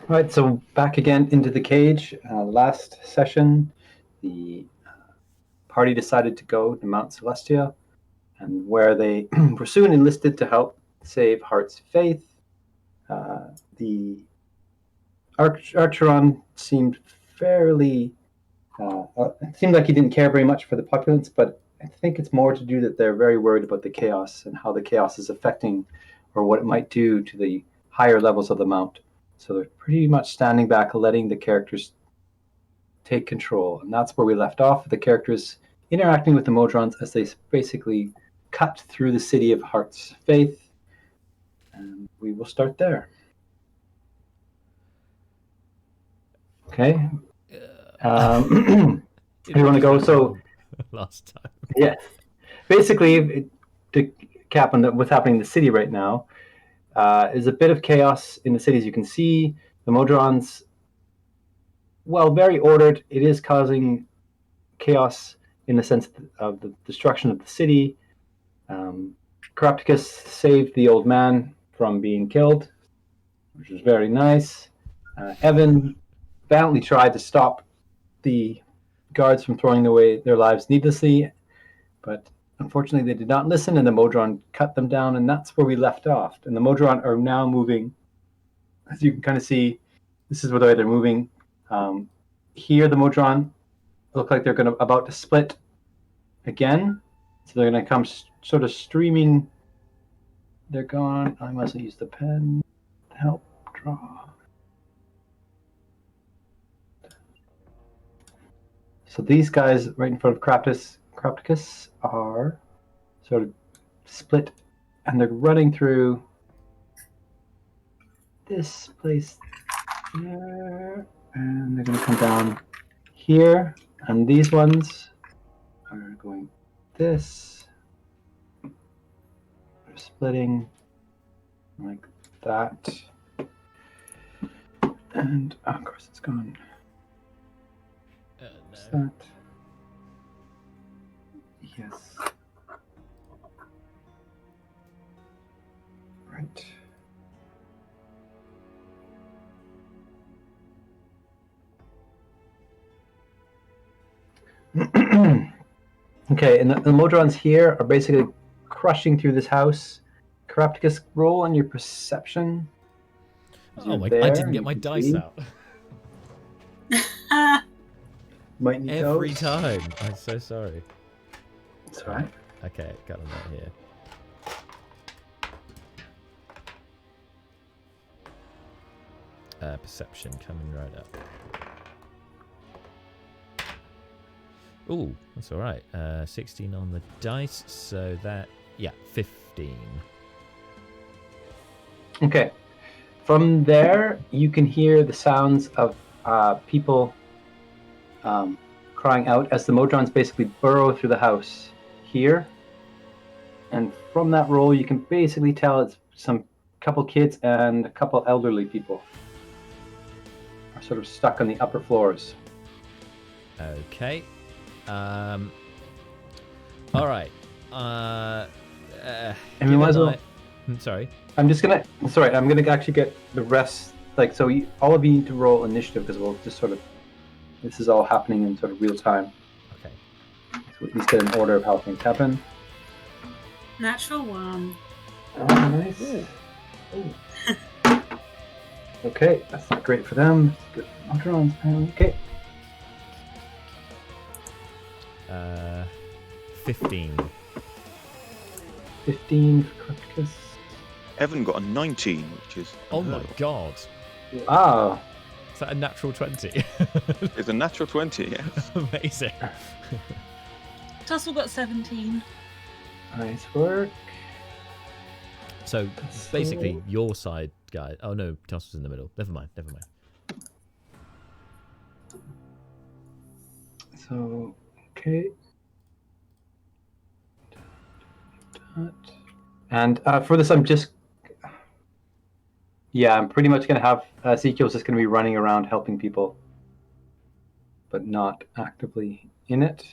Right, so back again into the cage. Last session, the party decided to go to Mount Celestia, and where they were soon enlisted to help save Heart's faith. The Archeron seemed fairly. It seemed like he didn't care very much for the populace, but I think it's more to do that they're very worried about the chaos and how the chaos is affecting, or what it might do to the higher levels of the mount. So they're pretty much standing back, letting the characters take control. And that's where we left off, the characters interacting with the Modrons as they basically cut through the city of Heart's Faith. And we will start there. Okay. You want to go? So last time. Yeah. Basically, to cap on what's happening in the city right now, is a bit of chaos in the city. As you can see, the Modrons, well, very ordered. It is causing chaos in the sense of the destruction of the city. Carapticus saved the old man from being killed, which was very nice. Evan valiantly tried to stop the guards from throwing away their lives needlessly, but unfortunately they did not listen, and the Modron cut them down, and that's where we left off. And the Modron are now moving. As you can kind of see, this is the way they're moving. Here, the Modron look like they're about to split again. So they're going to come sort of streaming. They're gone. I must use the pen to help draw. So these guys right in front of Carapticus are sort of split, and they're running through this place there, and they're going to come down here, and these ones are going this. They're splitting like that, and of course it's gone. No. That. Yes. Right. Okay, and the Modrons here are basically crushing through this house. Carapticus, roll on your perception. Oh my! I didn't get my dice out. Might need every those. time. I'm so sorry. It's all right. Okay, got them right here. Perception coming right up. Ooh, that's all right. 16 on the dice, so that 15. Okay. From there, you can hear the sounds of people crying out as the Modrons basically burrow through the house here. And from that roll, you can basically tell it's some couple kids and a couple elderly people are sort of stuck on the upper floors. Okay. All right. And we might as well. Sorry. I'm gonna actually get the rest. Like, so all of you need to roll initiative because we'll just sort of. This is all happening in sort of real time. Okay. So at least get an order of how things happen. Natural one. Oh, nice. Ooh. Okay, that's not great for them. Good for Modrons. Okay. 15. 15 for Carapticus. Evan got a 19, which is... Oh my god. Wow. Is that a natural 20? It's a natural 20, yes. Amazing. Tussle got 17. Nice work. So basically, your side, guys. Oh no, Tussle's in the middle. Never mind. So, okay. And for this, I'm pretty much going to have Ezekiel's just going to be running around helping people, but not actively in it.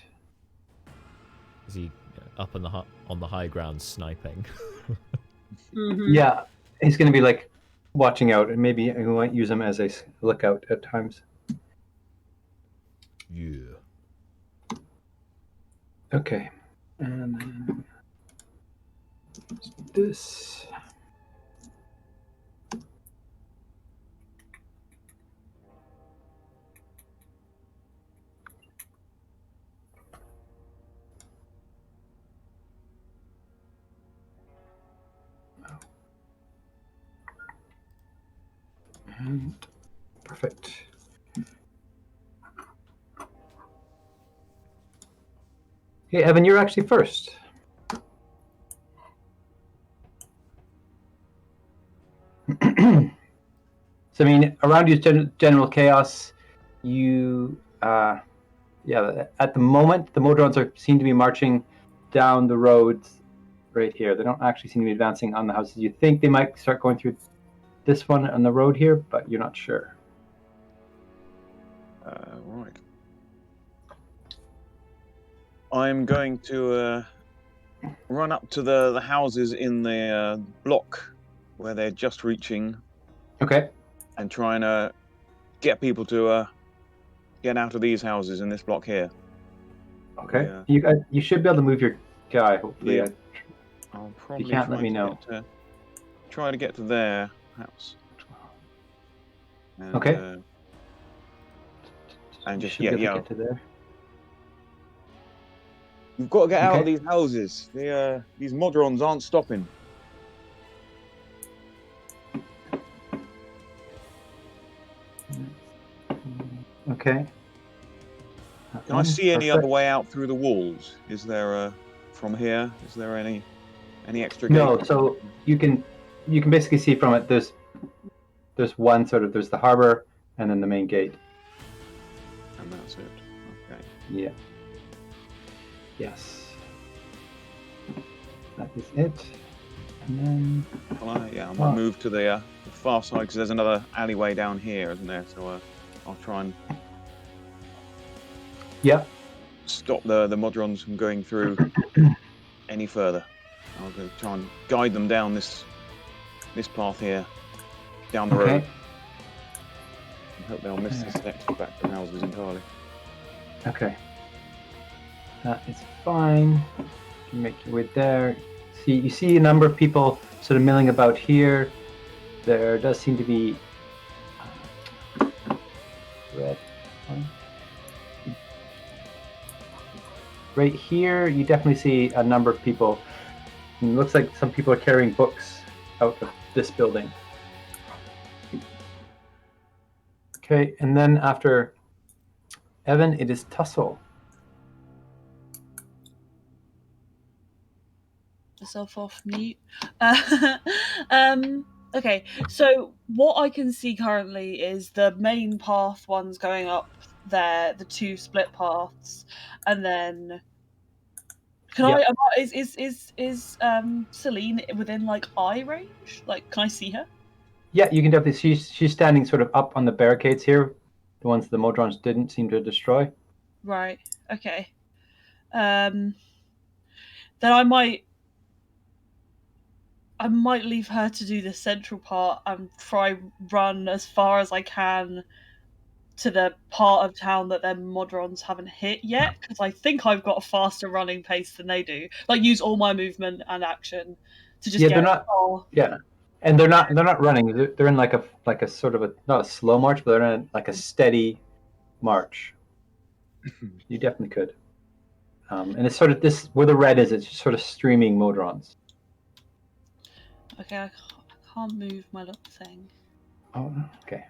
Is he up on the high ground sniping? Mm-hmm. Yeah, he's going to be like watching out, and maybe we might use them as a lookout at times. Yeah. Okay, and then this. And perfect. Hey, Evan, you're actually first. So, I mean, around you is general chaos. You, yeah, at the moment, the modrons seem to be marching down the roads right here. They don't actually seem to be advancing on the houses. You think they might start going through this one on the road here, but you're not sure. Right. I'm going to run up to the houses in the block where they're just reaching Okay. and trying to get people to get out of these houses in this block here. Okay. Yeah. You should be able to move your guy, hopefully. Yeah. I'll probably can't, let me know. Try to get to their house. And, Okay. And You just should be able to get to there. You've got to get out of Okay. these houses. These modrons aren't stopping. Okay. Can I see any other way out through the walls? Is there from here? Is there any extra gate? No, so you can basically see from it. There's one sort of, there's the harbor and then the main gate. And that's it. Okay. Yeah. Yes. That is it. And then. I might move to the far side because there's another alleyway down here, isn't there? So I'll try and. Yeah. Stop the modrons from going through any further. I'll go try and guide them down this path here, down the road. I hope they'll miss this next back to houses entirely. Okay. That is fine. You can make your way there. You see a number of people sort of milling about here. There does seem to be red. Right here, you definitely see a number of people. It looks like some people are carrying books out of this building. Okay, and then after Evan, it is Tussle. Myself off mute. Okay, so what I can see currently is the main path one's going up there, the two split paths, and then is Celine within like eye range? Like, can I see her? Yeah, you can definitely. She's standing sort of up on the barricades here, the ones the Modrons didn't seem to destroy. Right. Okay. Then I might leave her to do the central part and try run as far as I can to the part of town that their modrons haven't hit yet, because I think I've got a faster running pace than they do. Like, use all my movement and action to just they're not. Yeah, and they're not running. They're in like a sort of not a slow march, but they're in like a steady march. You definitely could. And it's sort of this where the red is. It's just sort of streaming modrons. Okay, I can't move my little thing. Oh, okay.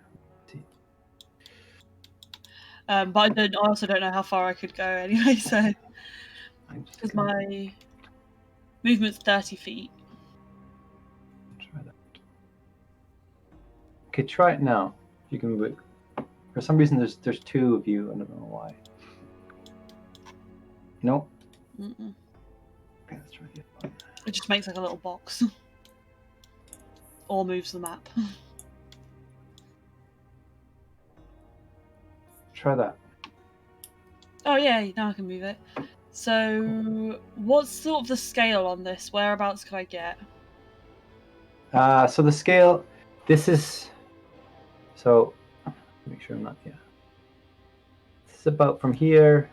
But I also don't know how far I could go anyway, so because my movement's 30 feet. Try that. Okay, try it now. You can move it. For some reason, there's two of you. I don't know why. Nope. Mm-mm. Okay, let's try the other one. It just makes like a little box. Or moves the map. Try that. Oh yeah, now I can move it. So, what's sort of the scale on this? Whereabouts can I get? So the scale, This is so. Make sure I'm not. Yeah. This is about from here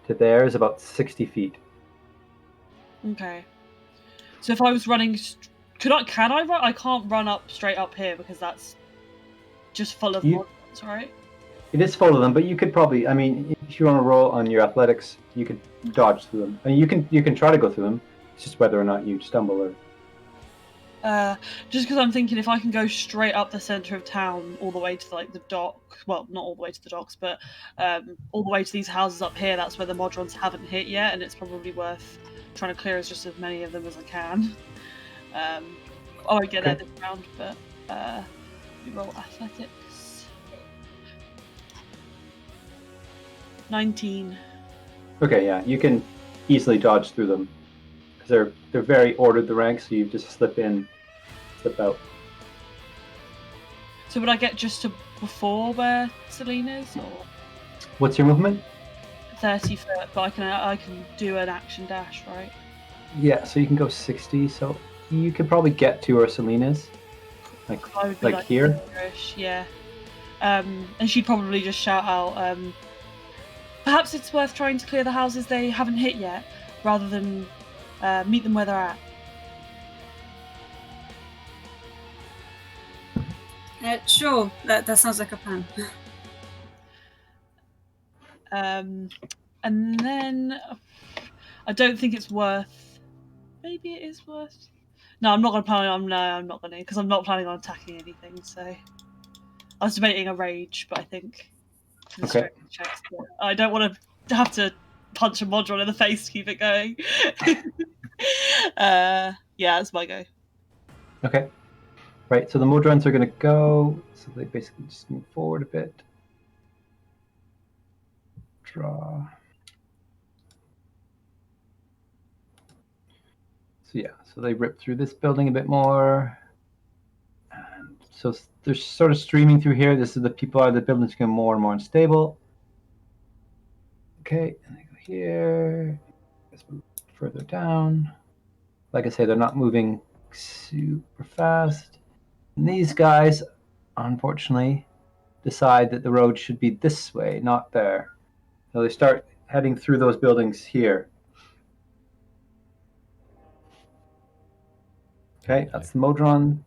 to there is about 60 feet. Okay. So if I was running, can I run? I can't run up straight up here because that's just full of modrons, right? It is full of them, but you could probably. I mean, if you want to roll on your athletics, you could dodge through them. I mean, you can try to go through them. It's just whether or not you stumble or. Just because I'm thinking if I can go straight up the center of town all the way to like the dock, well, not all the way to the docks, but all the way to these houses up here, that's where the modrons haven't hit yet, and it's probably worth trying to clear as many of them as I can. I won't get there this round, but we roll athletics. 19. Okay, yeah, you can easily dodge through them because they're very ordered, the ranks, so you just slip in, slip out. So would I get just to before where Celine is, or What's your movement? 30 foot? But I can do an action dash, right? Yeah, so you can go 60. So you could probably get to where Celine is, like here. Yeah. And she'd probably just shout out, perhaps it's worth trying to clear the houses they haven't hit yet, rather than meet them where they're at. Sure, that sounds like a plan. And then I don't think it's worth. Maybe it is worth. No, I'm not going to plan on. No, I'm not going to, because I'm not planning on attacking anything. So I was debating a rage, but I think the strength checks. I don't want to have to punch a modron in the face to keep it going. Yeah, that's my go. Okay. Right, so the modrons are going to go, so they basically just move forward a bit. Draw. So yeah, so they rip through this building a bit more. And so they're sort of streaming through here. This is the building's getting more and more unstable. Okay, and they go here. Let's move further down. Like I say, they're not moving super fast. And these guys, unfortunately, decide that the road should be this way, not there. So they start heading through those buildings here. Okay, that's the Modron.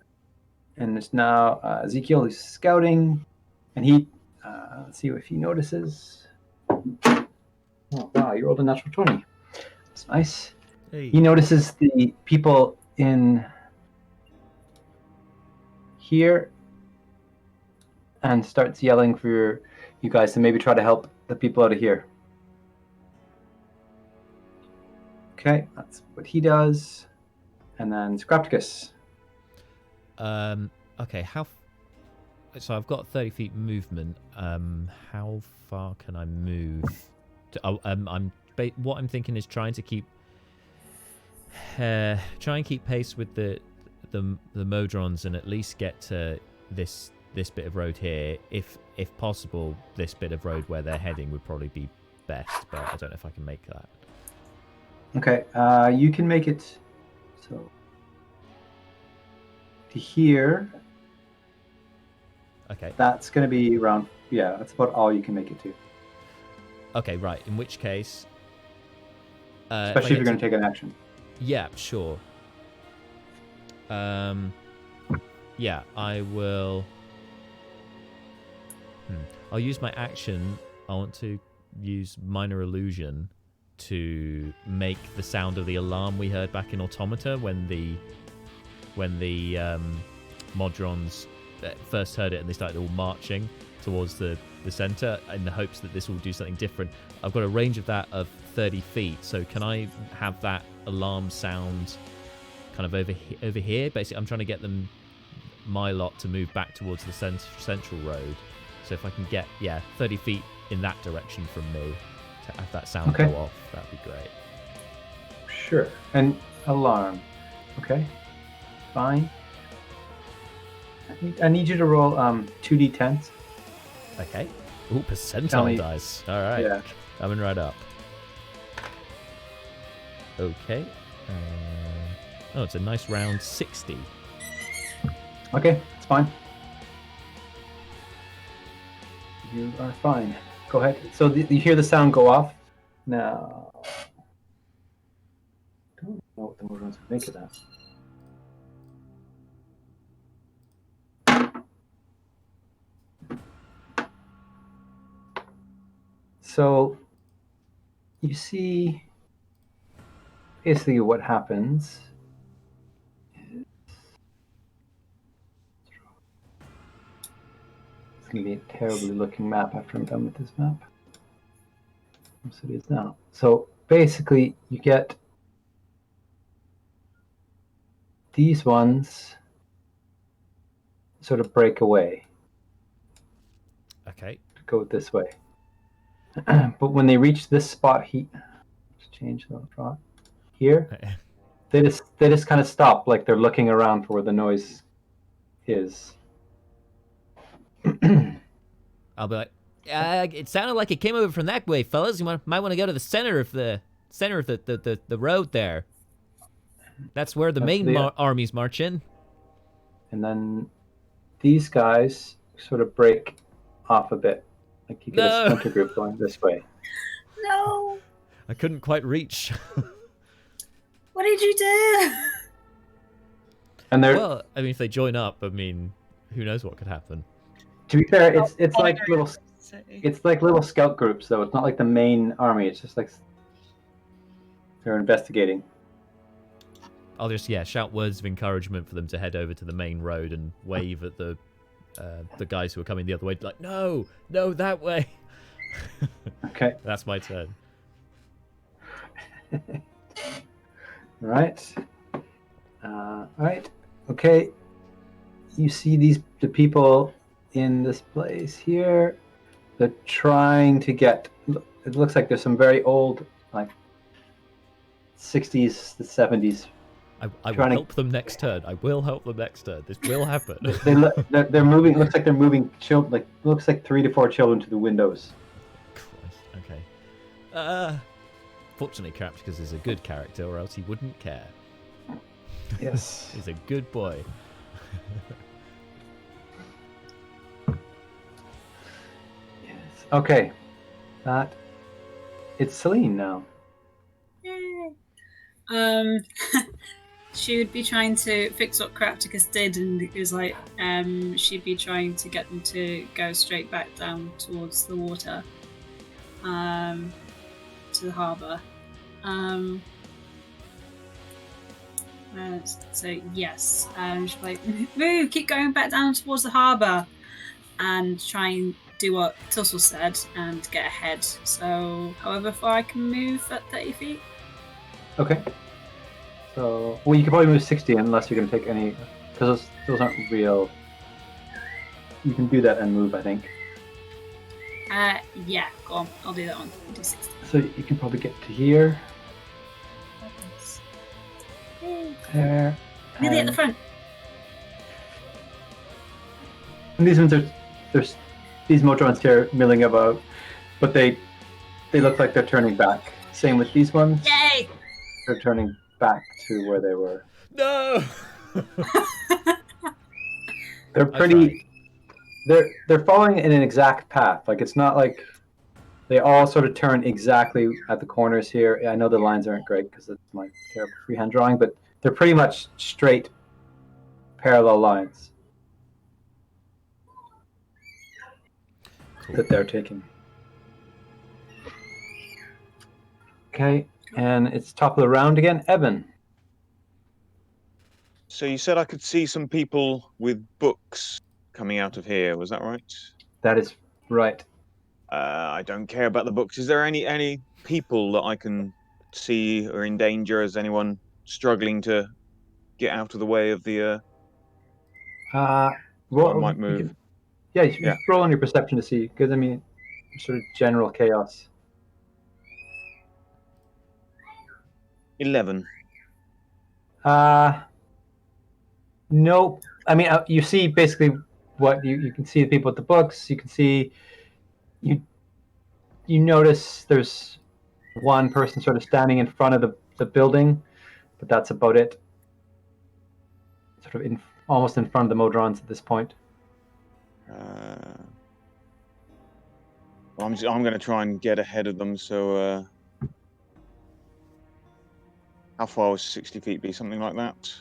And there's now Ezekiel who's scouting. And he, let's see if he notices. Oh, wow, you rolled a natural 20. That's nice. Hey. He notices the people in here and starts yelling for you guys to maybe try to help the people out of here. Okay, that's what he does. And then Scrapticus. Okay, so I've got 30 feet movement. How far can I move? What I'm thinking is trying to keep pace with the modrons and at least get to this bit of road here. If possible, this bit of road where they're heading would probably be best, but I don't know if I can make that. Okay, you can make it so to here. Okay. That's going to be around, yeah, that's about all you can make it to. Okay, right. In which case... especially if you're going to take an action. Yeah, sure. Yeah, I will... I'll use my action. I want to use Minor Illusion to make the sound of the alarm we heard back in Automata when the Modrons first heard it and they started all marching towards the center in the hopes that this will do something different. I've got a range of that of 30 feet, so can I have that alarm sound kind of over here? Basically, I'm trying to get my lot to move back towards the central road. So if I can get 30 feet in that direction from me to have that sound go off, that'd be great. Sure. And alarm. Okay. Fine. I need you to roll 2d10s. Okay. Ooh, percentile dice. All right. Yeah. Coming right up. Okay. Oh, it's a nice round 60. Okay. It's fine. You are fine. Go ahead. So you hear the sound go off. Now, I don't know what the Modrons would make of that. So you see basically what happens. It's going to be a terribly looking map after I'm done with this map. Yes, it is now. So basically, you get these ones sort of break away. Okay. Go this way. But when they reach this spot, let's change the draw here. They just kind of stop, like they're looking around for where the noise is. I'll be like, it sounded like it came over from that way, fellas. You might want to go to the center of the road there. That's where the main armies march in. And then these guys sort of break off a bit. Like you get a splinter group going this way. No! I couldn't quite reach. What did you do? And they're well, I mean, if they join up, I mean, who knows what could happen. To be fair, it's like little scout groups, though. It's not like the main army. It's just like they're investigating. I'll just shout words of encouragement for them to head over to the main road and wave at the guys who are coming the other way. Like, no, that way. Okay. That's my turn. Right. Right. Okay. You see the people in this place here. They're trying to get. It looks like there's some very old, like 60s to 70s. I will help them next turn. I will help them next turn. This will happen. They're moving. It looks like they're moving. Looks like 3 to 4 children to the windows. Christ. Okay. Fortunately, Crapticus is a good character, or else he wouldn't care. Yes. He's a good boy. Yes. Okay. It's Celine now. Yay. She would be trying to fix what Crapticus did, and it was like she'd be trying to get them to go straight back down towards the water, to the harbour. So yes, she's like, move, keep going back down towards the harbour, and try and do what Tussle said and get ahead. So however far I can move at 30 feet. Okay. So, well, you can probably move 60 unless you're going to take any, because those aren't real. You can do that and move, I think. Yeah, go on. I'll do that one. I'll do 60. So you can probably get to here. There. Nearly at the front. And these ones there's these Modrons here milling about, but they look like they're turning back. Same with these ones. Yay! They're turning back to where they were. No. They're pretty. They're following in an exact path. Like it's not like they all sort of turn exactly at the corners here. I know the lines aren't great because it's my terrible freehand drawing, but they're pretty much straight, parallel lines that they're taking. Okay, and it's top of the round again. Evan. So you said I could see some people with books coming out of here. Was that right? That is right. I don't care about the books. Is there any people that I can see are in danger? Is anyone struggling to get out of the way of the? Well, I might move. You should roll on your perception to see, because I mean, sort of general chaos. 11. Nope. I mean, you see basically what you can see the people with the books. You can see you notice there's one person sort of standing in front of the building, but that's about it. Sort of almost in front of the Modrons at this point. Well, I'm going to try and get ahead of them. So, how far would 60 feet be? Something like that.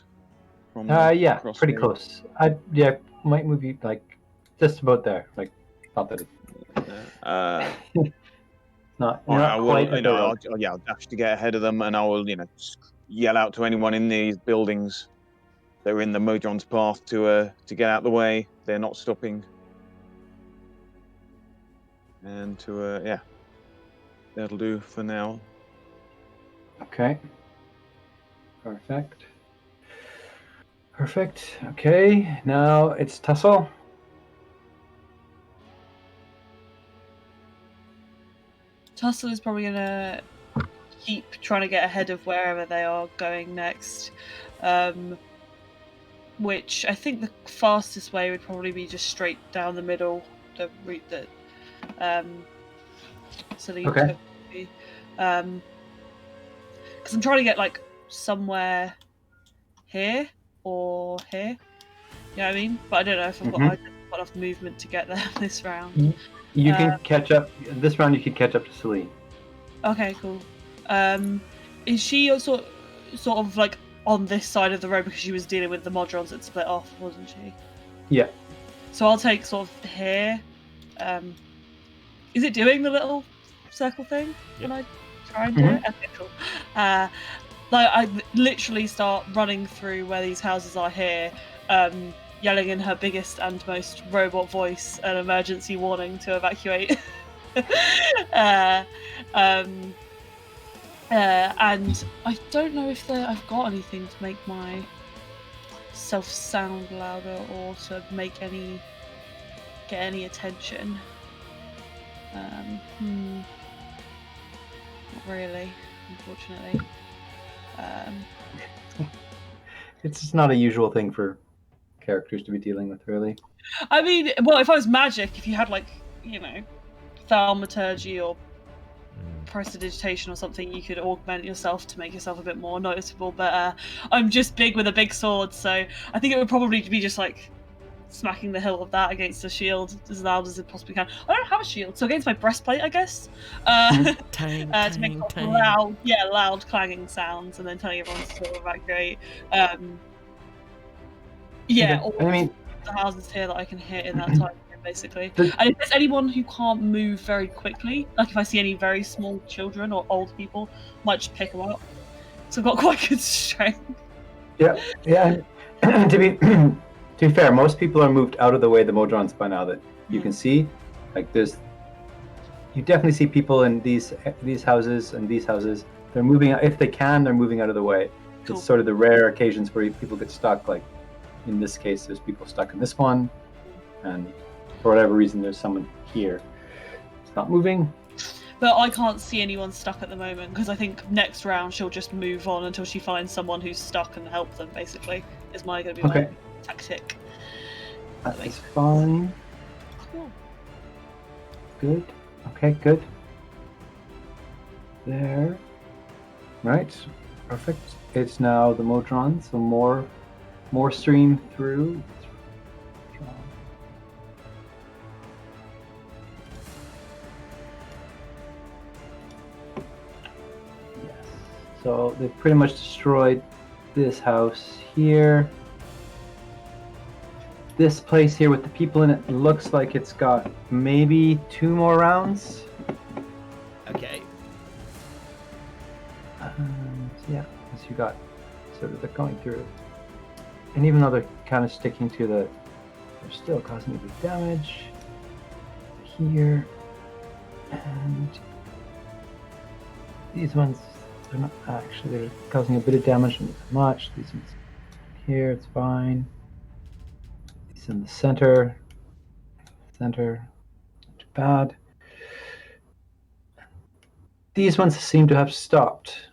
From Yeah, across pretty here? close. Might move you like just about there. Like, not that it's not. You're I not will, quite at the road. I'll dash to get ahead of them, and I will, yell out to anyone in these buildings that are in the Modron's path to get out the way. They're not stopping, and that'll do for now. Okay. Perfect. Okay, now it's Tussle. Tussle is probably gonna keep trying to get ahead of wherever they are going next. Which I think the fastest way would probably be just straight down the middle, the route that Celine Okay. took. Because I'm trying to get like somewhere here or here. You know what I mean? But I don't know if I've got enough movement to get there this round. You can catch up. This round you could catch up to Celine. Okay, cool. Is she also sort of like on this side of the road because she was dealing with the Modrons that split off, wasn't she? Yeah. So I'll take sort of here. Is it doing the little circle thing when I try and do it? Okay, cool. I literally start running through where these houses are here, yelling in her biggest and most robot voice an emergency warning to evacuate. And I don't know if I've got anything to make myself sound louder or to make get any attention. Not really, unfortunately. It's just not a usual thing for characters to be dealing with, really. I mean, well, if I was magic, if you had like, thaumaturgy or prestidigitation or something, you could augment yourself to make yourself a bit more noticeable. But I'm just big with a big sword, so I think it would probably be just like smacking the hilt of that against the shield as loud as it possibly can. I don't have a shield, so against my breastplate, I guess. To make loud clanging sounds, and then telling everyone to sort of evacuate. I mean, the houses here that I can hit in that time frame, basically. And if there's anyone who can't move very quickly, like if I see any very small children or old people, I might just pick them up. So I've got quite good strength. Yeah. To be fair, most people are moved out of the way of the Modrons by now that you can see. Like you definitely see people in these houses and these houses. They're moving out if they can. They're moving out of the way. Cool. It's sort of the rare occasions where people get stuck. Like in this case, there's people stuck in this one, and for whatever reason, there's someone here. It's not moving. But I can't see anyone stuck at the moment because I think next round she'll just move on until she finds someone who's stuck and help them. Basically, is going to be my tactic. That is fine. Cool. Good. Okay, good. There. Right. Perfect. It's now the Modron, so more stream through. Yes. So they've pretty much destroyed this house here. This place here with the people in it looks like it's got maybe 2 more rounds. Okay. Yeah, as you got sort of they're going through. And even though they're kind of sticking to they're still causing a bit of damage here. And these ones, they're not actually, they're causing a bit of damage, but not much. These ones here, it's fine. These in the center, not too bad. These ones seem to have stopped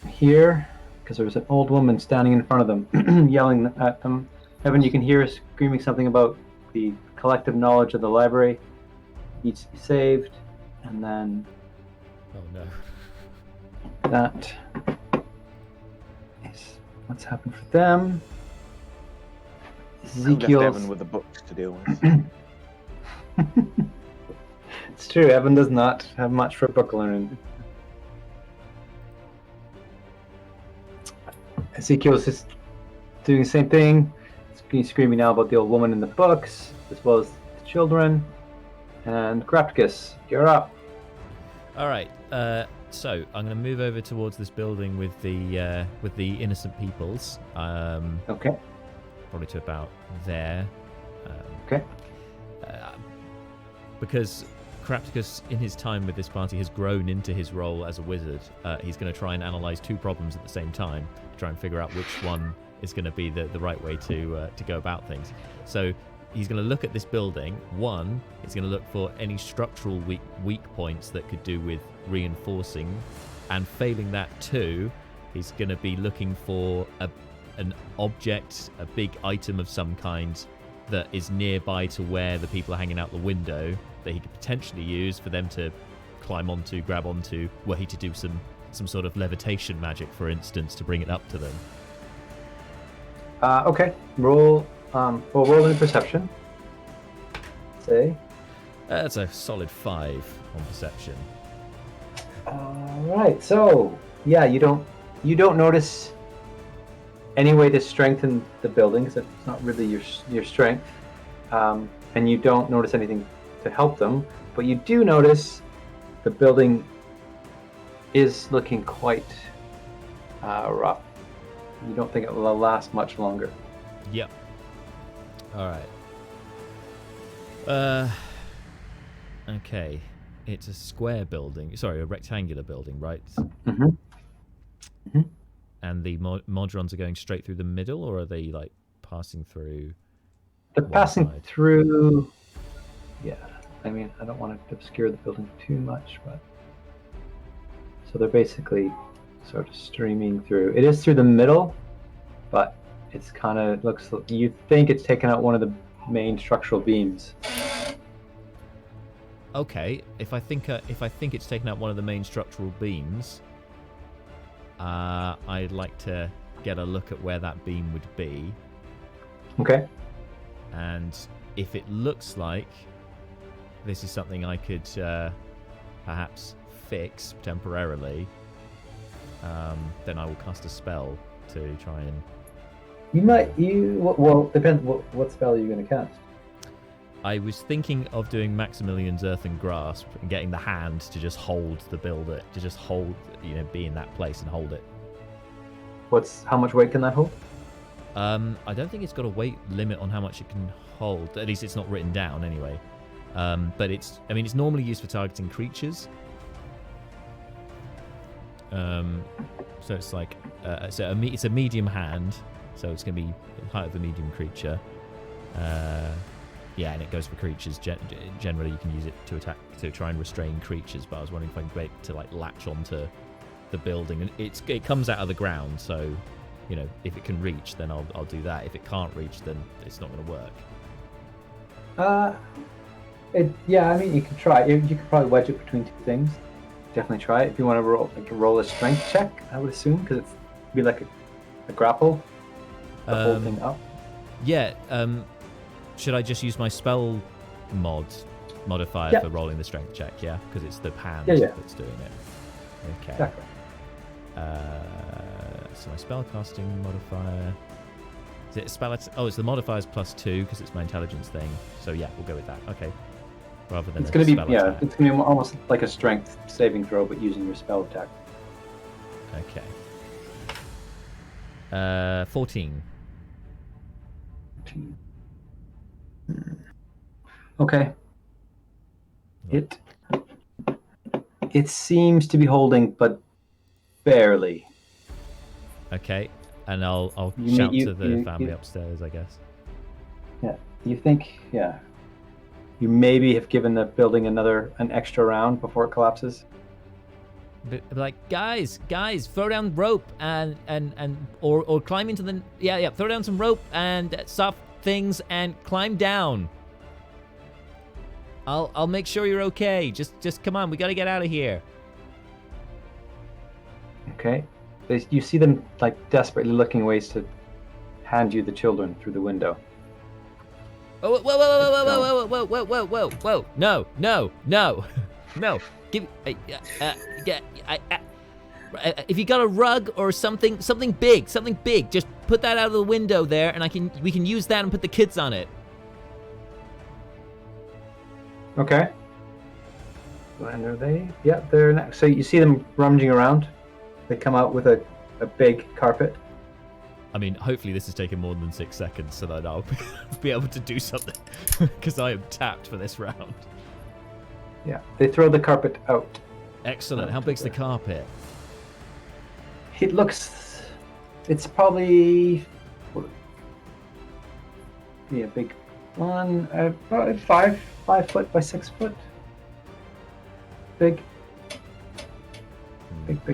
here because there was an old woman standing in front of them yelling at them. Evan, you can hear her screaming something about the collective knowledge of the library needs to be saved, and then oh no, that is what's happened for them. Who left Evan Ezekiel's. with the books to deal with? It's true. Evan does not have much for book learning. Ezekiel's just doing the same thing. He's screaming now about the old woman in the books, as well as the children. And Grapticus, you're up. All right. So I'm going to move over towards this building with the innocent peoples. Okay. Probably to about there. Okay. Because Crapticus, in his time with this party, has grown into his role as a wizard. He's going to try and analyze two problems at the same time to try and figure out which one is going to be the right way to go about things. So he's going to look at this building. One, he's going to look for any structural weak points that could do with reinforcing, and failing that, two, he's going to be looking for an object, a big item of some kind that is nearby to where the people are hanging out the window that he could potentially use for them to climb onto, grab onto, were he to do some sort of levitation magic, for instance, to bring it up to them. Okay. Roll. We'll roll in perception. Say. That's a solid 5 on perception. All right. So yeah, you don't notice any way to strengthen the building, because it's not really your strength, and you don't notice anything to help them. But you do notice the building is looking quite rough. You don't think it will last much longer. Yep. All right. Okay. It's a square building. Sorry, a rectangular building, right? Mm-hmm. Mm-hmm. And the modrons are going straight through the middle, or are they like passing through? They're one passing side? through. Yeah. I mean, I don't want to obscure the building too much, but so they're basically sort of streaming through. It is through the middle, but it's kind of looks. You think it's taken out one of the main structural beams. Okay, if I think it's taken out one of the main structural beams, I'd like to get a look at where that beam would be. Okay. And if it looks like this is something I could perhaps fix temporarily, then I will cast a spell to try and. Well, depends. What spell are you going to cast? I was thinking of doing Maximilian's Earthen Grasp and getting the hand to just hold the builder, to just hold, be in that place and hold it. How much weight can that hold? I don't think it's got a weight limit on how much it can hold. At least it's not written down anyway. But it's normally used for targeting creatures. So it's like, it's a medium hand, so it's going to be the height of a medium creature. Yeah, and it goes for creatures. Generally, you can use it to attack, to try and restrain creatures. But I was wondering if I can get it to like latch onto the building, and it comes out of the ground. So, if it can reach, then I'll do that. If it can't reach, then it's not going to work. Yeah, I mean, you can try. You could probably wedge it between two things. Definitely try it if you want to roll a strength check. I would assume, because it'd be like a grapple, the whole thing up. Yeah. Should I just use my spell modifier for rolling the strength check? Yeah, because it's the hand that's doing it. Okay. Exactly. So my spellcasting modifier. Is it a spell? It's the modifier's +2 because it's my intelligence thing. So yeah, we'll go with that. Okay. Rather than it's going to be attack. it's going to be almost like a strength saving throw, but using your spell attack. Okay. 14. Okay. It seems to be holding, but barely. Okay, and I'll shout to the family upstairs, I guess. Yeah, you think? Yeah. You maybe have given the building an extra round before it collapses. But like, guys, throw down rope or climb into the throw down some rope and soft things and climb down. I'll make sure you're okay. Just come on, we gotta get out of here. Okay. You see them like desperately looking ways to hand you the children through the window. Oh, whoa, whoa, whoa, whoa, whoa, whoa, whoa, whoa, whoa, whoa! No, no, no, no! Give if you got a rug or something big, just put that out of the window there, and we can use that and put the kids on it. Okay. And are they? Yeah, they're next. So you see them rummaging around. They come out with a big carpet. I mean, hopefully this has taken more than 6 seconds so that I'll be able to do something, because I am tapped for this round. Yeah, they throw the carpet out. Excellent. How big's the carpet? It looks. It's probably. Yeah, big one. About 5 foot by 6 foot. Big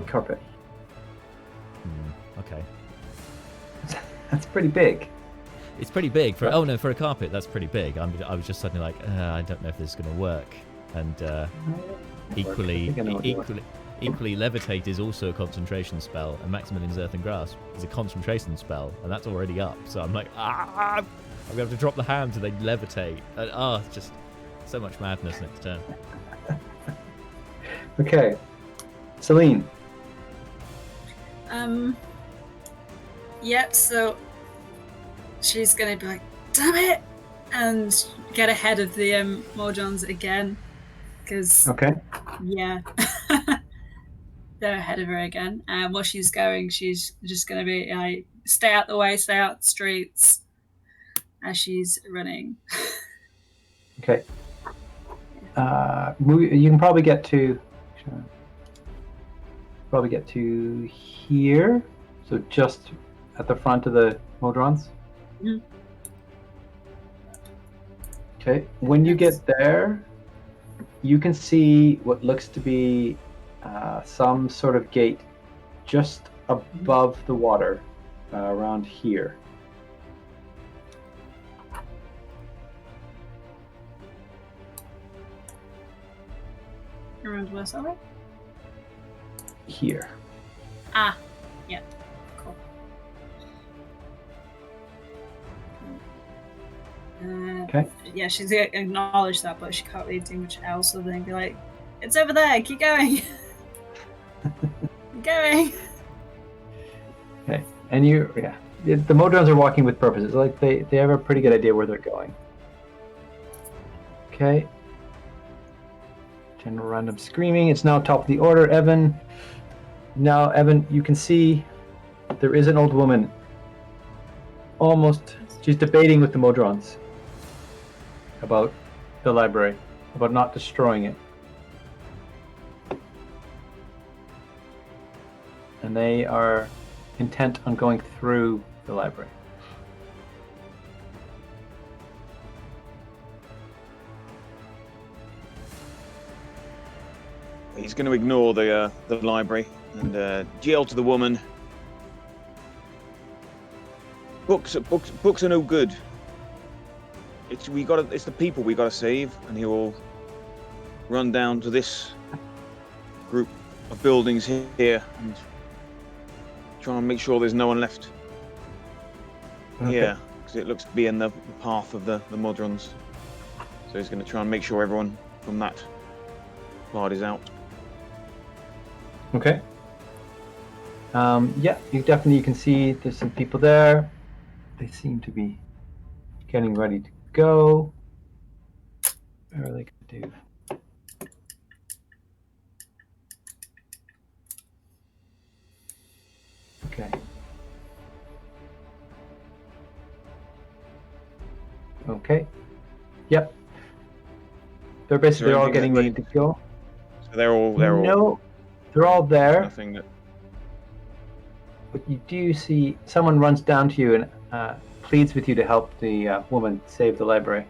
carpet. Okay. That's pretty big. It's pretty big for for a carpet. That's pretty big. I was just suddenly like, I don't know if this is going to work. And equally, levitate is also a concentration spell, and Maximilian's Earth and Grasp is a concentration spell, and that's already up. So I'm like, I'm going to have to drop the hand to then levitate. And, it's just so much madness next turn. Okay, Celine. Yeah, so she's gonna be like, damn it! And get ahead of the Modrons again. Because, yeah, they're ahead of her again. And while she's going, she's just gonna be like, stay out the way, stay out the streets as she's running. Okay. You can probably get to. Here, so just at the front of the Modrons. Mm-hmm. Okay, when you get there, you can see what looks to be some sort of gate just above the water, around here. Around where, sorry? Here. Ah, yeah, cool. Okay. Yeah, she's acknowledged that, but she can't really do much else other than be like, it's over there, keep going. Keep going. Okay, and the Modrons are walking with purpose. It's like they have a pretty good idea where they're going. Okay. General random screaming. It's now top of the order. Evan. Now, Evan, you can see there is an old woman. Almost. She's debating with the Modrons about the library, about not destroying it. And they are intent on going through the library. He's going to ignore the library and yell to the woman. Books are no good. It's the people we gotta save, and he will run down to this group of buildings here and try and make sure there's no one left here, because it looks to be in the path of the Modrons. So he's going to try and make sure everyone from that part is out. Okay. Yeah, you can see there's some people there. They seem to be getting ready to go. What are they going to do? Okay. Okay. Yep. They're basically all getting ready to go. So they're all. No, they're all there. Nothing that. But you do see someone runs down to you and pleads with you to help the woman save the library.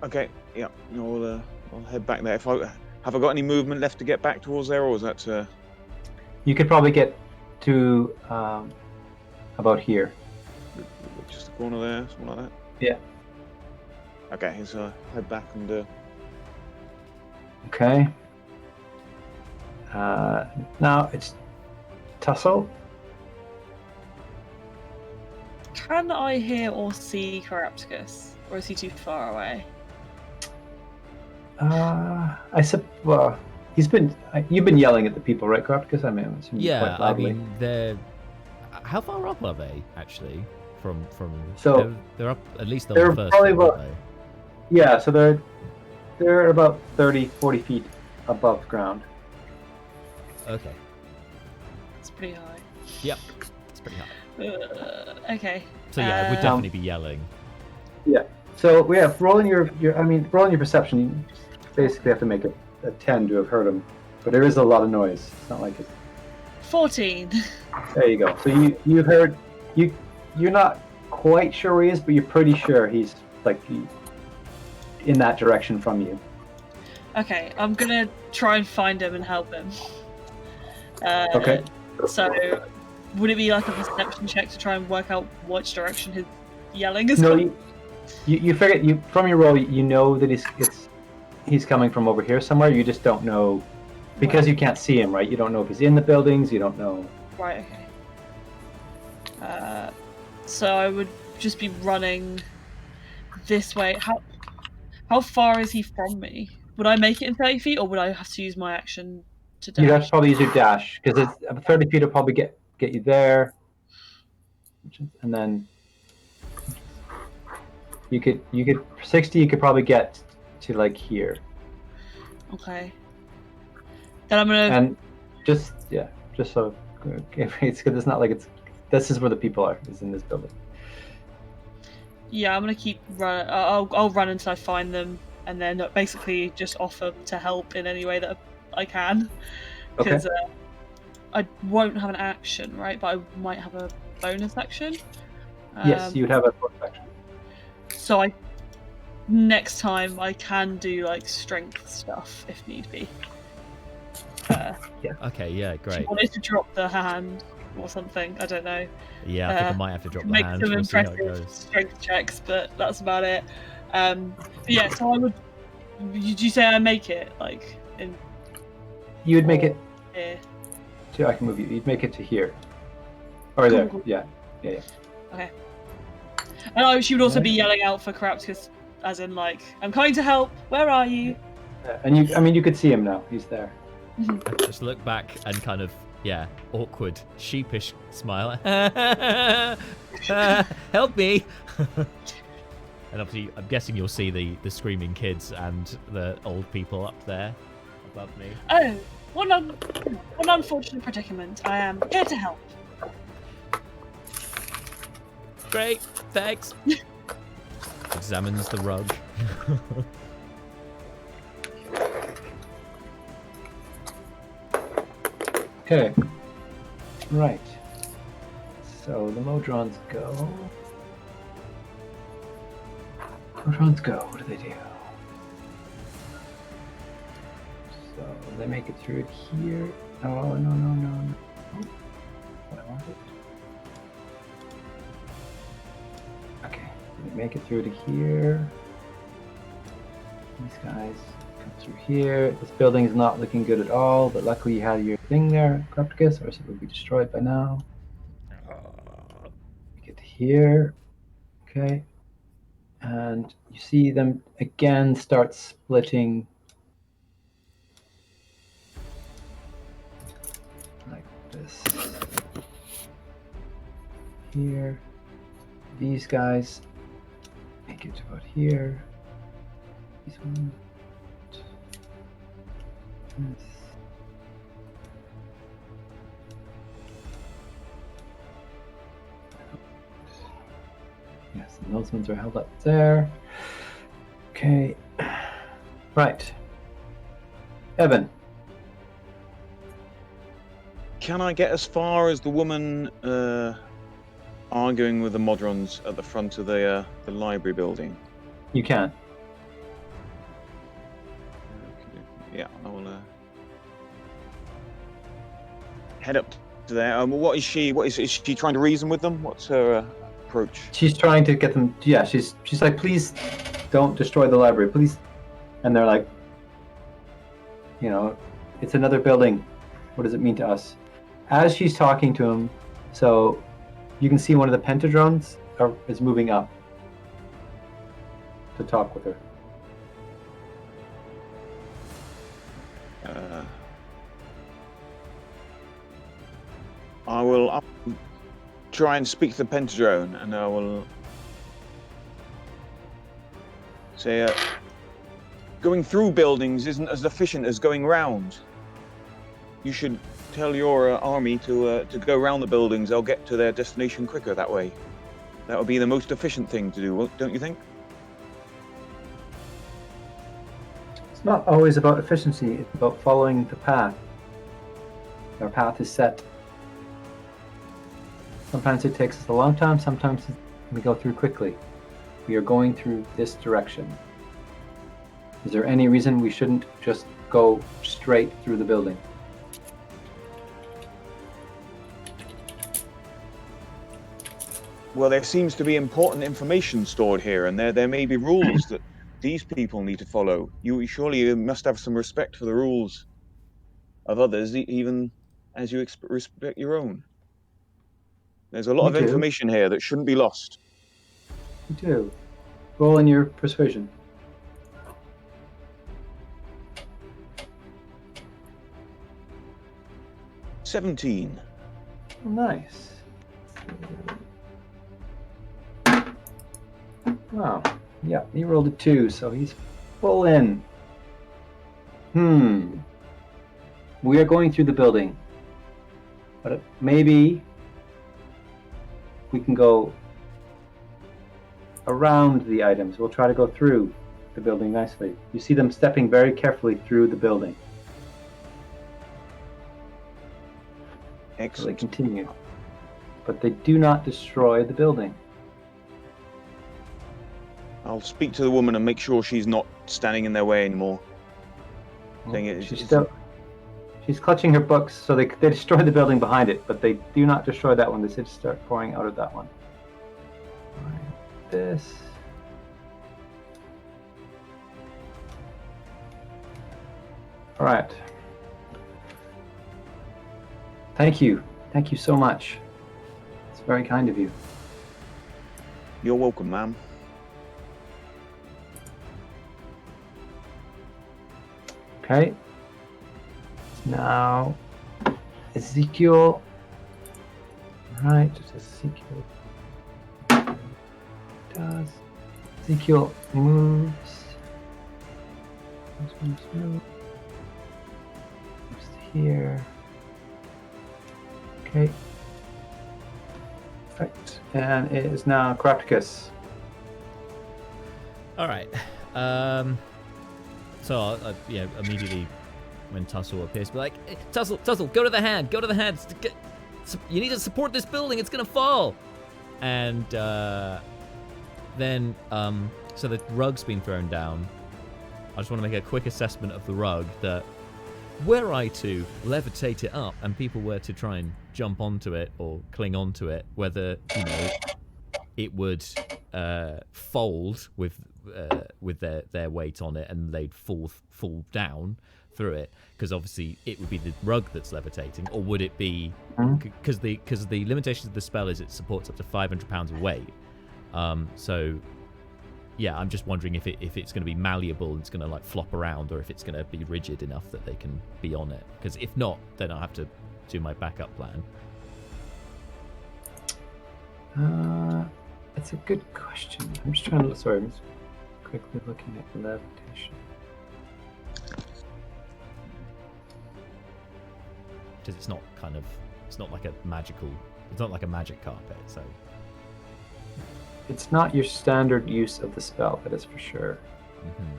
Okay. Yeah. I'll head back there. Have I got any movement left to get back towards there, or is that? You could probably get to about here. Just the corner there, something like that. Yeah. Okay, so head back and. Okay. Now it's Tussle. Can I hear or see Carapticus, or is he too far away? Well, you've been yelling at the people, right, Crop? Because I'm assuming Yeah, quite I loudly. mean, they're. How far up are they actually? From So, they're up at least on they're the first probably floor, about- aren't Yeah, so they're about 30, 40 feet above ground. they? Okay. It's pretty high. Yep. It's pretty high. Okay. So yeah, I would definitely be yelling. So rolling your perception, you basically have to make a 10 to have heard him. But there is a lot of noise. It's not like it's 14. There you go. So you heard you're not quite sure where he is, but you're pretty sure he's in that direction from you. Okay, I'm gonna try and find him and help him. Okay. So, would it be like a perception check to try and work out which direction his yelling is No, coming? you figure from your roll you know that he's coming from over here somewhere. You just don't know because you can't see him, right? You don't know if he's in the buildings. You don't know. Right. Okay. So I would just be running this way. How far is he from me? Would I make it in 30 feet, or would I have to use my action to dash? You'd have to probably use your dash because it's 30 feet will probably get you there, and then you could 60. You could probably get to like here. Okay. Then I'm gonna. And just so it's good. It's not like this is where the people are. Is in this building. Yeah, I'm gonna keep run. I'll run until I find them, and then basically just offer to help in any way that I can. Because I won't have an action, right? But I might have a bonus action. Yes, you'd have a bonus action. So next time I can do like strength stuff if need be. Okay, yeah, great. She wanted to drop the hand or something. I don't know. Yeah, I think I might have to drop the Make hand. some We'll see how it impressive goes. strength checks, but that's about it. But yeah, so I would. Did you say I make it like in You would make it here? to. I can move you. You'd make it to here, or there. Cool. Yeah. Okay. And she would also be yelling out for Carapticus, as in like, "I'm coming to help. Where are you?" And you could see him now. He's there. I just look back and kind of, awkward, sheepish smile. Help me! And obviously, I'm guessing you'll see the screaming kids and the old people up there above me. Oh, one unfortunate predicament. I am here to help. Great, thanks. Examines the rug. Okay. Right. So the Modrons go. Modrons go. What do they do? So they make it through here. Oh no. What I wanted. Okay. They make it through to here. These guys come through here. This building is not looking good at all, but luckily you had your thing there, Crapticus, or else it would be destroyed by now. We get to here. Okay. And you see them again start splitting like this. Here. These guys make it about here. These ones. This. Yes, and those ones are held up there. Okay. Right. Evan. Can I get as far as the woman arguing with the Modrons at the front of the library building? You can. Yeah, I will head up to there. What is she? Is she trying to reason with them? What's her approach? She's trying to get them. Yeah, she's like, please don't destroy the library, please. And they're like, it's another building. What does it mean to us? As she's talking to him, so you can see one of the pentadrons is moving up to talk with her. I'll try and speak to the pentadrone, and I will say, going through buildings isn't as efficient as going round. You should tell your army to go around the buildings. They'll get to their destination quicker that way. That would be the most efficient thing to do, don't you think? It's not always about efficiency, it's about following the path. Our path is set. Sometimes it takes us a long time, sometimes we go through quickly. We are going through this direction. Is there any reason we shouldn't just go straight through the building? Well, there seems to be important information stored here, and there may be rules that these people need to follow. You surely must have some respect for the rules of others, even as you respect your own. There's a lot of information here that shouldn't be lost. You do. Roll in your persuasion. $17. Nice. Wow. Yeah, he rolled a 2, so he's full in. We are going through the building. But maybe we can go around the items. We'll try to go through the building nicely. You see them stepping very carefully through the building. Excellent. So they continue. But they do not destroy the building. I'll speak to the woman and make sure she's not standing in their way anymore. She's clutching her books, so they destroy the building behind it, but they do not destroy that one. They just start pouring out of that one. Like this. All right. Thank you. Thank you so much. It's very kind of you. You're welcome, ma'am. Okay. Now, Ezekiel. Right, Ezekiel does. Ezekiel moves. Moves here. Okay. Perfect. And it is now Crapticus. All right. So immediately when Tussle appears, be like, hey, Tussle, go to the hand. You need to support this building. It's gonna fall. And then so the rug's been thrown down. I just want to make a quick assessment of the rug. That were I to levitate it up and people were to try and jump onto it or cling onto it, whether it would fold with their weight on it and they'd fall down through it, because obviously it would be the rug that's levitating, or would it be because the limitations of the spell is it supports up to 500 pounds of weight. So yeah, I'm just wondering if it's going to be malleable and it's going to like flop around, or if it's going to be rigid enough that they can be on it. Because if not, then I'll have to do my backup plan. That's a good question. I'm just trying to sorry, I'm just quickly looking at the levitation. Because it's not like a magic carpet, so it's not your standard use of the spell, that is for sure. Mm-hmm.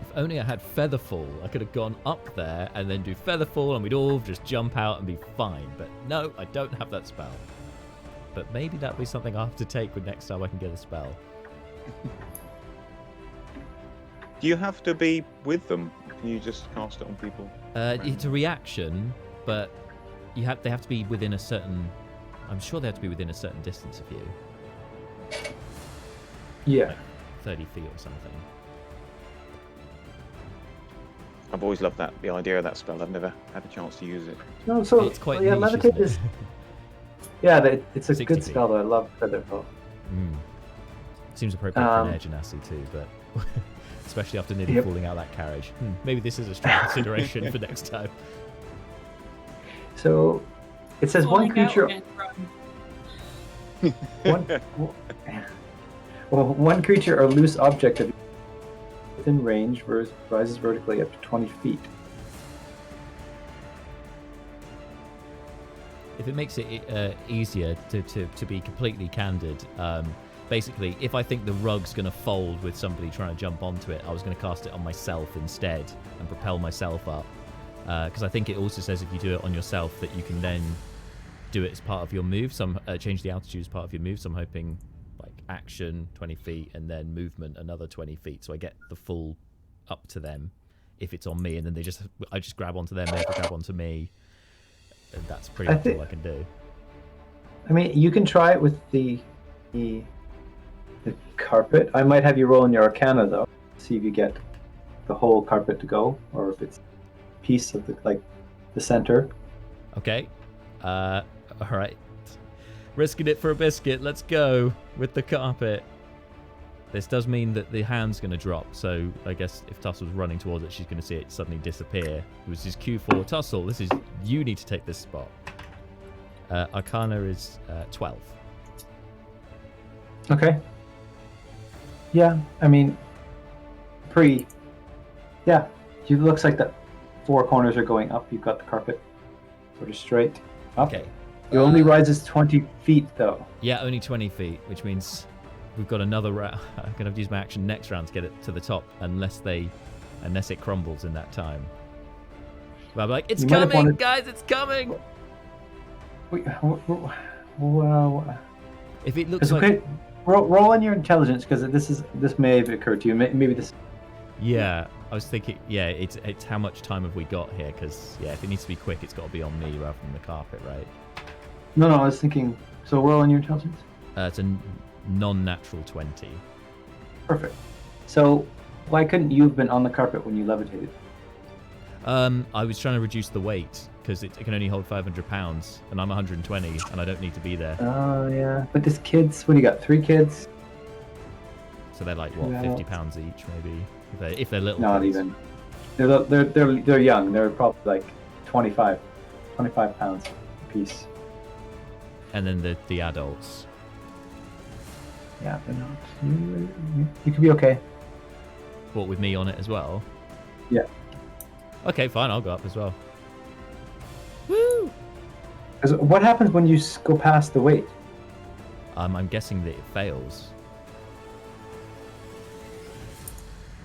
If only I had Featherfall, I could have gone up there and then do Featherfall and we'd all just jump out and be fine. But no, I don't have that spell. But maybe that'll be something I'll have to take with next time I can get a spell. Do you have to be with them? Can you just cast it on people? It's a reaction, but they have to be within a certain... I'm sure they have to be within a certain distance of you. Yeah. Like 30 feet or something. I've always loved the idea of that spell. I've never had a chance to use it. No, so It's quite yeah, niche, levitate isn't it? is. Yeah, it's a 60 good feet. spell that I love Featherfall. Seems appropriate for an Air Genasi too, but especially after nearly Yep. falling out that carriage. Maybe this is a strong consideration for next time. So it says one Falling out creature. again, run. One creature or loose object of within range rises vertically up to 20 feet. If it makes it easier to be completely candid, basically, if I think the rug's going to fold with somebody trying to jump onto it, I was going to cast it on myself instead and propel myself up. Because I think it also says if you do it on yourself that you can then do it as part of your move. Change the altitude as part of your move. So I'm hoping like action 20 feet and then movement another 20 feet. So I get the full up to them if it's on me, and then I just grab onto them, they have to grab onto me. And that's pretty much all I can do. I mean, you can try it with the carpet. I might have you roll in your Arcana though, see if you get the whole carpet to go, or if it's a piece of the center. Okay. All right. Risking it for a biscuit. Let's go with the carpet. This does mean that the hand's going to drop, so I guess if Tussel's running towards it, she's going to see it suddenly disappear. It was his Q4. Tussel, you need to take this spot. Arcana is 12. Okay. Yeah, I mean, yeah, it looks like the four corners are going up. You've got the carpet sort of straight up. Okay. It only rises 20 feet though. Yeah, only 20 feet, which means we've got another round. I'm going to have to use my action next round to get it to the top, unless it crumbles in that time. But I'm like, it's coming, guys, it's coming! Well, If it looks like... okay, roll on your intelligence, because this may have occurred to you. Maybe this... Yeah, I was thinking, yeah, it's how much time have we got here? Because, yeah, if it needs to be quick, it's got to be on me rather than the carpet, right? No, I was thinking, so roll on your intelligence? It's a non-natural 20. Perfect. So, why couldn't you have been on the carpet when you levitated? I was trying to reduce the weight, because it can only hold 500 pounds, and I'm 120, and I don't need to be there. Oh, yeah. But there's kids. What do you got, 3 kids? So they're like, what, 50 pounds each, maybe? If they're little. Not kids. even. They're young. They're probably like 25 pounds a piece. And then the adults. Yeah, they're not. You could be okay. What, with me on it as well? Yeah. Okay, fine, I'll go up as well. Woo! 'Cause what happens when you go past the weight? I'm guessing that it fails.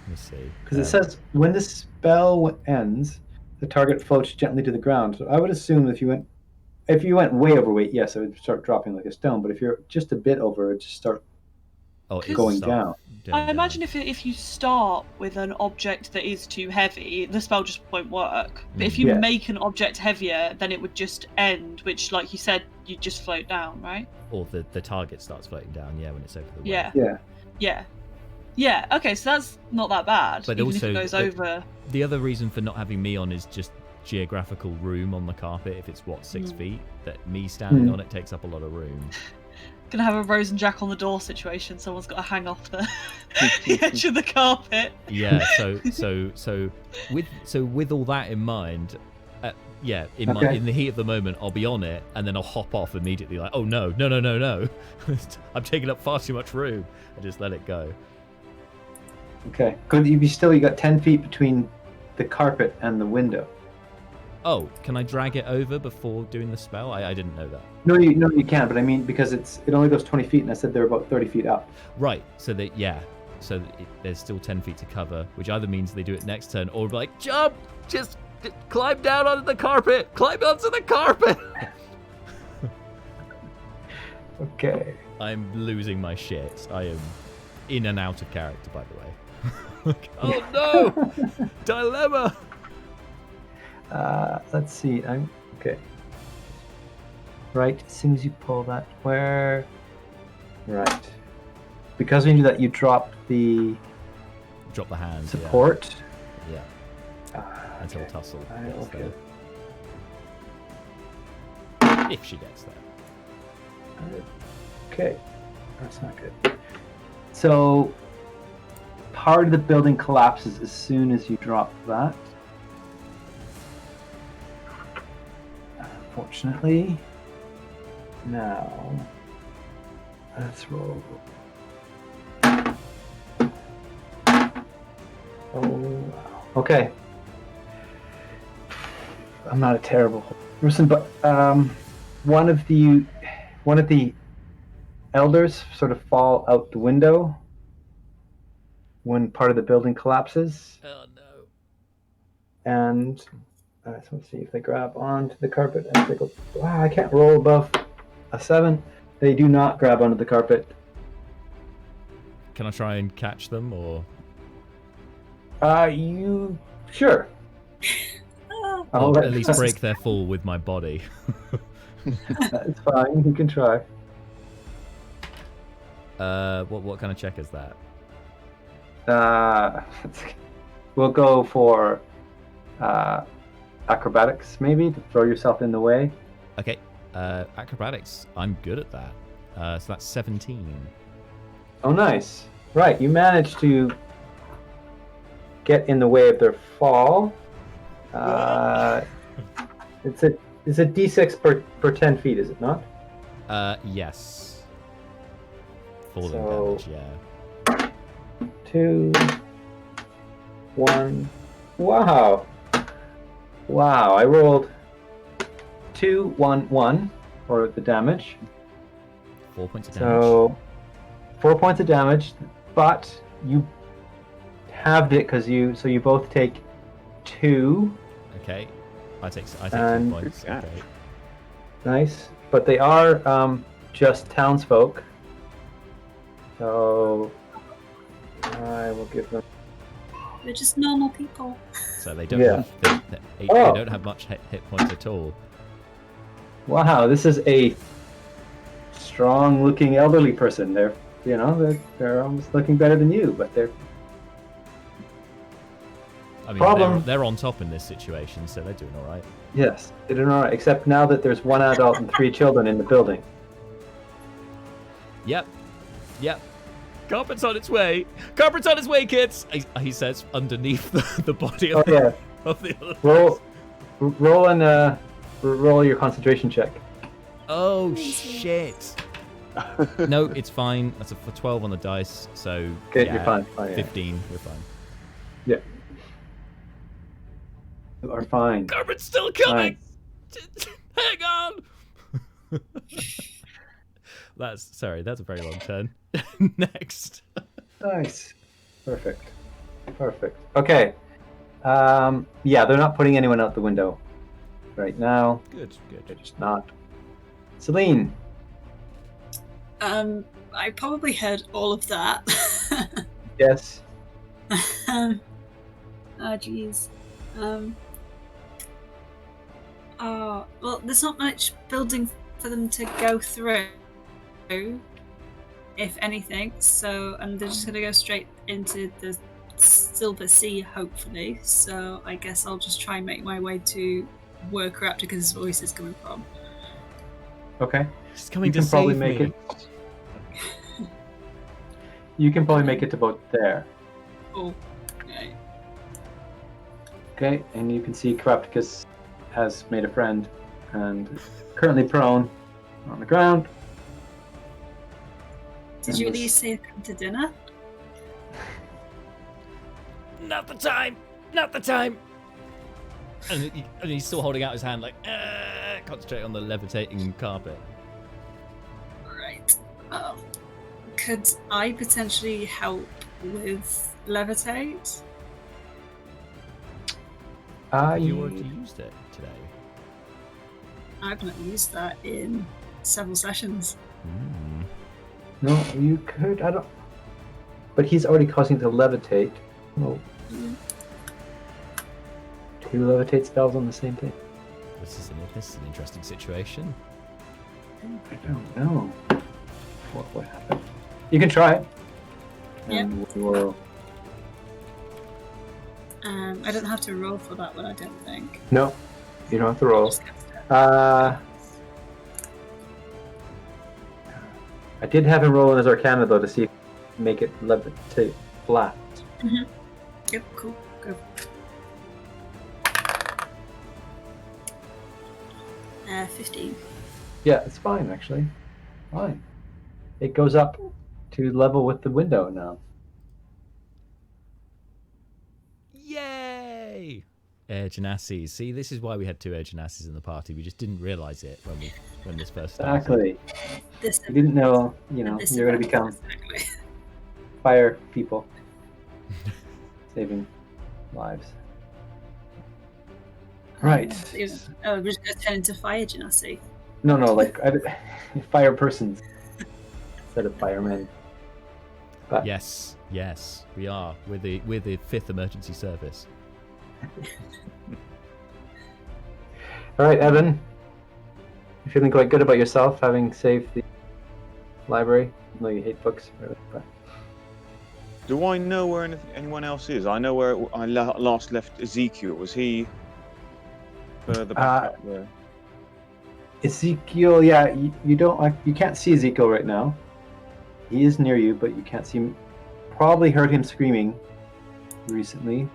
Let me see. Because it says when the spell ends, the target floats gently to the ground. So I would assume if you went way overweight, yes, it would start dropping like a stone. But if you're just a bit over, it would just start going down. I imagine if you start with an object that is too heavy, the spell just won't work. But if you make an object heavier, then it would just end, which, like you said, you just float down, right? Or the target starts floating down, when it's over the way. Yeah. Okay, so that's not that bad. But even also, if it goes over. The other reason for not having me on is just geographical room on the carpet. If it's 6 feet, that me standing on it takes up a lot of room. Gonna have a Rose and Jack on the door situation. Someone's got to hang off the edge of the carpet. Yeah. So with all that in mind, in the heat of the moment, I'll be on it and then I'll hop off immediately. Like, oh no! I'm taking up far too much room. I just let it go. Okay. Could you you got 10 feet between the carpet and the window? Oh, can I drag it over before doing the spell? I didn't know that. No, you can't. But I mean, because it only goes 20 feet, and I said they're about 30 feet up. Right. So there's still 10 feet to cover, which either means they do it next turn, or like jump, just climb down onto the carpet, climb onto the carpet. Okay. I'm losing my shit. I am in and out of character, by the way. Oh no! Dilemma. Let's see. Okay. Right, as soon as you pull that, where? Right. Because we knew that you dropped the hand support. Yeah. until Tussle gets okay. there. If she gets there. Okay, that's not good. So, part of the building collapses as soon as you drop that. Unfortunately. Now, let's roll. Oh, wow. Okay. I'm not a terrible person, but one of the elders sort of fall out the window when part of the building collapses. Oh no. And let's see if they grab onto the carpet and they go, wow, I can't roll above a 7. They do not grab onto the carpet. Can I try and catch them, or? You sure? Or at least break their fall with my body. That's fine. You can try. What kind of check is that? We'll go for acrobatics, maybe, to throw yourself in the way. Okay. Acrobatics. I'm good at that. So that's 17. Oh, nice. Right, you managed to get in the way of their fall. It's a d6 per 10 feet, is it not? Yes. Falling So- damage, yeah. 2, 1. Wow. Wow, I rolled 2, 1, 1 for the damage. 4 points of damage. So 4 points of damage, but you halved it because you both take 2. Okay. I take 2 And- points. Yeah. Okay. Nice, but they are just townsfolk. So I will give them. They're just normal people. So they don't Yeah. have they Oh. don't have much hit points at all. Wow, this is a strong-looking elderly person. They're they're almost looking better than you, but they're I mean, Problem. they're on top in this situation, so they're doing all right. yes, they're doing all right. Except now that there's 1 adult and 3 children in the building. Yep. Carpet's on its way. Carpet's on its way, kids. He says underneath the body Oh of, yeah, of the other. roll your concentration check. Oh shit. No, it's fine. That's for 12 on the dice. So Okay, yeah, you're fine. Yeah. 15. You're fine. Yeah. You are fine. Carpet's still coming. Nice. Hang on. That's a very long turn. Next. Nice. Perfect. Okay. Yeah, they're not putting anyone out the window right now. Good. They're just not. Celine. I probably heard all of that. Yes. Oh jeez. Well, there's not much building for them to go through, if anything. So, and they're just gonna go straight into the Silver Sea, hopefully. So, I guess I'll just try and make my way to where Rapticus' voice is coming from. Okay. She's coming You to can probably save make me. it. You can probably make it to about there. Oh, okay. Okay, and you can see Carapticus has made a friend and is currently prone on the ground. Did you at least say come to dinner? Not the time. And he's still holding out his hand, like concentrate on the levitating carpet. Right. Could I potentially help with levitate? You already used it today. I've not used that in several sessions. No, you could. I don't. But he's already causing to levitate. No. Two levitate spells on the same thing. This is an interesting situation. I don't know what happened. You can try it. And we will. I don't have to roll for that one, I don't think. No, you don't have to roll. Just cast it. I did have him roll in his Arcana though to see if make it levitate flat. Yep, cool. Go. 15. Yeah, it's fine actually. Fine. It goes up to level with the window now. Yay! Air Genassis. See, this is why we had 2 Air Genassis in the party. We just didn't realise it when this first started. Exactly. This You didn't know, you're going to become Exactly. fire people, saving lives. Right. Oh, we're just going to turn into Fire Genasi. No, like fire persons instead of firemen. But Yes, we are. We're the 5th emergency service. all right, Evan. You feeling quite good about yourself having saved the library? I know you hate books, really, but Do I know where anyone else is? I know where I last left Ezekiel. Was he further back up there? Ezekiel, yeah, you can't see Ezekiel right now. He is near you, but you can't see him. Probably heard him screaming recently.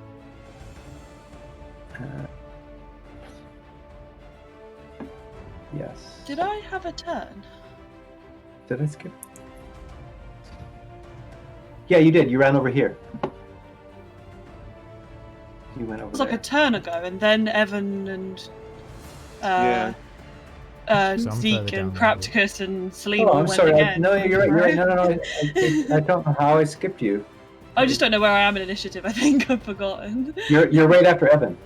Yes. Did I have a turn? Did I skip? Yeah, you did. You ran over here. You went over It was like there. a turn ago, and then Evan and Yeah. Some Zeke further and down the Practicus and Selena Oh, I'm went sorry. again. No, you're right. No. I don't know how I skipped you. I just don't know where I am in initiative. I think I've forgotten. You're right after Evan.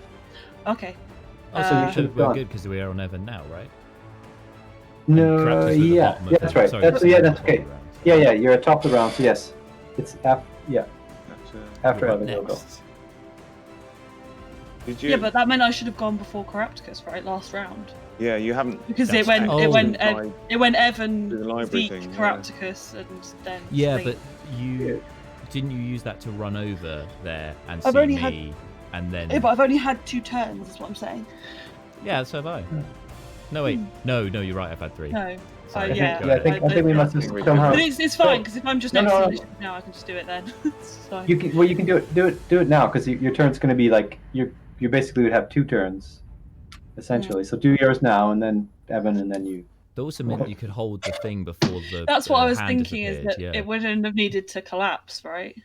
Okay. Oh, so you Uh, should have We're gone. good because we are on Evan now, right? No, Practice with the yeah, bottom of yeah, the- that's right. sorry, That's the yeah, bottom that's of the okay. round. Yeah, you're at top of the round. So yes, it's after. Yeah, That's, after You're up Evan will go. next. did you? yeah, but that meant I should have gone before Carapticus, right? Last round. Yeah, you haven't. Because That's it went, fair. it Oh. went, By- it went Evan, The library Zeke, thing, yeah. Carapticus, and then. Yeah, Selena. but you didn't you use that to run over there and I've see only me, and then Yeah, but I've only had 2 turns. Is what I'm saying. yeah, so have I. No wait, no, you're right. I've had 3. No. Sorry. Yeah. I think we must have somehow. But it's fine because if I'm just No, next to no. initiative now, I can just do it then. It's fine. You can do it now because your turn's going to be like you basically would have 2 turns, essentially. So do yours now, and then Evan, and then you. That also meant you could hold the thing before the. That's what I was hand thinking is disappeared, that yeah. it wouldn't have needed to collapse, right?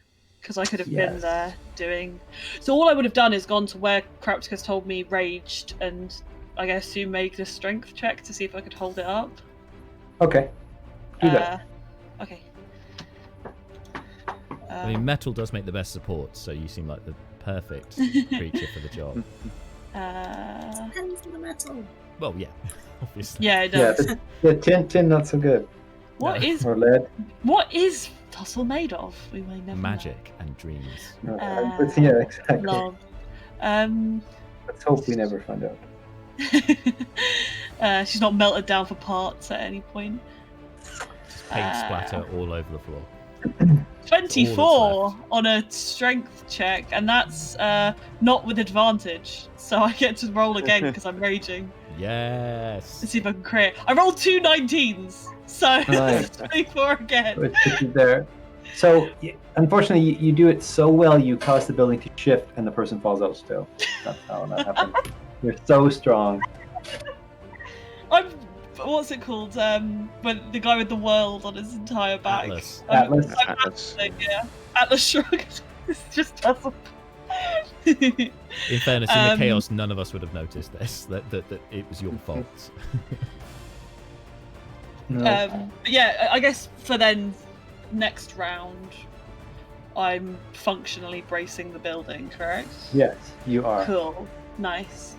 Because I could have been Yes. there doing. So all I would have done is gone to where Carapticus told me raged, and I guess you make a strength check to see if I could hold it up. Okay. Do that. Okay. I mean, metal does make the best support, so you seem like the perfect creature for the job. Depends on the metal. Well, yeah, obviously. Yeah, it Yeah, does. the tin not so good. What is Or lead. Tussle made of? We may never Magic and dreams. No, Uh, yeah, exactly. know. Let's hope we never find out. She's not melted down for parts at any point. Paint splatter all over the floor. 24 on a strength check, and that's not with advantage. So I get to roll again because I'm raging. Yes. Let's see if I can crit. I rolled 2 19s, so Nice. 24 again. So it puts you there. So unfortunately, you do it so well, you cause the building to shift, and the person falls out still. That's how that happened. You're so strong. What's it called? When the guy with the world on his entire back. Atlas. Atlas. I'm Atlas. yeah. Atlas shrugged. It's just Tussle. In fairness, in the Um, chaos, none of us would have noticed this. That it was your fault. No. But yeah, I guess for then next round, I'm functionally bracing the building, correct? Yes, you are. Cool. Nice.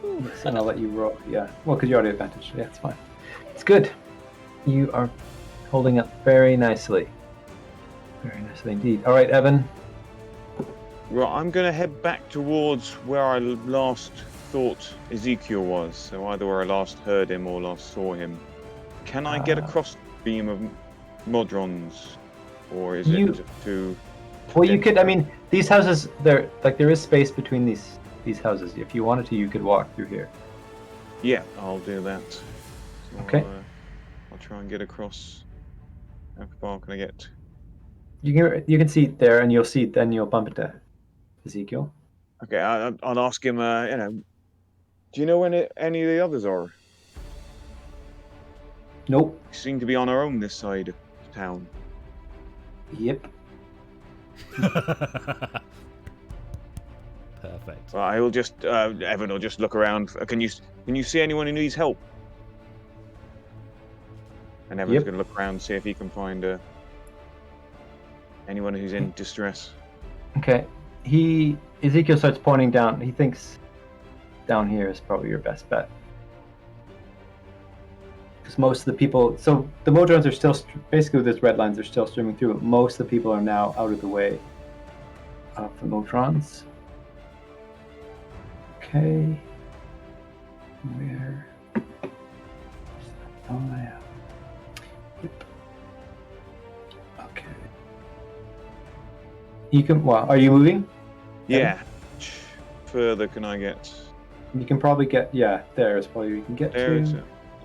Ooh, Yes, and I'll let you roll. Yeah. Well, because you're already advantage. Yeah, it's fine. It's good. You are holding up very nicely. Very nicely indeed. All right, Evan. Right, I'm going to head back towards where I last thought Ezekiel was. So either where I last heard him or last saw him. Can I get a cross beam of modrons, or is You- it too? Well, you could. I mean, these houses. There is space between these houses. If you wanted to, you could walk through here. Yeah, I'll do that. So Okay. I'll try and get across. How far can I get? You can see it there, and then you'll bump into Ezekiel. Okay, I'll ask him. Do you know when any of the others are? Nope. We seem to be on our own this side of town. Yep. Perfect. Well, I will just. Evan will just look around. Can you see anyone who needs help? And Evan's Yep. going to look around and see if he can find anyone who's in distress. Okay. Ezekiel starts pointing down. He thinks down here is probably your best bet. Because most of the people, so the Modrons are still, basically those red lines are still streaming through, but most of the people are now out of the way of the Modrons. Okay. Where? Oh, yeah. Yep. Okay. You can, well, are you moving? Yeah. How much further can I get? You can probably get, yeah, there is probably you can get There, to. is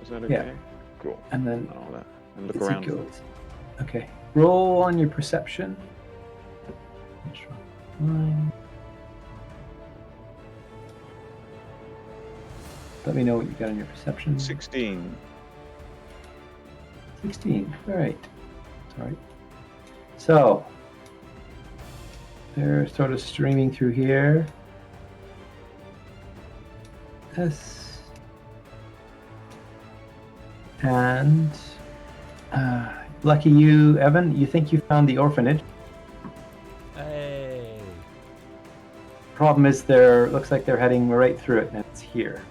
that okay? Yeah. Cool. And then And look around. Ezekiel's. Okay. Roll on your perception. Line. Let me know what you got on your perception. 16. 16. All right. Sorry. So they're sort of streaming through here. Yes. And lucky you, Evan. You think you found the orphanage. Hey. Problem is, looks like they're heading right through it, and it's here.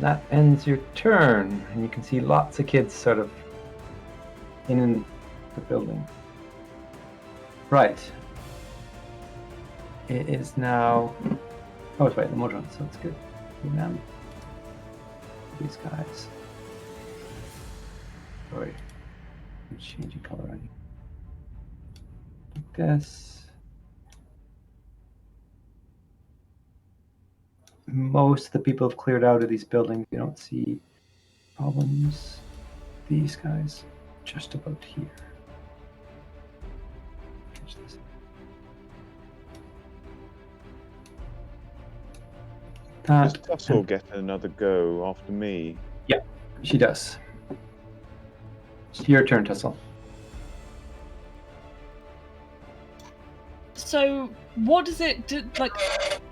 That ends your turn, and you can see lots of kids sort of in the building. Right. It is now. Oh, it's right, the Modron, so it's good. Good them. These guys. Sorry. Change the color on you. Like this. Most of the people have cleared out of these buildings. You don't see problems. These guys, just about here. Catch this. Does Tussle get another go after me? Yeah, she does. It's your turn, Tussle. So, what does it do? Like,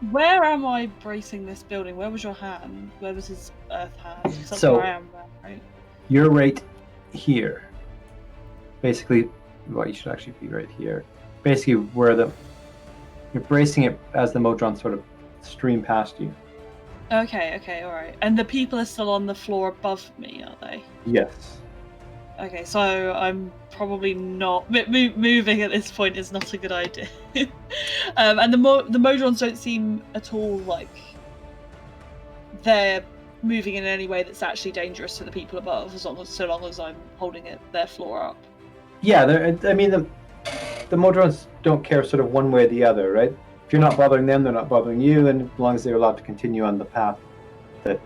where am I bracing this building? Where was your hand? Where was his earth hand? 'Cause that's So- where I am, right? You're right here. Basically, well, you should actually be right here. Basically, where you're bracing it as the Modron sort of stream past you. Okay, alright. And the people are still on the floor above me, are they? Yes. Okay, so I'm probably not moving at this point is not a good idea. And the Modrons don't seem at all like they're moving in any way that's actually dangerous to the people above, so long as I'm holding their floor up. Yeah, I mean the Modrons don't care sort of one way or the other, right? If you're not bothering them, they're not bothering you, and as long as they're allowed to continue on the path that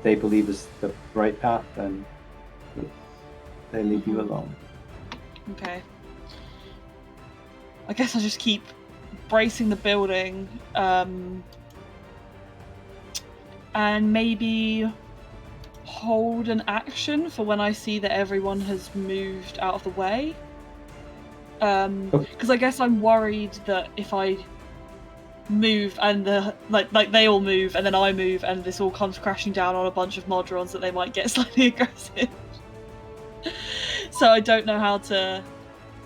they believe is the right path, then they leave you alone. Okay. I guess I'll just keep bracing the building, and maybe hold an action for when I see that everyone has moved out of the way. Because I guess I'm worried that if I move and like they all move and then I move and this all comes crashing down on a bunch of Modrons, that they might get slightly aggressive. So I don't know how to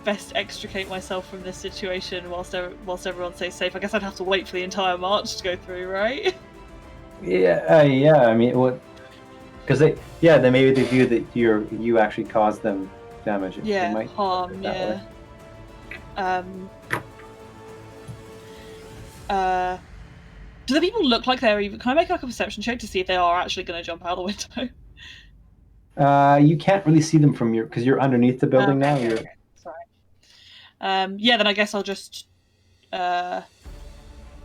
best extricate myself from this situation whilst everyone stays safe. I guess I'd have to wait for the entire march to go through, right? Yeah, yeah. I mean, what? Because then maybe they view that you actually caused them damage. Yeah, they might harm. that Yeah. Do the people look like they're even? Can I make like a perception check to see if they are actually going to jump out the window? You can't really see them from because you're underneath the building now. Okay, You're okay. Sorry. Yeah, then I guess I'll just I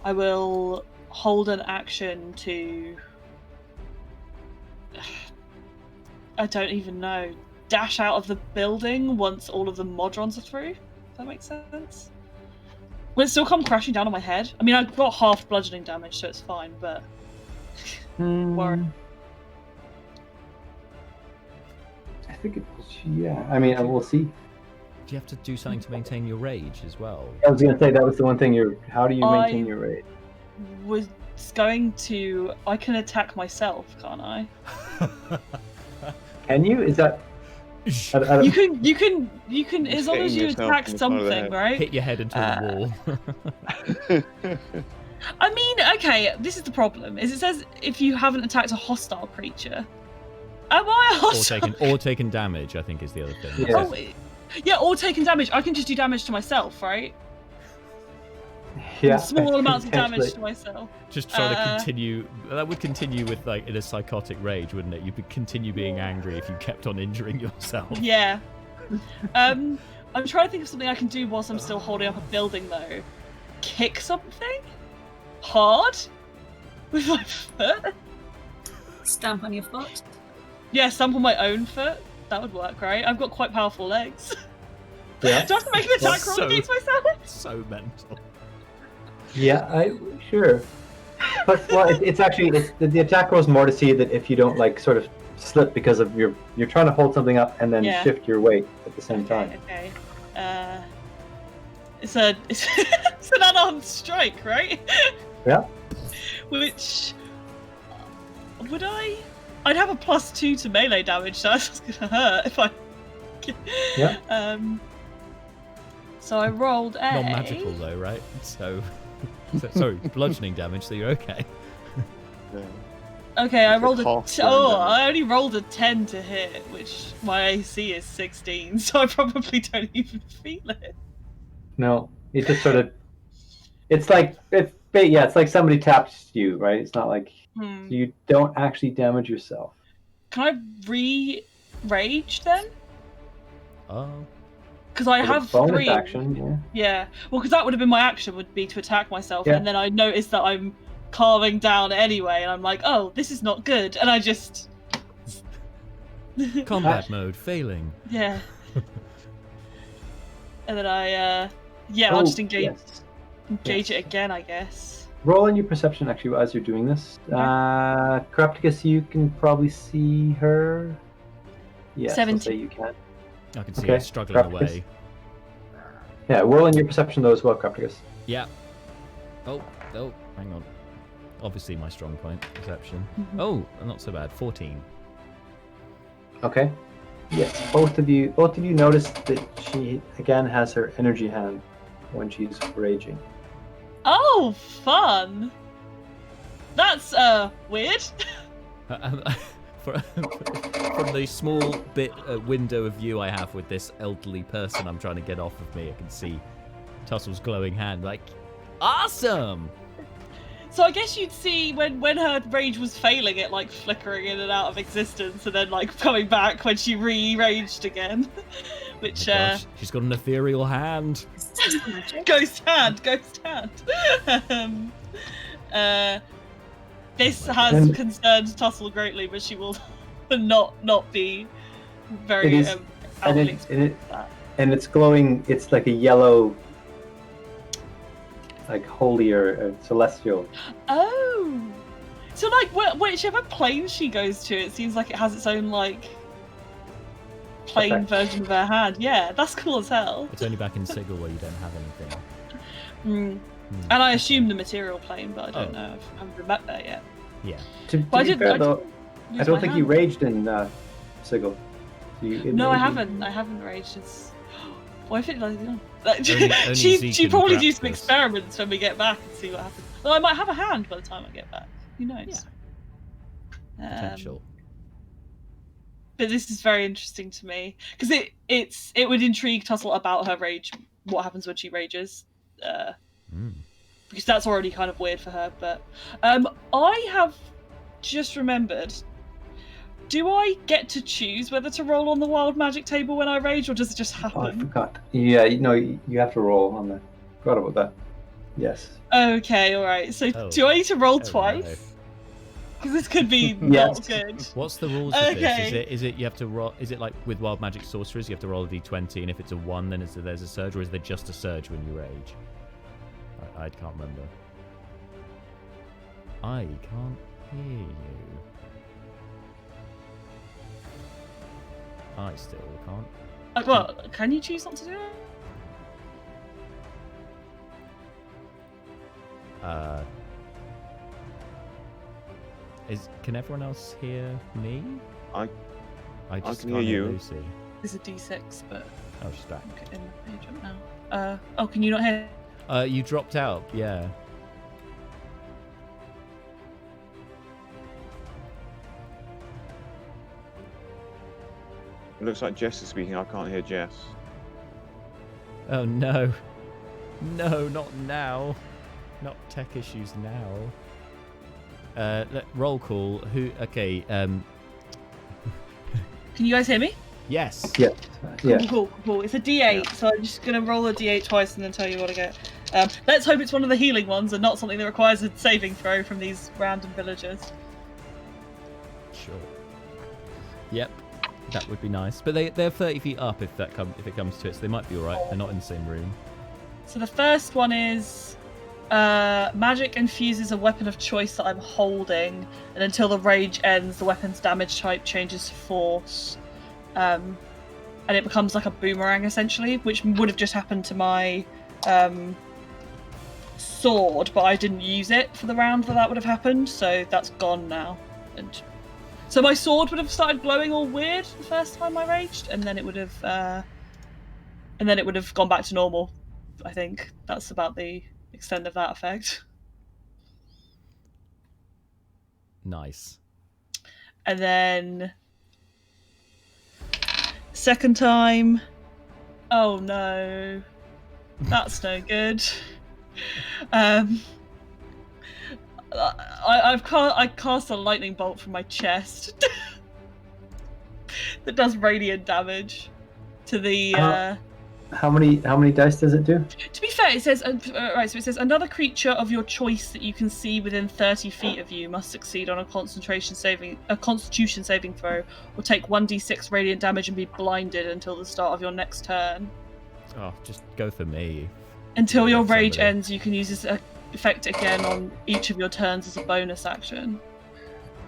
will hold an action to I don't even know. Dash out of the building once all of the modrons are through. If that makes sense. Will it still come crashing down on my head? I mean, I've got half bludgeoning damage, so it's fine, but worry. I think yeah. I mean, we'll see. Do you have to do something to maintain your rage as well? I was gonna say that was the one thing. How do you maintain your rage? Was going to. I can attack myself, can't I? Can you? Is that? You can. As long as you attack something, right? Hit your head into a wall. I mean, okay. This is the problem. Is it says if you haven't attacked a hostile creature. Am I a hostile? Or taken damage, I think is the other thing. Yeah. Oh, yeah, or taken damage. I can just do damage to myself, right? Yeah. Small amounts of damage to myself. Just trying to continue. That would continue with like in a psychotic rage, wouldn't it? You'd continue being angry if you kept on injuring yourself. Yeah. I'm trying to think of something I can do whilst I'm still holding up a building, though. Kick something hard with my foot. Stamp on your foot. Yeah, stamp on my own foot. That would work, right? I've got quite powerful legs. Yeah. Do I have to make an attack roll against myself? So mental. Yeah, sure. But well, it's actually the attack roll is more to see that if you don't like sort of slip because of you're trying to hold something up and then shift your weight at the same time. Okay. It's an unarmed strike, right? Yeah. Which would I'd have a +2 to melee damage, so that's just gonna hurt if I. Yeah. So I rolled a. Non-magical though, right? So sorry, bludgeoning damage. So you're okay. Okay, I rolled half I only rolled a 10 to hit, which my AC is 16, so I probably don't even feel it. No, it just sort of. It's like somebody taps you, right? It's not like you don't actually damage yourself. Can I re-rage then? Oh. Because I have bonus 3. Action, yeah. Well, because that would have been my action, would be to attack myself, Yeah. and then I noticed that I'm carving down anyway, and I'm like, oh, this is not good, and I just. Combat mode failing. Yeah. And then I'll just engage it again, I guess. Roll in your perception actually as you're doing this. Crapticus, you can probably see her. Yes, 17. I'll say you can. I can see her struggling away. Yeah, roll in your perception though as well, Crapticus. Yeah. Oh, hang on. Obviously my strong point, perception. Mm-hmm. Oh, not so bad. 14. Okay. Yes, both of you notice that she again has her energy hand when she's raging. Oh, fun! That's weird. From the small bit window of view I have with this elderly person I'm trying to get off of me, I can see Tussel's glowing hand. Like, awesome! So I guess you'd see when her rage was failing, it like flickering in and out of existence, and then like coming back when she re-raged again. Which Oh my gosh, she's got an ethereal hand. Ghost hand. This has concerned Tussle greatly, but she will not be very and it's glowing. It's like a yellow, like holy or celestial. Oh, so like whichever plane she goes to, it seems like it has its own like plane version of her hand. Yeah, that's cool as hell. It's only back in Sigil where you don't have anything. And I assume the material plane, but I don't know. I haven't been back there yet. Yeah. To be fair, though, I don't think you raged in Sigil. No, I haven't. I haven't raged. Well, I think like only she probably do some experiments when we get back and see what happens. Well, I might have a hand by the time I get back. Who knows? Yeah. Potential. But this is very interesting to me because it would intrigue Tussle about her rage. What happens when she rages? Because that's already kind of weird for her. But I have just remembered Do I get to choose whether to roll on the wild magic table when I rage, or does it just Oh, I happen? forgot. Yeah, you have to roll on the. Forgot about that. Yes. Okay, alright. So Oh. do I need to roll Oh, twice? Because this could be Yes. not good. What's the rules of this? Okay. Is it you have to roll? Is it like with wild magic sorcerers, you have to roll a d20, and if it's a 1, then there's a surge, or is there just a surge when you rage? I can't remember. I can't hear you. I still can't. Well, can you choose not to do it? Can everyone else hear me? I just can can't hear you. Lucy. It's a d6, but Oh, she's back. I'm getting the page up now. Oh, can you not hear? You dropped out. Yeah. It looks like Jess is speaking. I can't hear Jess. Oh no. No, not now. Not tech issues now. Roll call. Who? Okay. Can you guys hear me? Yes. Yeah. Yeah. Cool. It's a d8, so I'm just gonna roll a d8 twice and then tell you what I get. Let's hope it's one of the healing ones and not something that requires a saving throw from these random villagers. Sure. Yep. That would be nice. But they're 30 feet up if it comes to it, so they might be alright. They're not in the same room. So the first one is magic infuses a weapon of choice that I'm holding, and until the rage ends, the weapon's damage type changes to force. And it becomes like a boomerang essentially, which would have just happened to my sword, but I didn't use it for the round that would have happened, so that's gone now. And so my sword would have started glowing all weird the first time I raged, and then it would have gone back to normal. I think that's about the extent of that effect. Nice. And then second time, oh no, that's no good. I cast a lightning bolt from my chest that does radiant damage to the. How many dice does it do? To be fair, it says right. So it says another creature of your choice that you can see within 30 feet of you must succeed on a Constitution saving throw, or take 1d6 radiant damage and be blinded until the start of your next turn. Oh, just go for me. Until your rage Somebody. ends, you can use this effect again on each of your turns as a bonus action.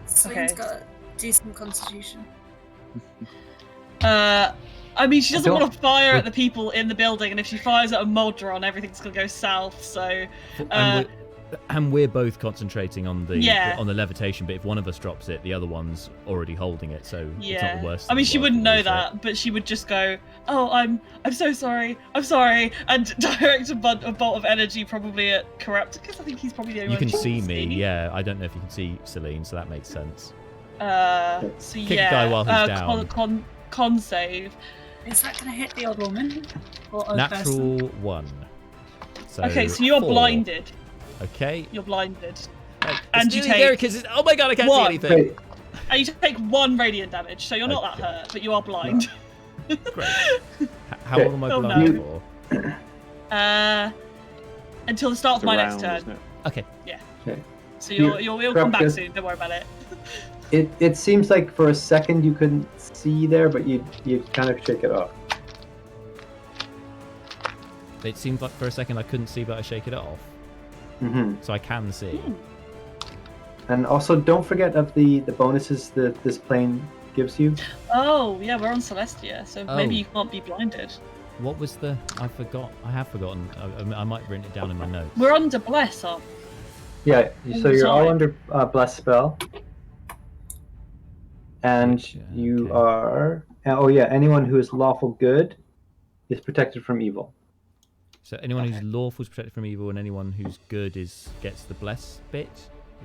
Celine's got a decent constitution. I mean, she doesn't want to fire at the people in the building, and if she fires at a Modron, everything's going to go south, so... And we're both concentrating on the Yeah. on the levitation, but if one of us drops it, the other one's already holding it, so it's not the worst. I mean, she wouldn't know is it? that, but she would just go, "Oh, I'm so sorry, I'm sorry," and direct a bolt of energy probably at Corrupt, because I think he's probably the only You one can she see me, yeah. I don't know if you can see Celine, so that makes sense. So Kick a guy while he's down. Con save. Is that going to hit the old woman? Or old Natural person? 1. So Okay, so you're 4. blinded. Okay. You're blinded. And you there take it is. Oh my god, I can't one. see anything. And you take 1 radiant damage, so you're not that Okay. hurt, but you are blind. Great. How long am I Oh, blind no. for? Until the start It's of my a next round, turn. isn't it? Okay. Okay. So you'll come back Corrupt, soon. Don't worry about it. It seems like for a second you couldn't see there, but you kind of shake it off. It seemed like for a second I couldn't see, but I shake it off. Mm-hmm. So I can see. And also, don't forget of the bonuses that this plane gives you. Oh yeah, we're on Celestia, so Oh. maybe you can't be blinded. What was the... I have forgotten. I might have written it down in my notes. We're under Bless, aren't we? Yeah, so you're all Sorry. under Bless Spell. And Which, you okay. are... Oh yeah, anyone who is lawful good is protected from evil. So anyone who's lawful is protected from evil, and anyone who's good gets the bless bit.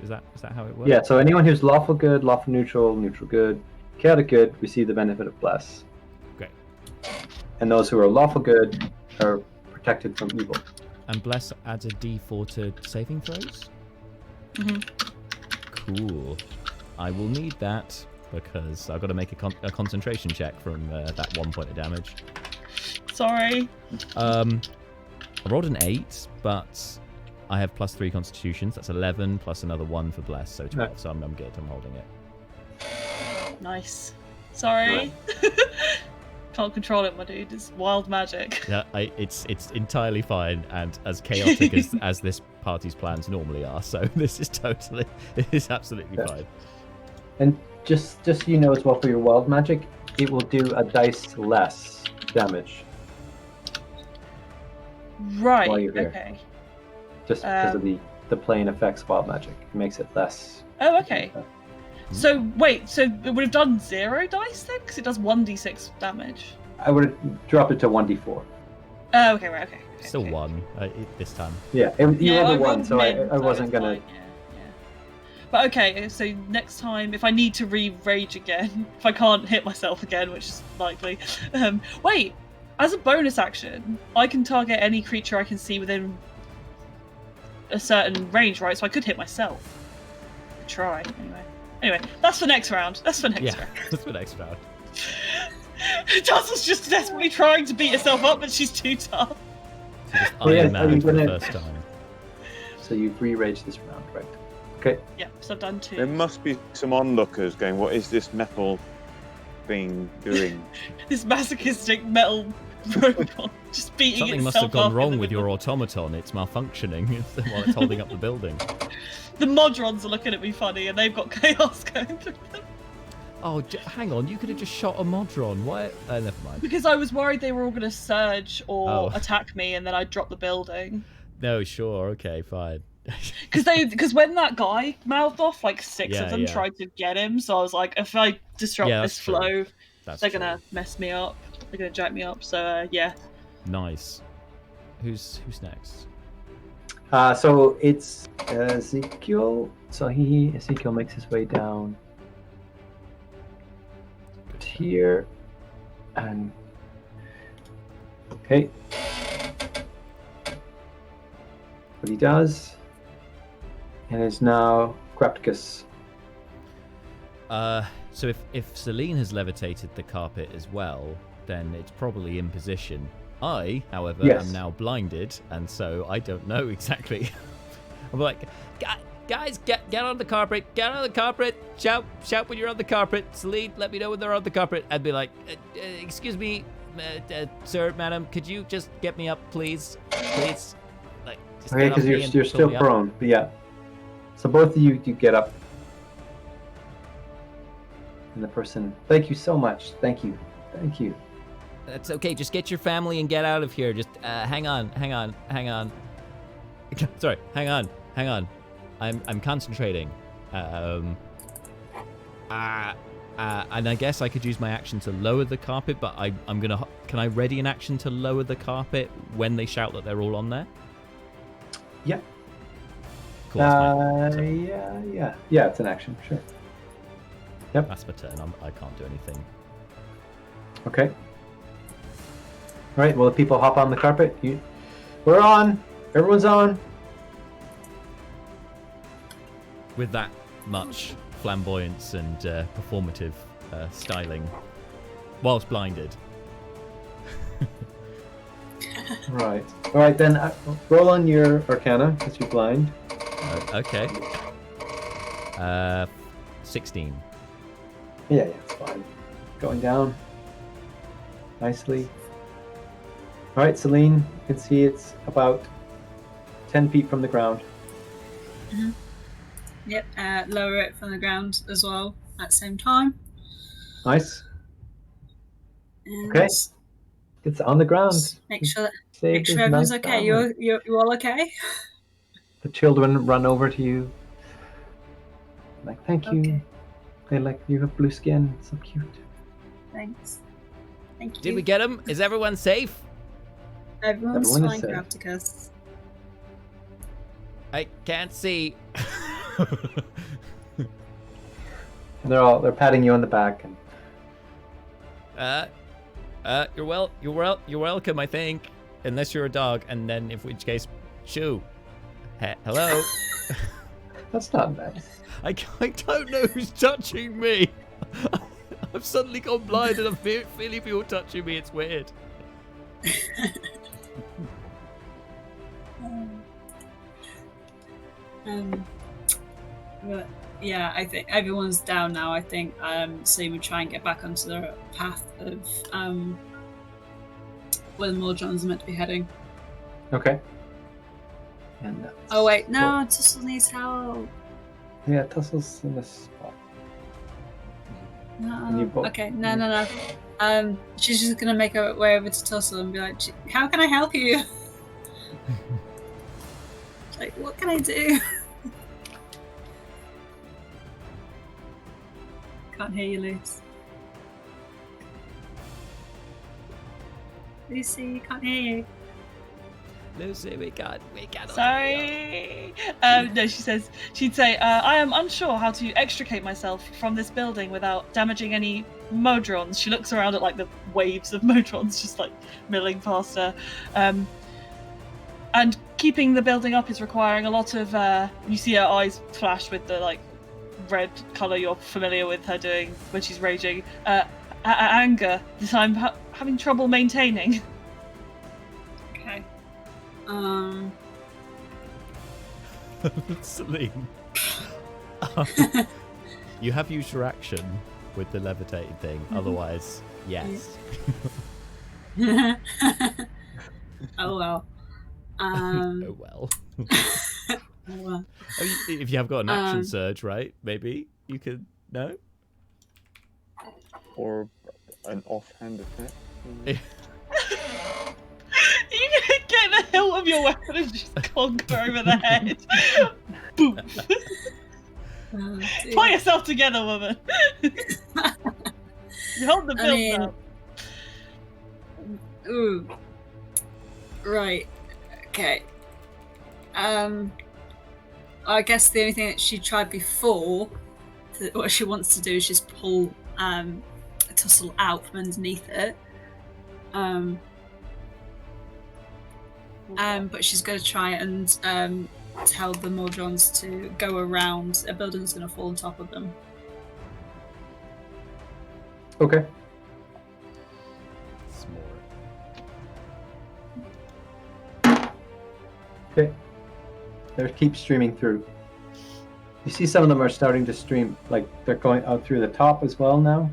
Is that how it works? Yeah, so anyone who's lawful good, lawful neutral, neutral good, chaotic good, receive the benefit of Bless. Great. And those who are lawful good are protected from evil. And bless adds a D4 to saving throws. Mm-hmm. Cool. I will need that. because I've got to make a concentration check from that 1 point of damage. Sorry. I rolled an 8, but I have +3 constitutions. That's 11 plus another 1 for bless, so 12. Right. So I'm good. I'm holding it. Nice. Sorry. Can't control it, my dude. It's wild magic. Yeah, it's entirely fine and as chaotic as this party's plans normally are. So this is absolutely fine. And just so you know as well, for your wild magic, it will do a dice less damage. Right. While you're here. Okay. Just because of the plane affects wild magic. It makes it less. Oh, okay. So wait, so it would have done 0 dice then? Because it does 1d6 damage. I would have dropped it to 1d4. Oh, okay, right, okay. Still okay. 1 this time. Yeah, you rolled a 1, rolled so min, I wasn't it's gonna. fine, yeah. But okay, so next time, if I need to re-rage again, if I can't hit myself again, which is likely, wait, as a bonus action, I can target any creature I can see within a certain range, right? So I could hit myself. Try, anyway. That's for next round. That's for next round. That's for next round. Tassel's just desperately trying to beat herself up, but she's too tough. So just Oh, yeah, Iron Man for the gonna- first time. So you've re-raged this round, right? Okay. Yeah, so I've done 2. There must be some onlookers going, what is this metal thing doing? This masochistic metal robot just beating Something itself must have gone up in wrong the with middle. your automaton. It's malfunctioning while it's holding up the building. The Modrons are looking at me funny, and they've got chaos going through them. Oh, hang on. You could have just shot a Modron. Why? Never mind. Because I was worried they were all going to surge or Oh. attack me, and then I'd drop the building. No, sure. Okay, fine. Because when that guy mouthed off, like 6 Yeah, of them yeah. tried to get him, so I was like, if I disrupt Yeah, this that's true. flow, That's they're true. gonna mess me up. They're gonna jack me up. So yeah. Nice. Who's next? So it's Ezekiel. So Ezekiel makes his way down here, and okay, what he does, and is now Grapticus. So if Celine has levitated the carpet as well, then it's probably in position. I, however, Yes. am now blinded, and so I don't know exactly. I'm like, guys, get on the carpet, get on the carpet, shout when you're on the carpet. Celine, let me know when they're on the carpet. I'd be like, excuse me, sir, madam, could you just get me up, please? Please. Like, just Okay, get up because me and you're pull still me up. prone. But yeah, so both of you get up, and the person. Thank you so much. Thank you. That's okay. Just get your family and get out of here. Just hang on. Sorry, hang on. I'm concentrating. And I guess I could use my action to lower the carpet, but I'm gonna. Can I ready an action to lower the carpet when they shout that they're all on there? Yeah. Cool. That's my, Yeah. It's an action. Sure. that's my turn. I can't do anything. Okay. All right. Well, the people hop on the carpet. We're on. Everyone's on. With that much flamboyance and performative styling, whilst blinded. Right. All right. Then roll on your Arcana because you're blind. Okay. 16. Yeah. It's fine. Going down nicely. All right, Celine. You can see it's about 10 feet from the ground. Yep, lower it from the ground as well at the same time. Nice. And Okay. It's on the ground. Make sure Save this everyone's nice okay. family. You're all okay? The children run over to you. Like, thank you. Okay. They're like, you have blue skin. So cute. Thanks. Thank you. Did we get him? Is everyone safe? Everyone's Everyone fine, is safe. Grapticus. I can't see. And they're patting you on the back. And You're welcome, I think. Unless you're a dog, and then in which case, shoo. Hello? that's not nice. I don't know who's touching me. I've suddenly gone blind and I'm feeling people touching me. It's weird. But yeah, I think everyone's down now. I think Selim would try and get back onto the path of where the Modrons are meant to be heading. Okay. And that's Oh wait, no, Tussle needs help. Yeah, Tussle's in this spot. And you No. both- Okay, no. She's just gonna make her way over to Tussle and be like, "How can I help you?" Like, what can I do? Can't hear you, Luce. Lucy, can't hear you. Lucy, we can't. Sorry. No, she'd say, I am unsure how to extricate myself from this building without damaging any modrons. She looks around at like the waves of modrons just like milling past her. And keeping the building up is requiring a lot of, you see her eyes flash with the like red colour you're familiar with her doing when she's raging. Anger that I'm having trouble maintaining. Okay. Celine. You have used your action with the levitating thing. Otherwise, yes. Oh well. Oh well. Oh well. If you have got an action surge, right? Maybe you could. No. Or an offhand attack. You get the hilt of your weapon and just clunk her over the head. Boom. Oh, Pull yourself together, woman. You hold the build up. Ooh. Right. Okay. I guess the only thing that she tried before, what she wants to do is just pull a Tussle out from underneath it. But she's going to try and tell the Modrons to go around. A building's going to fall on top of them. Okay. Okay. They keep streaming through. You see some of them are starting to stream, like they're going out through the top as well now.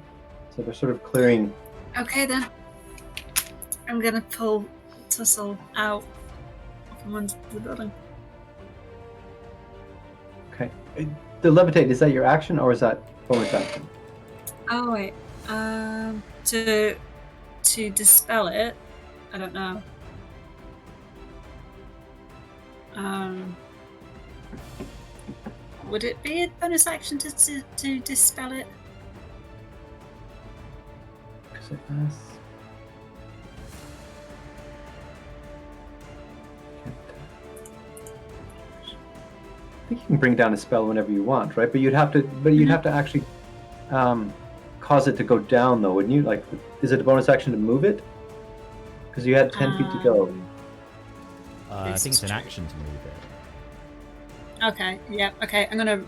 So they're sort of clearing. Okay then. I'm going to pull Tussle out from under the building. Okay. The levitate, is that your action or is that bonus action? Oh wait. To dispel it, I don't know. Would it be a bonus action to dispel it? Because it has. I think you can bring down a spell whenever you want, right? But you'd have to actually cause it to go down, though, wouldn't you? Like, is it a bonus action to move it? Because you had 10 feet to go. I think it's an action to move it. Okay. Yeah. Okay. I'm gonna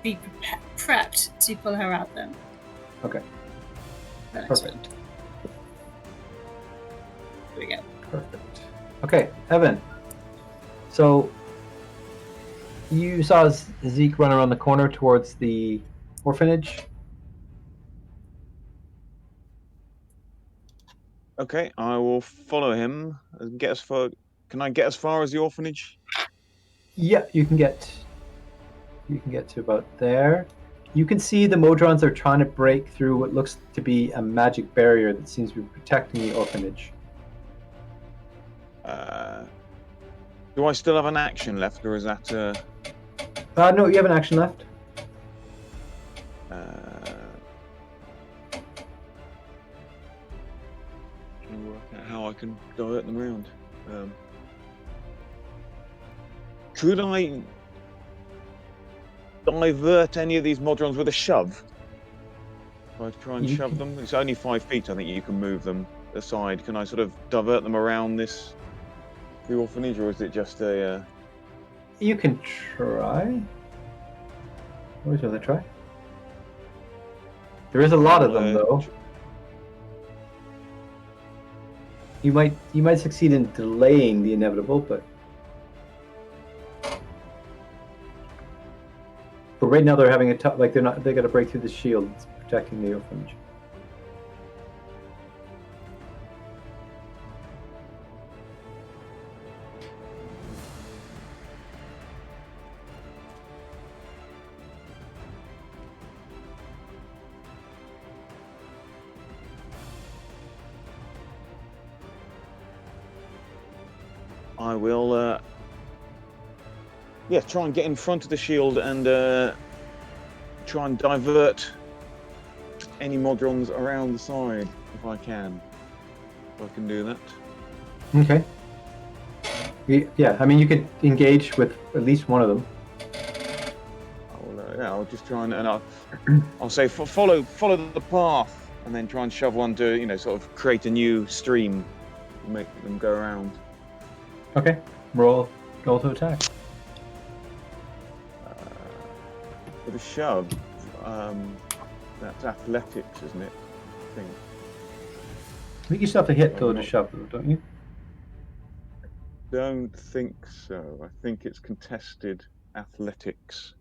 be prepped to pull her out then. Okay. Perfect. There we go. Perfect. Okay, Evan. So you saw Zeke run around the corner towards the orphanage. Okay, I will follow him and get as far. Can I get as far as the orphanage? Yeah, you can get to about there. You can see the Modrons are trying to break through what looks to be a magic barrier that seems to be protecting the orphanage. Do I still have an action left, or is that? No, you have an action left. Trying to work out how I can divert them around. Could I divert any of these Modrons with a shove? If I try and shove them, it's only 5 feet. I think you can move them aside. Can I sort of divert them around the orphanage, or is it just a? You can try. Where's the other try? There is a lot of them, though. You might succeed in delaying the inevitable, but right now they're having a tough. Like they got to break through the shield that's protecting the orphanage. I will, try and get in front of the shield and try and divert any modrons around the side if I can. If I can do that. Okay. Yeah, I mean, you could engage with at least one of them. I'll just try and I'll say follow the path, and then try and shove one to sort of create a new stream, and make them go around. Okay, roll to attack. With a shove, that's athletics, isn't it? I think You still have to hit though to shove, don't you? Don't think so. I think it's contested athletics.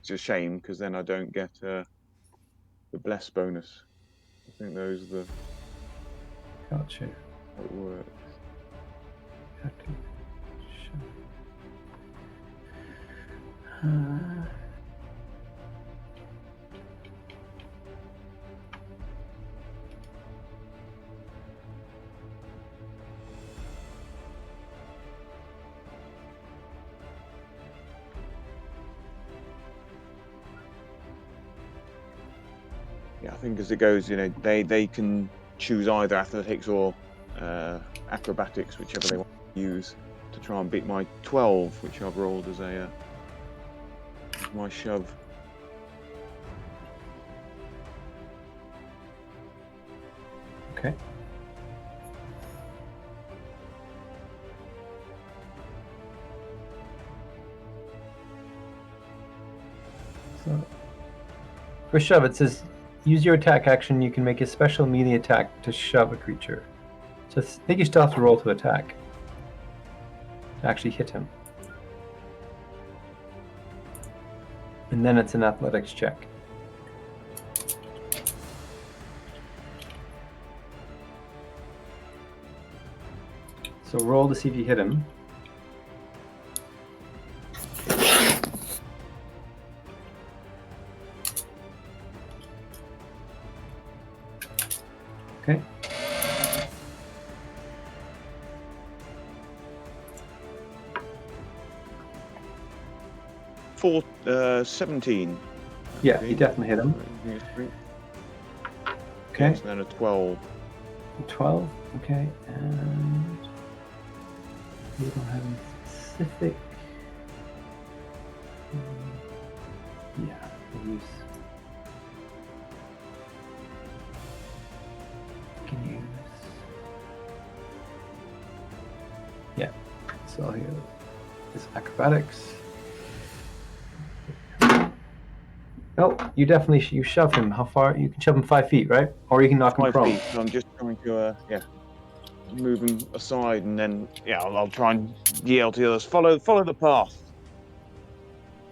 It's a shame because then I don't get the bless bonus. I think those are the. Gotcha. How it works. Yeah, I think as it goes, they can choose either athletics or acrobatics, whichever they want to use, to try and beat my 12, which I've rolled as my shove. Okay. So, for shove, it says, use your attack action. You can make a special melee attack to shove a creature. So I think you still have to roll to attack to actually hit him. And then it's an athletics check. So roll to see if you hit him. Okay. For 17. Yeah, you definitely hit him. Okay. Yes, and then a 12. 12. Okay, and we don't have any specific. Yeah, we'll use. Can use. Yeah. So here is acrobatics. Oh, you definitely you shove him. How far? You can shove him 5 feet, right? Or you can knock him 5 prone. feet. So I'm just trying to move him aside, and then I'll try and yell to the others, follow the path.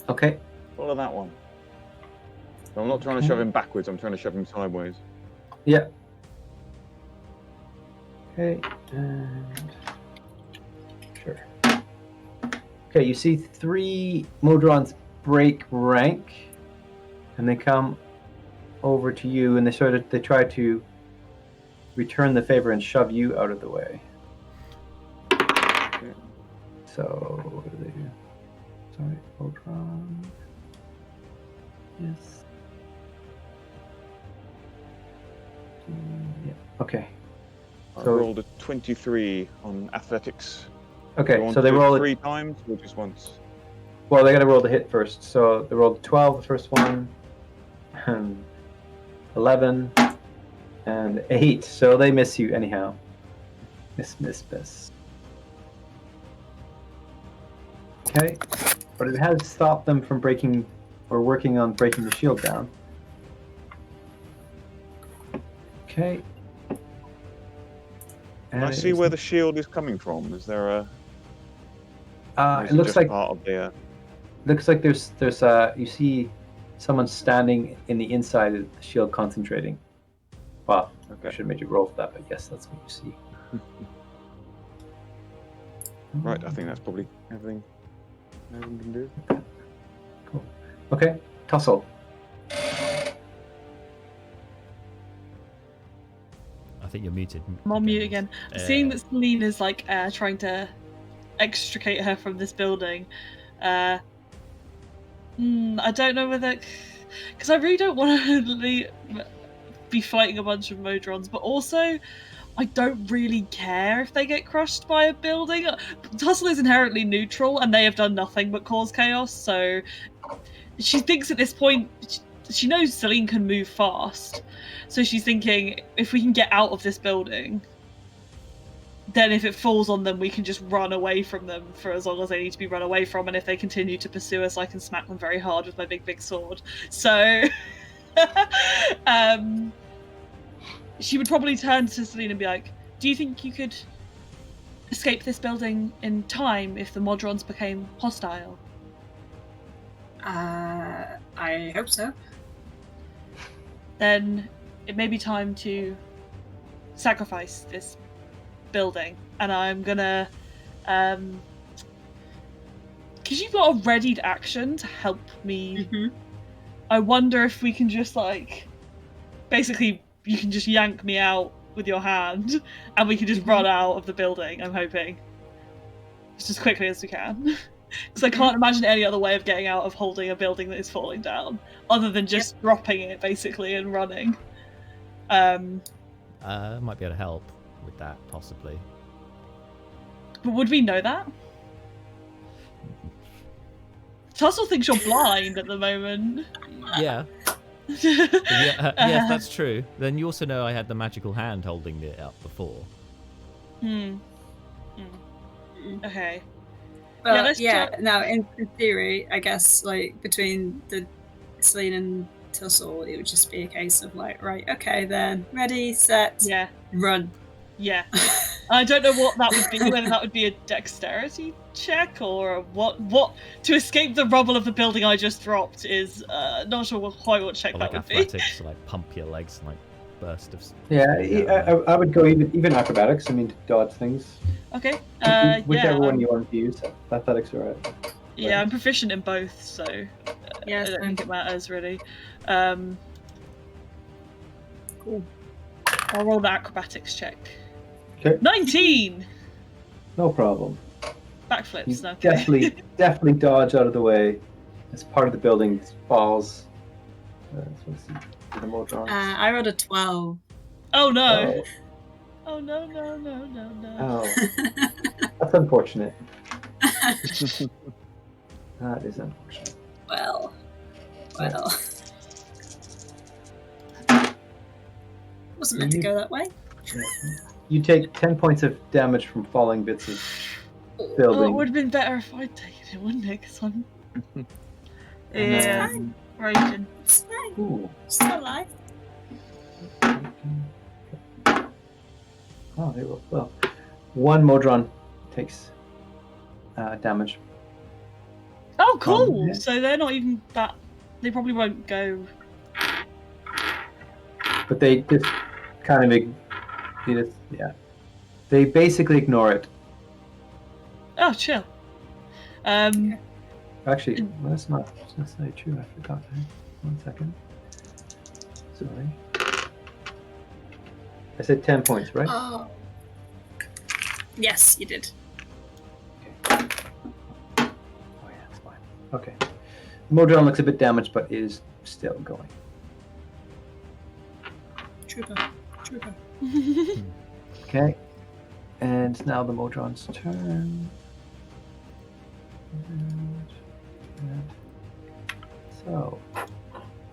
Okay. Follow that one. So I'm not trying to shove him backwards. I'm trying to shove him sideways. Yeah. Okay, and sure. Okay, you see 3 Modrons break rank, and they come over to you, and they try to return the favor and shove you out of the way. Okay. So what do they do? Sorry, Modron. Yes. Yeah. Okay. I So- rolled a 23 on athletics. Okay, so they roll it 3 times or just once? Well, they got to roll the hit first. So they rolled 12, the first one, 11, and 8. So they miss you anyhow. Miss. Okay, but it has stopped them from breaking or working on breaking the shield down. Okay. Can I And see where the shield is coming from? Is there a? Or is it looks just like part of the. there's you see someone standing in the inside of the shield concentrating. Well, I Okay. should have made you roll for that, but yes, that's what you see. Right. I think that's probably everything. Everything can do. Cool. Okay, Tussle. I think you're muted. I'm on mute again. Seeing that Celine is like trying to extricate her from this building, I don't know whether, because I really don't want to be fighting a bunch of Modrons, but also I don't really care if they get crushed by a building. Tussle is inherently neutral, and they have done nothing but cause chaos. So she thinks at this point she knows Celine can move fast, so she's thinking if we can get out of this building, then if it falls on them, we can just run away from them for as long as they need to be run away from, and if they continue to pursue us, I can smack them very hard with my big sword. So she would probably turn to Celine and be like, do you think you could escape this building in time if the Modrons became hostile? I hope so. Then it may be time to sacrifice this building, and I'm gonna because you've got a readied action to help me. I wonder if we can just like basically you can just yank me out with your hand and we can just run out of the building. I'm hoping just as quickly as we can, because I can't imagine any other way of getting out of holding a building that is falling down other than just dropping it basically and running. Might be able to help with that, possibly. But would we know that? Tussle thinks you're blind at the moment. Yeah. Yes, that's true. Then you also know I had the magical hand holding it up before. Okay. But now in theory, I guess like between the Celine and Tussle, it would just be a case of like, right, okay, then ready, set, run. Yeah. I don't know what that would be, whether that would be a dexterity check or what to escape the rubble of the building I just dropped is not sure quite what check Or that like would be. athletics, to like pump your legs and like burst of. I would go even acrobatics. I mean, to dodge things. Okay. Whichever one you want to use. Athletics or right. Yeah, I'm proficient in both, so I don't think it matters really. Cool. I'll roll the acrobatics check. Okay. 19. No problem. Backflips. You definitely dodge out of the way as part of the building falls. Let's see. The Modrons. I rolled a 12. Oh no! Oh no! Oh, that's unfortunate. That is unfortunate. Well. Wasn't meant to go that way. You take 10 points of damage from falling bits of building. Oh, it would have been better if I'd taken it, wouldn't it? Because I'm. Yeah. Raging. It's fine. Ooh. Still alive. Oh, they will. Well, one Modron takes damage. Oh, cool! So they're not even that. They probably won't go. But they just kind of. They basically ignore it. Oh, chill. Actually, that's not necessarily true. I forgot. 1 second. Sorry. I said 10 points, right? Oh. Yes, you did. Okay. Oh yeah, that's fine. Okay. Modron looks a bit damaged, but is still going. Trooper. Okay. And now the Modron's turn. So,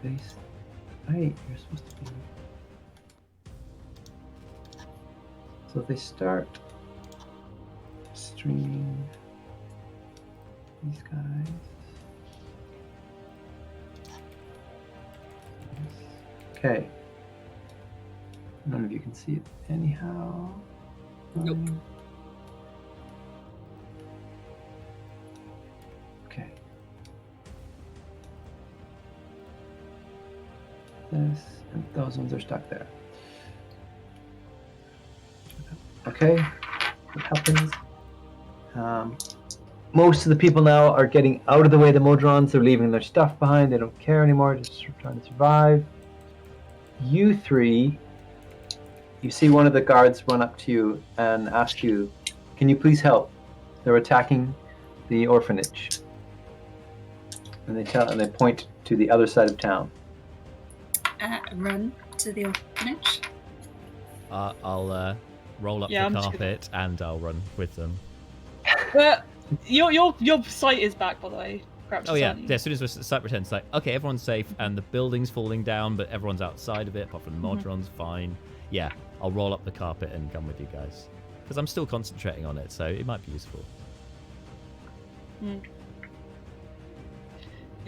base. Hey, you're supposed to be. So they start streaming these guys. Okay. None of you can see it anyhow. Nope. Okay. This and those ones are stuck there. Okay. What happens? Most of the people now are getting out of the way of the Modrons. They're leaving their stuff behind. They don't care anymore. Just trying to survive. You three, you see one of the guards run up to you and ask you, "Can you please help? They're attacking the orphanage." And they point to the other side of town. Run to the orphanage. I'll roll up Yeah, I'm the just carpet and I'll run with them. But your sight is back, by the way. Perhaps Oh yeah, aren't you? yeah, as soon as the site returns, like, okay, everyone's safe and the building's falling down, but everyone's outside of it, apart from the Modrons, fine. Yeah, I'll roll up the carpet and come with you guys. Because I'm still concentrating on it, so it might be useful. Yeah,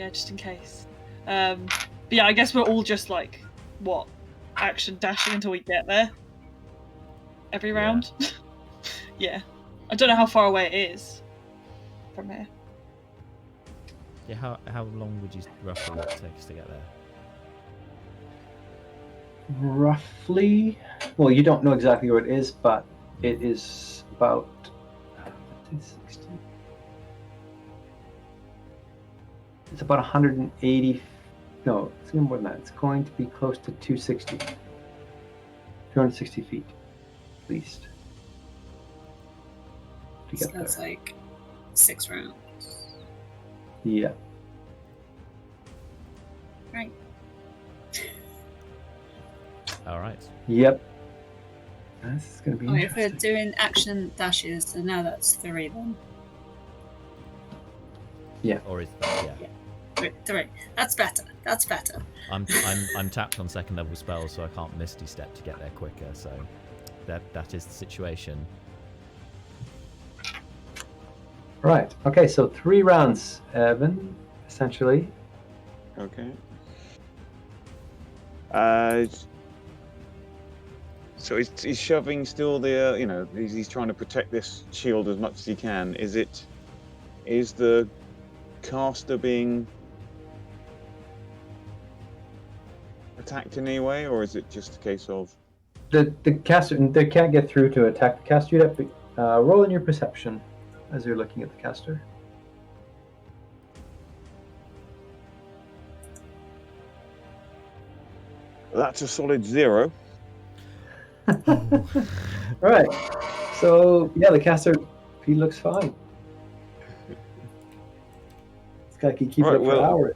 just in case. But yeah, I guess we're all just like, what, action dashing until we get there? Every round? Yeah. I don't know how far away it is from here. Yeah, how long would you roughly take us to get there? Roughly, well, you don't know exactly where it is, but it is about 60. It's about 180. No, it's more than that. It's going to be close to 260 feet, at least. To So get that's there. like 6 rounds. Yeah. Right. All right. Yep. This is going to be Oh, if we're interesting. doing action dashes, so now that's 3 then. Or is that, yeah. 3. That's better. That's better. I'm tapped on second level spells, so I can't misty step to get there quicker. So that is the situation. Right. Okay. So 3 rounds, Evan, essentially. Okay. So he's shoving still the, he's trying to protect this shield as much as he can. Is the caster being attacked in any way, or is it just a case of The caster, they can't get through to attack the caster. You'd have to roll in your perception as you're looking at the caster. that's a solid 0? Right. So yeah, the caster, he looks fine. This guy can keep it Right, up for well- hours.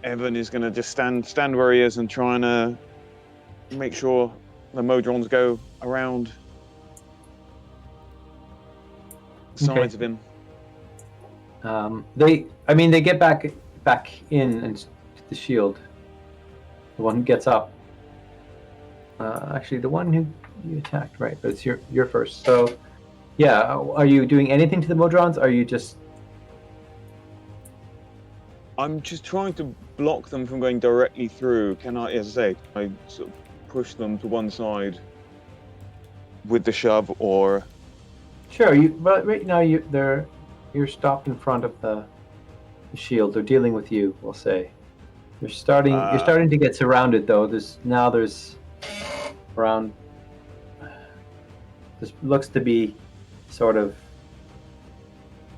Evan is going to just stand where he is and try and make sure the Modrons go around the Okay. sides of him. They get back in and the shield. The one who gets up. Actually, the one who you attacked, right? But it's your first. So, yeah. Are you doing anything to the Modrons? Are you just? I'm just trying to block them from going directly through. Can I, as I say, I sort of push them to one side with the shove, or Sure. But right now you're stopped in front of the shield. They're dealing with you. We'll say. You're starting to get surrounded though. There's around. This looks to be sort of.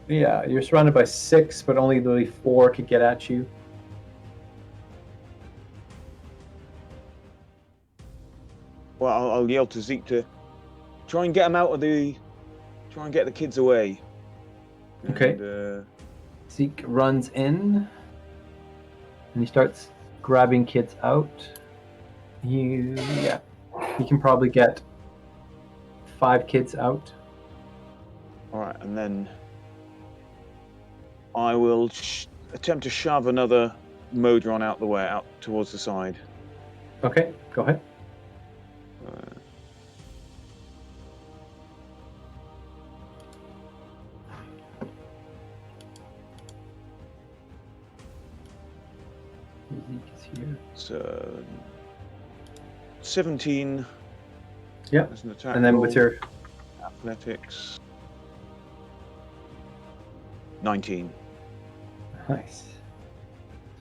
Yeah, you're surrounded by 6, but only really 4 could get at you. well, I'll yell to Zeke to try and get them out of try and get the kids away. Okay. And, Zeke runs in, and he starts grabbing kids out. He can probably get 5 kids out. all right, and then I will attempt to shove another Modron out the way, out towards the side. Okay, go ahead. Zeke is here. So 17. Yep. As an attack And then roll. with your Athletics. 19. nice.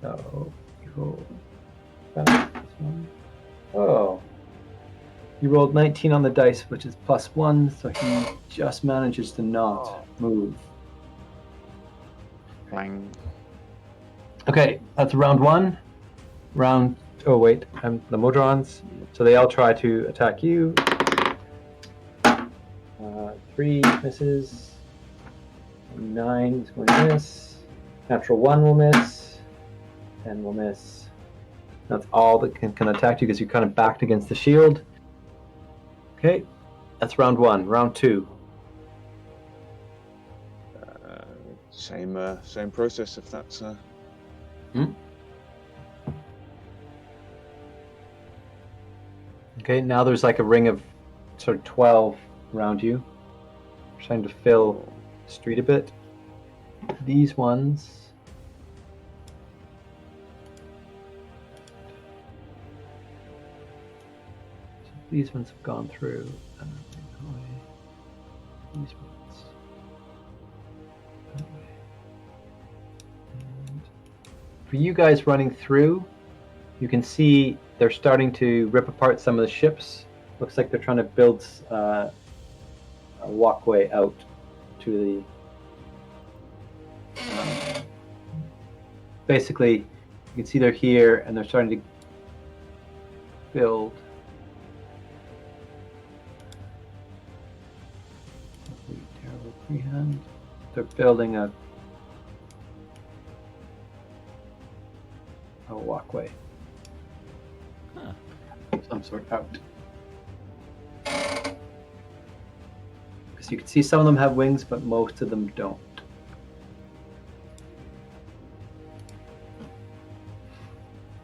So you roll this one. Oh. You rolled 19 on the dice, which is +1, so he just manages to not move. Clang. Okay, that's round 1. Oh wait, the Modrons. So they all try to attack you. 3 misses. 9 is going to miss. Natural 1 will miss. 10 will miss. That's all that can attack you because you're kind of backed against the shield. Okay, that's round 1. Round 2. Same process if that's. Okay, now there's like a ring of sort of 12 around you. Trying to fill the street a bit. These ones. These ones have gone through. These ones. That way. And for you guys running through, you can see they're starting to rip apart some of the ships. Looks like they're trying to build a walkway out to the. Basically, you can see they're here and they're starting to build. Terrible freehand. They're building a walkway. Huh. Some sort out. Because you can see some of them have wings, but most of them don't.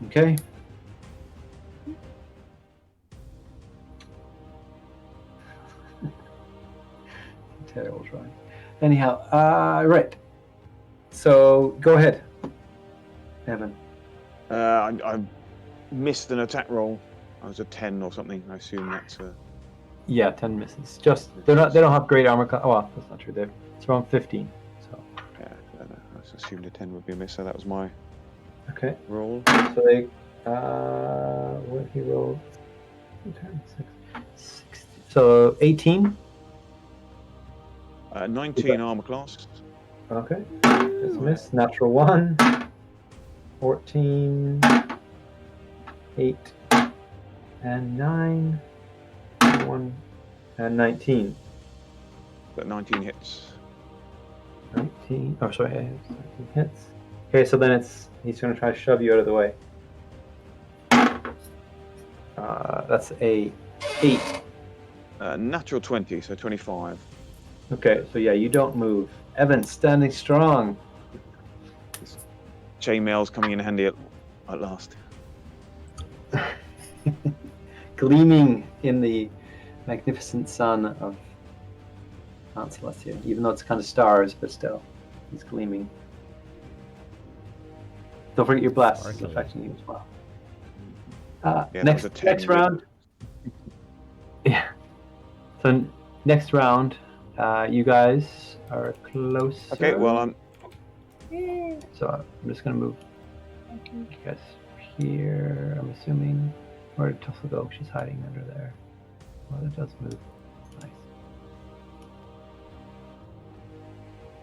Okay. Terrible drawing. Anyhow, right. So go ahead, Evan. I missed an attack roll. I was a 10 or something. I assume that's. Yeah, 10 misses. Just they don't have great armor. Well, that's not true. It's around 15. So. Yeah, I assumed a 10 would be a miss. So that was my. Okay. Roll. So they. What he rolled? 16. So 18. 19 armor class. Okay. That's a miss. Natural 1. 14. 8. And 9. 1. And 19. But 19 hits. 19. Oh, sorry. 19 hits. Okay, so then he's going to try to shove you out of the way. That's a 8. Natural 20, so 25. Okay, so yeah, you don't move. Evan, standing strong. Chainmail's coming in handy at last. Gleaming in the magnificent sun of Mount Celestia, even though it's kind of stars, but still, he's gleaming. Don't forget your blast is affecting you as well. Yeah, next round. Yeah. So next round, you guys are close. Okay, well I'm. So I'm just gonna move you guys here. I'm assuming. Where did Tussle go? She's hiding under there. Well, it does move. Nice.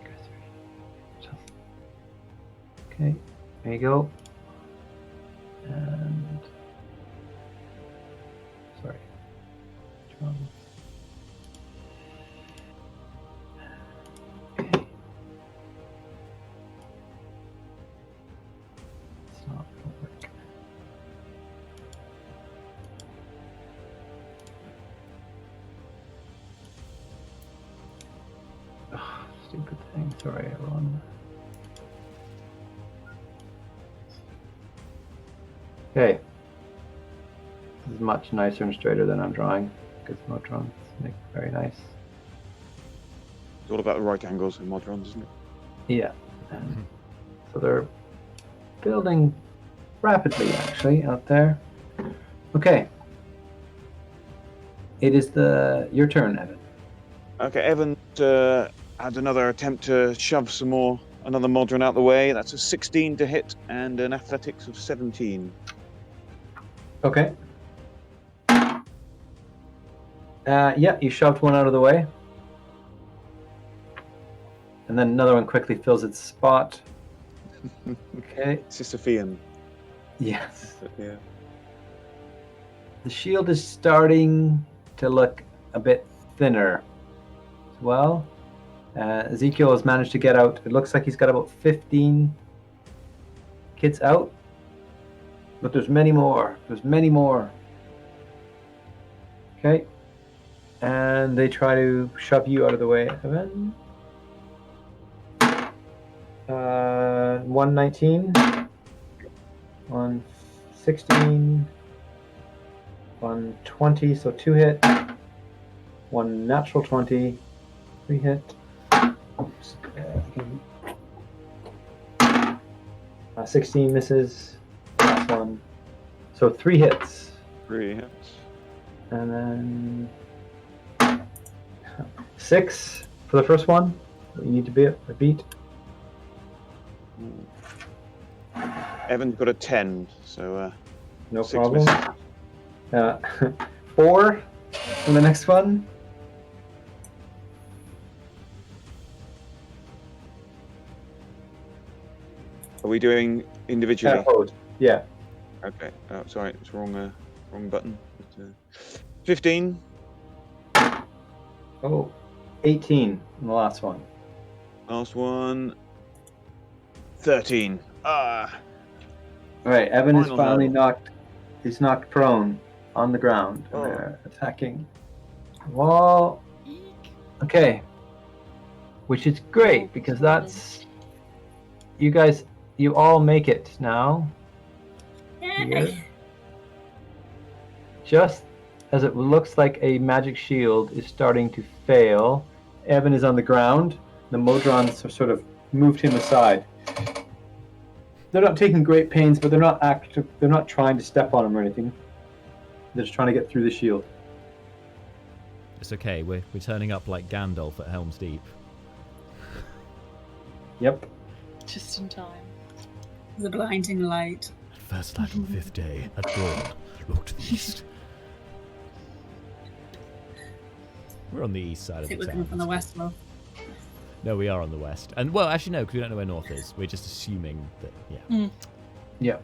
You guys are here. Okay, there you go. And sorry. Okay. It's not gonna work. Oh, stupid thing. Sorry, everyone. Okay. This is much nicer and straighter than I'm drawing, because modrons make it very nice. It's all about the right angles in modrons, isn't it? Yeah. So they're building rapidly, actually, out there. Okay. It is your turn, Evan. Okay, Evan had another attempt to shove another Modron out the way. That's a 16 to hit and an athletics of 17. Okay. Yeah, you shoved one out of the way. And then another one quickly fills its spot. Okay. Sisyphean. Yes. Yeah. The shield is starting to look a bit thinner as well. Ezekiel has managed to get out. It looks like he's got about 15 kids out. But there's many more. There's many more. Okay. And they try to shove you out of the way, Evan. 119. 116. 120, so 2 hit. 1 natural 20. 3 hit. Oops. 16 misses. Last one. So 3 hits. 3 hits. And then 6 for the first one. You need to beat. Evan's got a 10, so No 6 problem. misses. 4 for the next one. Are we doing individually? Opposed. Yeah. Okay. Oh, sorry, it's wrong button. 15. Oh, 18 in the last one. Last one. 13. All right, Evan is Final finally hurdle. knocked. He's knocked prone on the ground, and Oh. they're attacking. Wall. Okay. Which is great because that's you guys. You all make it now. Here. Just as it looks like a magic shield is starting to fail, Evan is on the ground. The Modrons have sort of moved him aside. They're not taking great pains, but they're not active. They're not trying to step on him or anything. They're just trying to get through the shield. It's okay. We're turning up like Gandalf at Helm's Deep. Yep. Just in time. The blinding light. At first light on the 5th day, at dawn, look to the east. We're on the east side I of think the we're town. coming from the west, though. No, we are on the west. And, well, actually, no, because we don't know where north is. We're just assuming that, yeah. Yeah.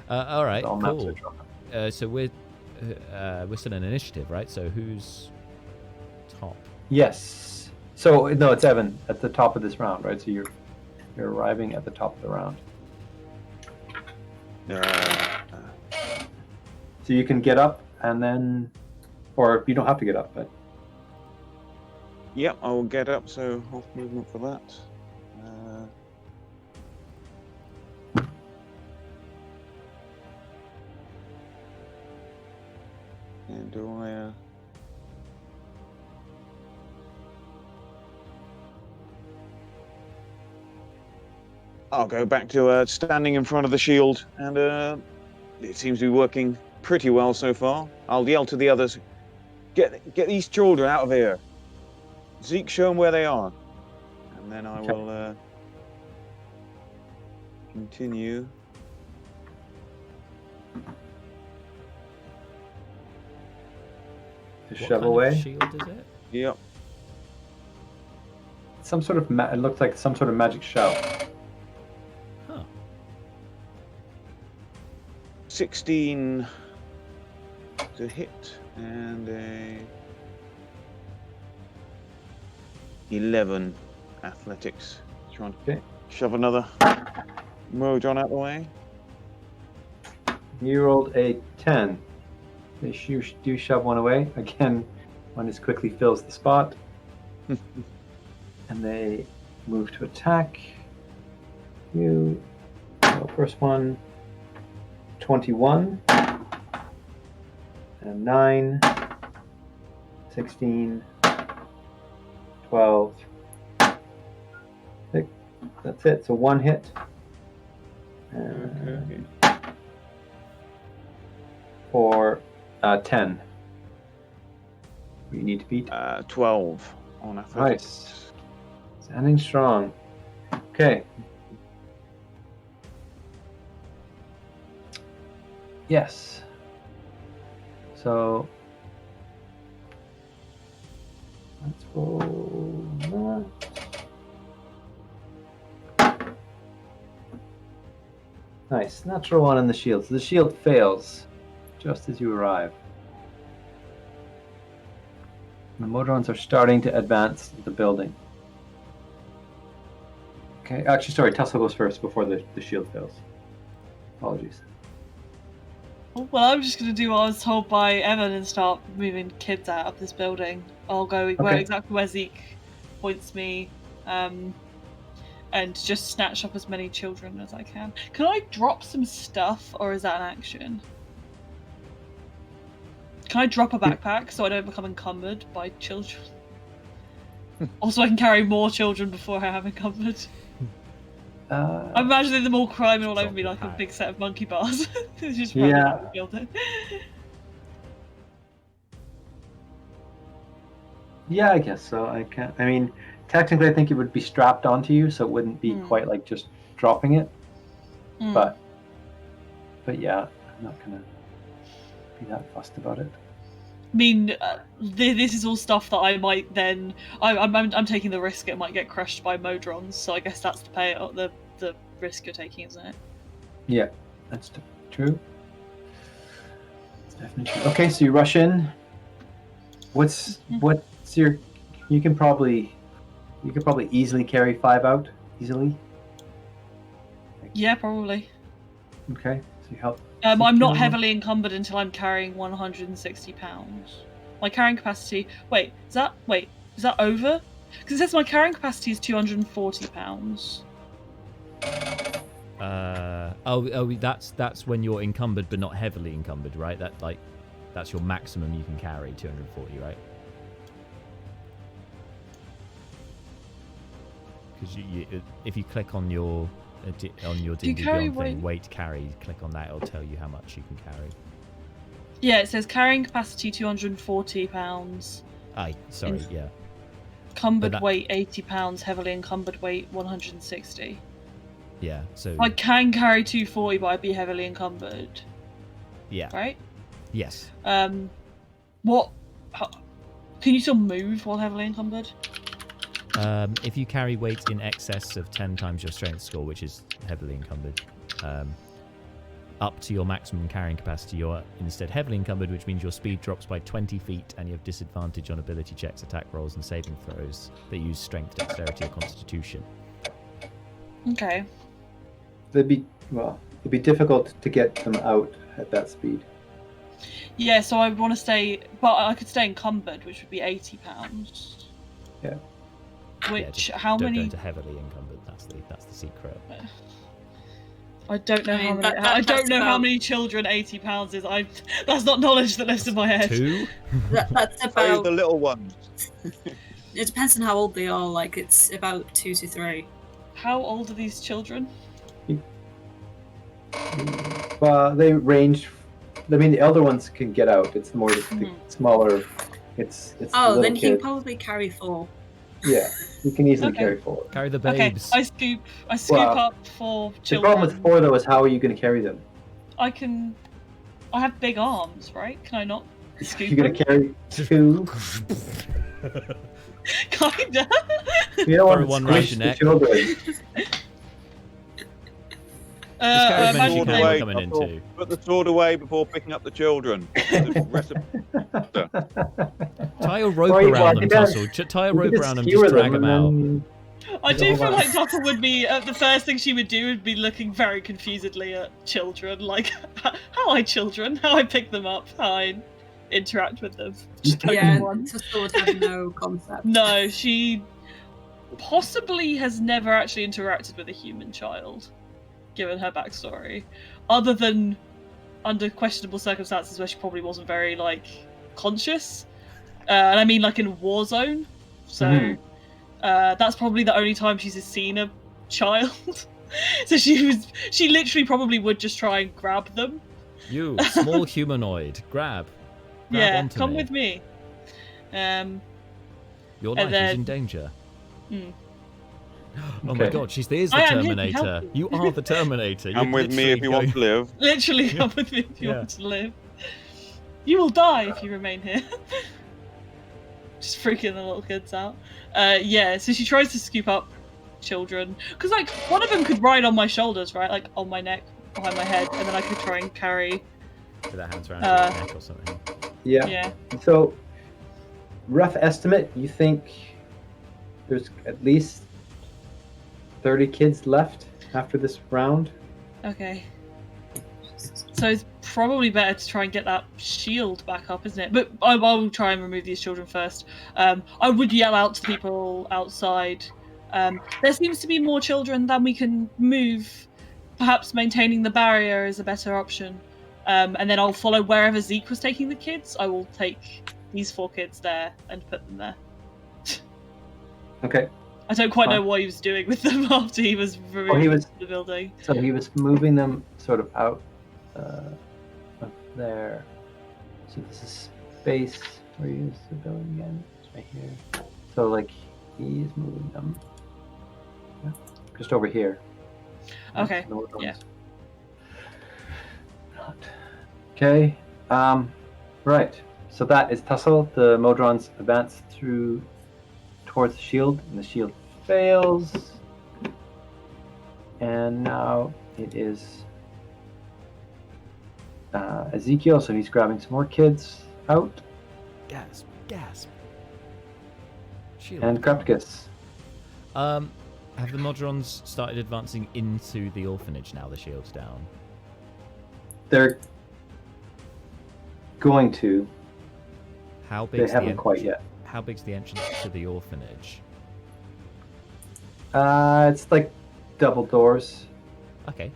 All right, All maps cool. are dropping. So we're still in initiative, right? So who's top? Yes. So no, it's Evan at the top of this round, right? So you're arriving at the top of the round. So you can get up and then, or you don't have to get up, but Yep, I will get up, so half movement for that. And do I... I'll go back to standing in front of the shield, and it seems to be working pretty well so far. I'll yell to the others, get these children out of here. Zeke, show them where they are. And then I will continue. to What shove kind away. of shield is it? Yep. Some sort of it looks like some sort of magic shell. Huh. 16 to hit and a 11 athletics. Trying to Okay. shove another Modron out the way. You rolled a 10. They do shove one away. Again, one just quickly fills the spot. And they move to attack you. So first one, 21. And 9, 16, 12. That's it. So one hit. Okay. For 10. You need to beat. 12 on athletics. Nice. Standing strong. Okay. Yes. So let's roll that. Nice. Natural one on the shield. So the shield fails just as you arrive. The modrons are starting to advance the building. Okay, actually, sorry, Tussle goes first before the shield fails. Apologies. Well, I'm just going to do what I was told by Evan and start moving kids out of this building. I'll go exactly where Zeke points me, and just snatch up as many children as I can. Can I drop some stuff, or is that an action? Can I drop a backpack so I don't become encumbered by children? Also, I can carry more children before I am encumbered. I'm imagining them all crying all over me like a big set of monkey bars. Just yeah. Yeah, I guess so. I can't. I mean, technically, I think it would be strapped onto you, so it wouldn't be quite like just dropping it. But yeah, I'm not gonna be that fussed about it. I mean, this is all stuff that I might then. I'm taking the risk it might get crushed by modrons, so I guess that's the payout, the risk you're taking, isn't it? Yeah, that's true. It's definitely true. Okay, so you rush in. What's your? You could probably easily carry 5 out easily. Yeah, probably. Okay, so you help. I'm not heavily encumbered until I'm carrying 160 pounds. My carrying capacity. Wait, is that over? Because it says my carrying capacity is 240 pounds. That's when you're encumbered but not heavily encumbered, right? That's your maximum you can carry, 240, right? Because if you click on your D&D Beyond thing, weight carry, click on that, it'll tell you how much you can carry. Yeah, it says carrying capacity 240 pounds. Sorry, yeah. Encumbered weight 80 pounds, heavily encumbered weight 160. Yeah, so I can carry 240, but I'd be heavily encumbered. Yeah. Right? Yes. Can you still move while heavily encumbered? If you carry weight in excess of 10 times your strength score, which is heavily encumbered, up to your maximum carrying capacity, you're instead heavily encumbered, which means your speed drops by 20 feet and you have disadvantage on ability checks, attack rolls, and saving throws that use strength, dexterity, or constitution. Okay. It'd be difficult to get them out at that speed. Yeah, so I want to stay, but I could stay encumbered, which would be 80 pounds. Yeah. Which don't go into heavily encumbered. That's the secret. I don't know how many. I don't know how many children 80 pounds is. That's not knowledge that lives in my head. 2. That's about the little ones. It depends on how old they are. Like it's about 2 to 3. How old are these children? They range. I mean, the elder ones can get out. It's more the smaller. It's. Oh, then he can probably carry 4. Yeah, you can easily carry 4. Carry the babes. Okay, I scoop up 4 children. The problem with 4 though is how are you going to carry them? I have big arms, right? Can I not scoop You're going to carry 2. Kinda. You don't want to squish the children. Just carry as many as you can coming into. Put the sword away before picking up the children. Tie a rope around them, Tussle. Tie a rope around them, just drag them out. I do feel like Tussle would be, the first thing she would do would be looking very confusedly at children, like, how I children, how I pick them up, how I interact with them. Tussle would have no concept. No, she possibly has never actually interacted with a human child, given her backstory, other than under questionable circumstances where she probably wasn't very, like, conscious. And I mean, like, in a war zone. So, that's probably the only time she's seen a child. So she literally probably would just try and grab them. You, small humanoid, grab yeah, onto come me. with me. Your And life is then- in danger. Hmm. Oh my Okay. god, she's the I am here to help Terminator. you. You are the Terminator. Come You're with me if literally you want to live. Literally, come with me if you Yeah. want to live. You will die if you remain here. Just freaking the little kids out. Yeah, so she tries to scoop up children. Because, like, one of them could ride on my shoulders, right? Like, on my neck, behind my head, and then I could try and carry. With her hands around your neck or something. Yeah. Yeah. So, rough estimate, you think there's at least 30 kids left after this round? Okay. So it's probably better to try and get that shield back up, isn't it? But I will try and remove these children first. I would yell out to people outside. There seems to be more children than we can move. Perhaps maintaining the barrier is a better option. And then I'll follow wherever Zeke was taking the kids. I will take these 4 kids there and put them there. Okay. I don't quite know Fine. what he was doing with them after he was removed he was- from the building. So he was moving them sort of out up there. So this is space where you use the building again. It's right here. So like he's moving them. Yeah. Just over here. Okay, No ones. yeah. Okay. Right. So that is tussle. The Modrons advance towards the shield, and the shield fails. And now it is Ezekiel, so he's grabbing some more kids out. Gasp, gasp. Shield. And Krapticus. Have the Modrons started advancing into the orphanage now the shield's down? They're going to. How They big's haven't quite yet. How big's the entrance to the orphanage? It's like double doors. Okay.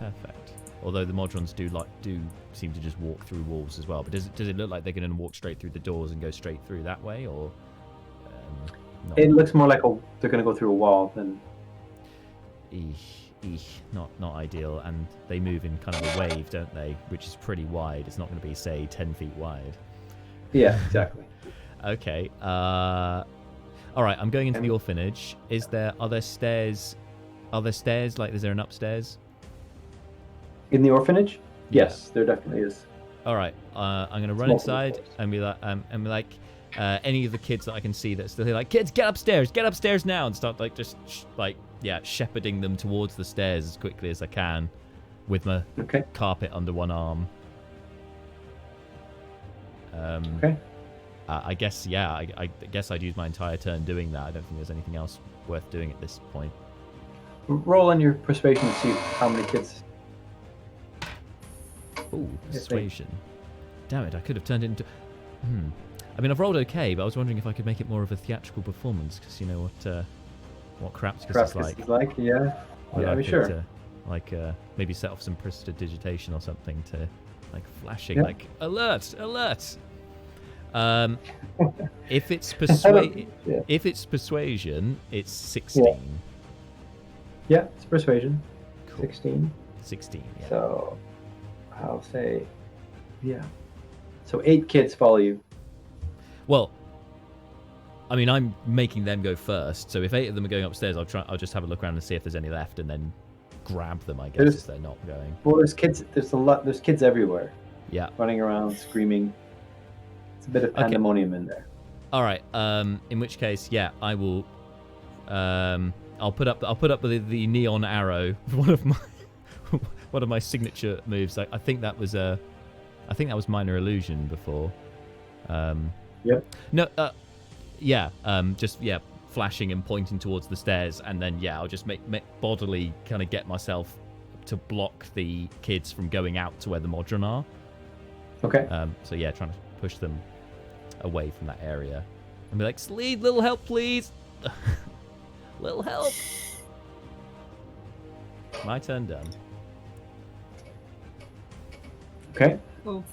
Perfect. Although the Modrons do seem to just walk through walls as well. But does it look like they're going to walk straight through the doors and go straight through that way, or? Not? It looks more like they're going to go through a wall than. Not ideal. And they move in kind of a wave, don't they? Which is pretty wide. It's not going to be, say, 10 feet wide. Yeah, exactly. Okay. All right. I'm going into the orphanage. Are there stairs? Like, is there an upstairs? In the orphanage? Yeah. Yes, there definitely is. All right. I'm gonna run Multiple inside floors. and be like, any of the kids that I can see that's still here, like, kids, get upstairs now, and start like just shepherding them towards the stairs as quickly as I can, with my Okay. carpet under one arm. Okay. I guess, yeah. I guess I'd use my entire turn doing that. I don't think there's anything else worth doing at this point. Roll on your persuasion to see how many kids. Ooh, Yes, persuasion. Damn it! I could have turned it into. I mean, I've rolled okay, but I was wondering if I could make it more of a theatrical performance, because you know what Krapticus is like. Is like, yeah. Where Yeah, I I'm could, sure. Maybe set off some prestidigitation or something to, like, flashing, Yeah. like, alert. If it's Yeah. if it's persuasion, it's 16. Yeah, it's persuasion. Cool. 16. 16. Yeah. So I'll say, yeah. So 8 kids follow you. Well, I mean, I'm making them go first, so if 8 of them are going upstairs, I'll just have a look around and see if there's any left, and then grab them, I guess, There's- if they're not going. Well, there's kids. There's kids everywhere, Yeah. running around, screaming. It's a bit of Okay. pandemonium in there. All right. In which case, yeah, I will. I'll put up the neon arrow. One of my signature moves. I think that was minor illusion before. Yep. No. Yeah. Just flashing and pointing towards the stairs, and then I'll just make bodily kind of get myself to block the kids from going out to where the Modron are. Okay. So trying to push them away from that area, and be like, "Sleed, little help, please." Little help. My turn done. Okay. Cool.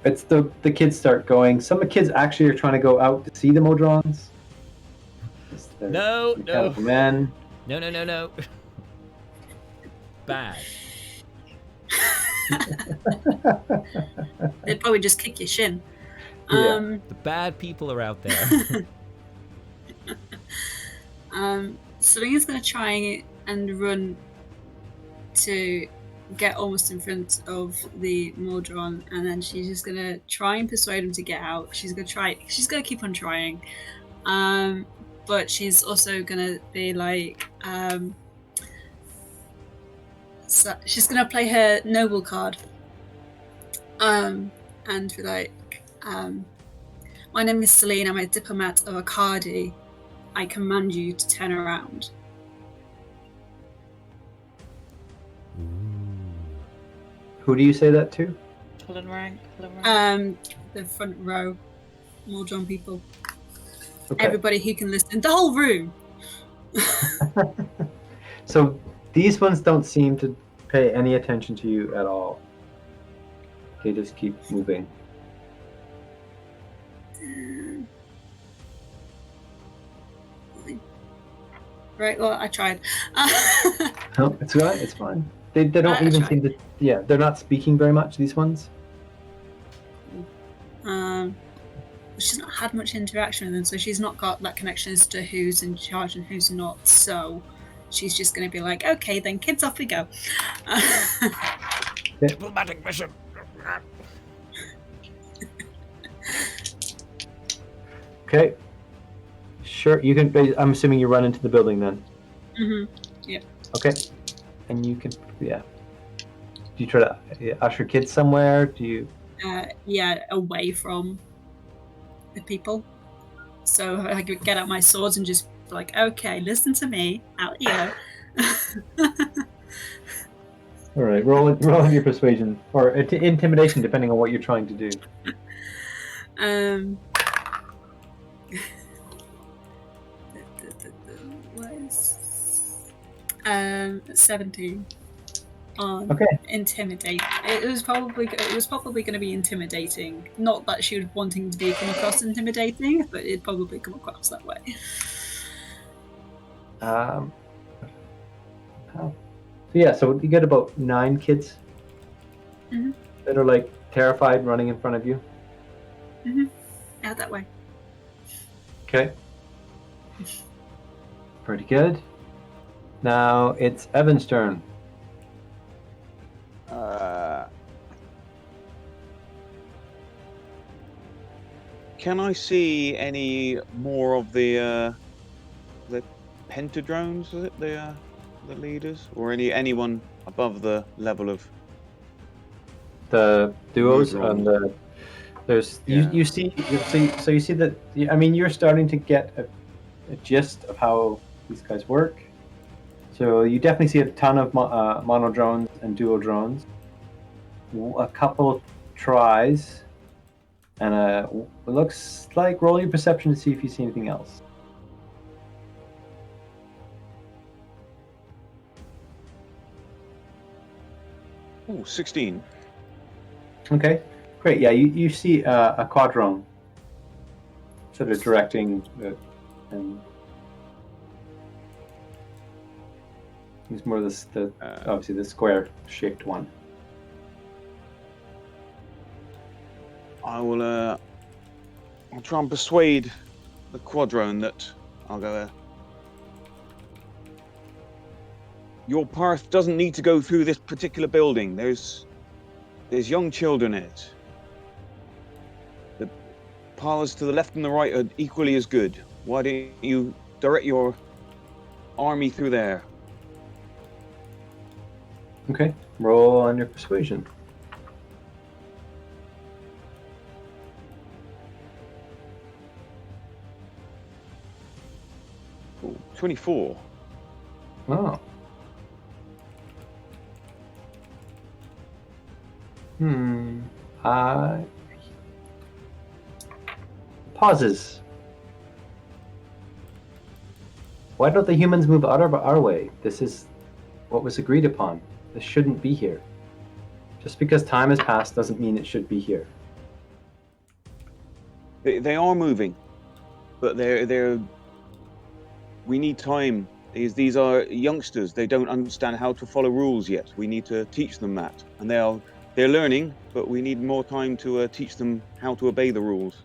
It's the kids start going. Some of the kids actually are trying to go out to see the Modrons. No. Men. No. Bad. They'd probably just kick your shin. Um, The bad people are out there. Selena's going to try and run to get almost in front of the Modron, and then she's just going to try and persuade him to get out. She's going to keep on trying. But she's also going to be like, so she's going to play her noble card. And be like, my name is Selene, I'm a diplomat of Arcady. I command you to turn around. Who do you say that to? Pull rank. The front row, Modron people. Okay. Everybody who can listen. The whole room. So these ones don't seem to pay any attention to you at all. They just keep moving. Right, well, I tried. No, it's right. It's fine. They don't I even tried. seem to. Yeah, they're not speaking very much. These ones. She's not had much interaction with them, so she's not got that connection as to who's in charge and who's not. So she's just going to be like, okay, then kids, off we go. Diplomatic mission. Okay. Sure, you can. I'm assuming you run into the building then. Yeah. Okay. And you can. Yeah. Do you try to usher kids somewhere? Do you? Yeah, away from the people. So I could get out my swords and just be like, okay, listen to me, out you go. All right. Roll your persuasion or intimidation, depending on what you're trying to do. 17 on Okay. intimidate. It was probably going to be intimidating. Not that she would wanting to be come across intimidating, but it'd probably come across that way. So you get about 9 kids that are like terrified, running in front of you. Out that way. Okay. Pretty good. Now it's Evan's turn. Can I see any more of the pentadrones? Is it the leaders, or anyone above the level of The duos Modron. and the there's you see that. I mean, you're starting to get a gist of how these guys work. So you definitely see a ton of mono drones and duo drones. A couple tries, and it looks like roll your perception to see if you see anything else. Oh, 16. Okay, great. Yeah, you see a quadrone sort of directing and he's more the obviously the square shaped one. I'll try and persuade the quadrone that I'll go there. Your path doesn't need to go through this particular building. There's young children in it. The paths to the left and the right are equally as good. Why don't you direct your army through there? Okay, roll on your persuasion. Ooh, 24. Oh. Pauses. Why don't the humans move out of our way? This is what was agreed upon. This shouldn't be here. Just because time has passed doesn't mean it should be here. They are moving, but they're. We need time. These are youngsters. They don't understand how to follow rules yet. We need to teach them that, and they'll They're learning, but we need more time to teach them how to obey the rules.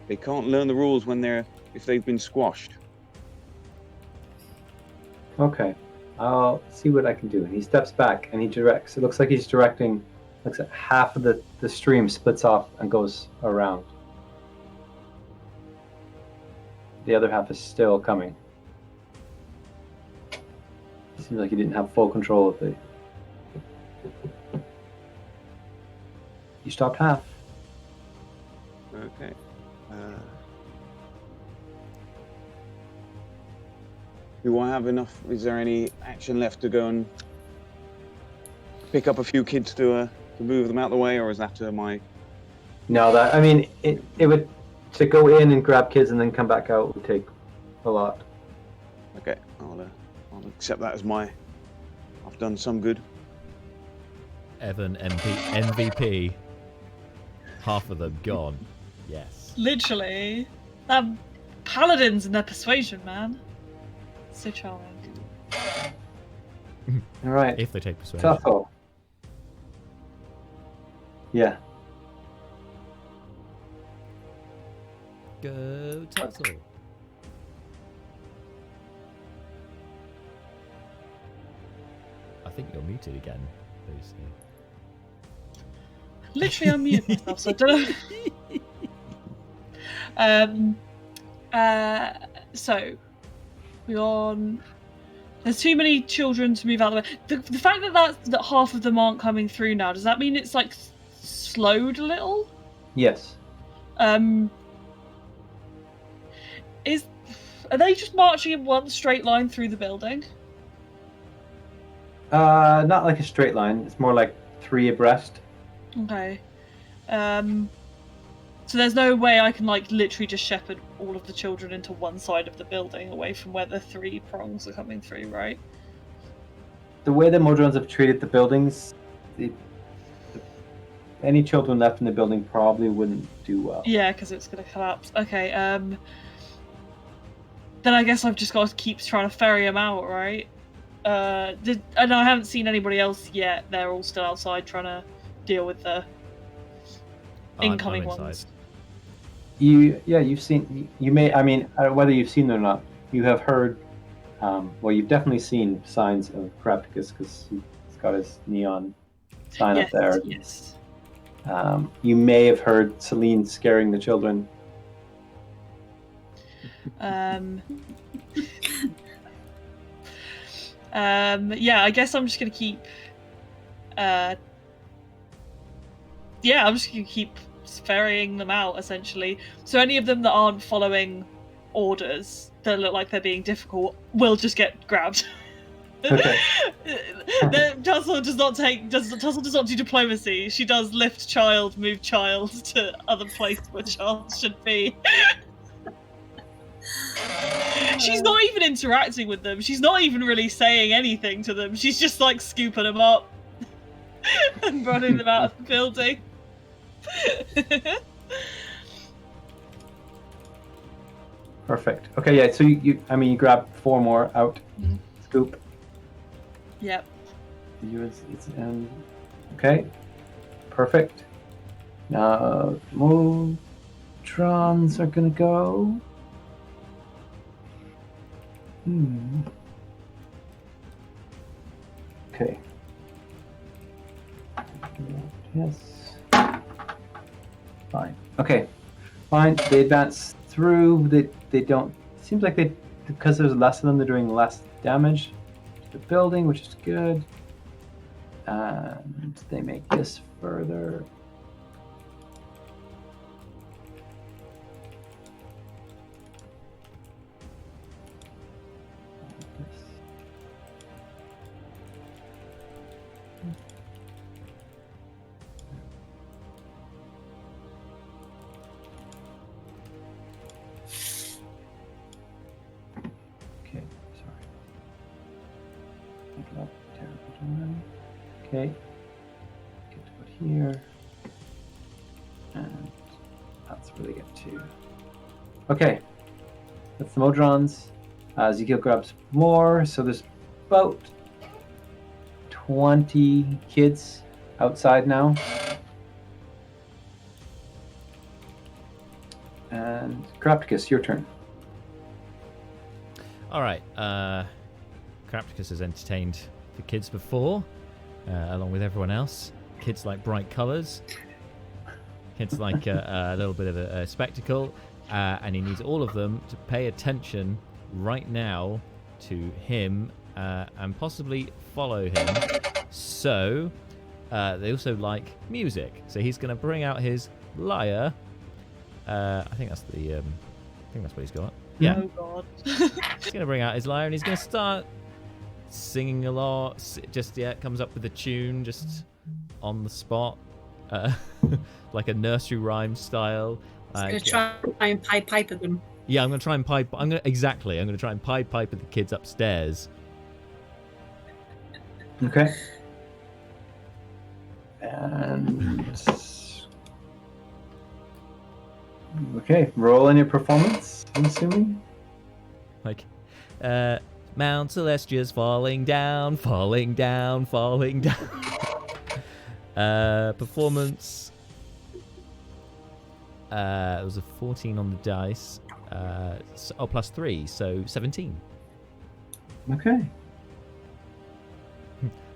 They can't learn the rules if they've been squashed. Okay, I'll see what I can do. And he steps back and he directs. It looks like he's directing. Looks like half of the stream splits off and goes around. The other half is still coming. Seems like he didn't have full control of the. You stopped half. Okay. Do I have enough? Is there any action left to go and pick up a few kids to move them out the way, or is that my? No, that I mean it would to go in and grab kids and then come back out would take a lot. Okay, I'll accept that as I've done some good. Evan MVP. Half of them gone. Yes. Literally. Paladins and their persuasion, man. So charming. All right. If they take persuasion. Tussle. Yeah. Go Tussle. I think you're muted again, Lucy. Literally unmuted myself, so I don't know. So we're on. There's too many children to move out of the way. The fact that half of them aren't coming through now, does that mean it's like slowed a little? Yes. Are they just marching in one straight line through the building? Not like a straight line. It's more like 3 abreast. Okay. So there's no way I can like literally just shepherd all of the children into one side of the building away from where the 3 prongs are coming through, right? The way the Modrons have treated the buildings, any children left in the building probably wouldn't do well. Yeah, because it's going to collapse. Okay, then I guess I've just got to keep trying to ferry them out, right? And I haven't seen anybody else yet. They're all still outside trying to deal with the incoming ones. You've seen. You may. I mean, whether you've seen them or not, you have heard. Well, you've definitely seen signs of Crapticus because he's got his neon sign up there. Yes. You may have heard Celine scaring the children. Yeah, I guess I'm just gonna keep. I'm just gonna keep ferrying them out essentially. So any of them that aren't following orders that look like they're being difficult will just get grabbed. Okay. Tussle does not do diplomacy. She does lift child, move child to other places where child should be. She's not even interacting with them. She's not even really saying anything to them. She's just like scooping them up and running them out of the building. Perfect. Okay, yeah. So you grab 4 more out. Mhm. Scoop. Yep. Okay. Perfect. Now Modrons are gonna go. Okay. Yes. Fine. Okay. Fine. They advance through. They don't. It seems like because there's less of them, they're doing less damage to the building, which is good. And they make this further. Okay, get to put here, and that's where they get to. Okay, that's the Modrons. Ezekiel grabs more, so there's about 20 kids outside now. And Crapticus, your turn. All right. Crapticus has entertained the kids before, along with everyone else. Kids like bright colours. Kids like a little bit of a spectacle. And he needs all of them to pay attention right now to him and possibly follow him. So they also like music. So he's going to bring out his lyre. I think that's what he's got. Yeah. Oh god. He's going to bring out his lyre and he's going to start singing a lot. Just, comes up with a tune just on the spot. Like a nursery rhyme style. I'm going to try and pipe at them. Yeah, I'm going to try and pipe. I'm going to try and pipe at the kids upstairs. Okay. And okay, roll in your performance, I'm assuming. Like, Mount Celestia's falling down, falling down, falling down. Performance. It was a 14 on the dice. Plus 3, so 17. Okay.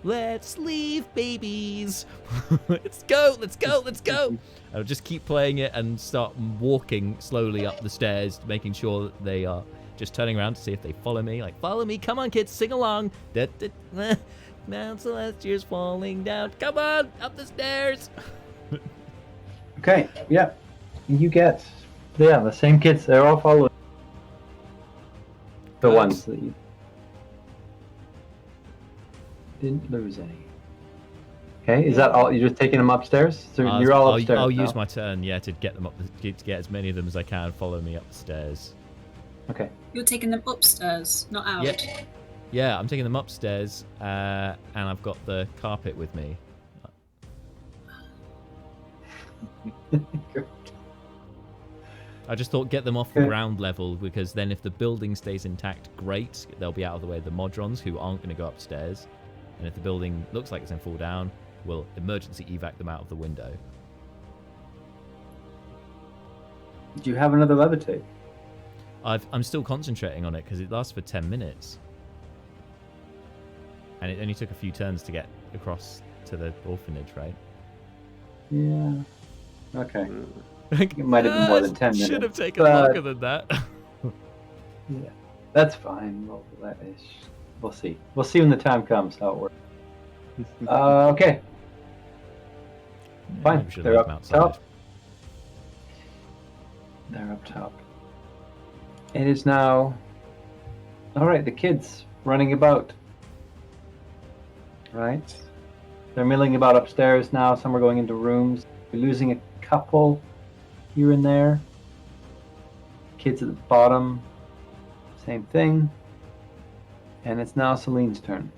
Let's leave, babies. Let's go, let's go, let's go. I'll just keep playing it and start walking slowly up the stairs, making sure that they are just turning around to see if they follow me. Like, follow me, come on, kids, sing along. Mount Celestia's falling down. Come on, up the stairs. Okay, yeah. You get, the same kids. They're all following. The ones that you didn't lose any. Okay, is that all? You're just taking them upstairs? So you're all upstairs. I'll now? use my turn, to get them up, to get as many of them as I can. Follow me up the stairs. Okay. You're taking them upstairs, not out. Yeah, I'm taking them upstairs, and I've got the carpet with me. I just thought get them off the ground level, because then if the building stays intact, great. They'll be out of the way of the modrons, who aren't going to go upstairs. And if the building looks like it's going to fall down, we'll emergency evac them out of the window. Do you have another levitate? I'm still concentrating on it because it lasts for 10 minutes. And it only took a few turns to get across to the orphanage, right? Yeah. Okay. It might have been more than 10 minutes. Should have taken longer than that. Yeah, that's fine. We'll see. We'll see when the time comes how it works. Okay. Fine. They're up top. They're up top. It is now. All right, the kids running about. Right. They're milling about upstairs now. Some are going into rooms. We're losing a couple here and there. Kids at the bottom, same thing. And it's now Celine's turn.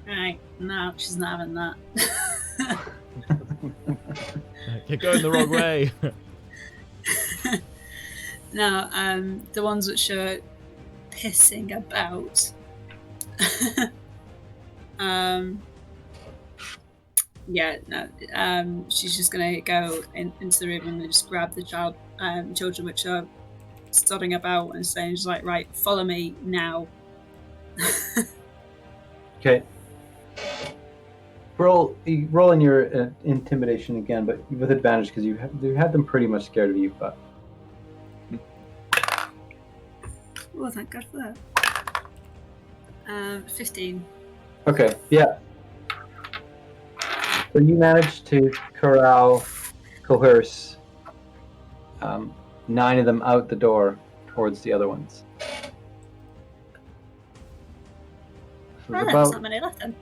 Right, no, she's not having that. You're going the wrong way. No, the ones which are pissing about. She's just gonna go into the room and just grab the children which are stuttering about and saying, just like, right, follow me now. Okay. Roll in your intimidation again, but with advantage because you had them pretty much scared of you. But oh, thank God for that. 15. Okay, yeah. So you managed to coerce 9 of them out the door towards the other ones. So There's not many left then.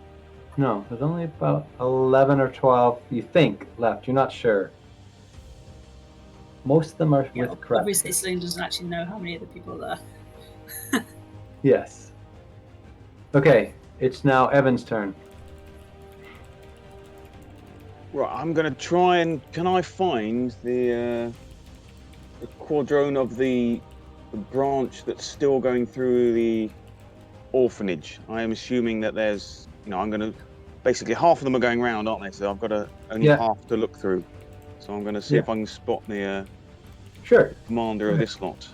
No, there's only about 11 or 12, you think, left. You're not sure. Most of them are with Crap. Obviously, Celine doesn't actually know how many of the people are there. Yes. Okay, it's now Evan's turn. Right, I'm going to try and... Can I find the quadrone of the branch that's still going through the orphanage. I am assuming that there's, I'm going to, basically half of them are going round, aren't they? So I've got only half to look through. So I'm going to see if I can spot the Sure. commander of this lot.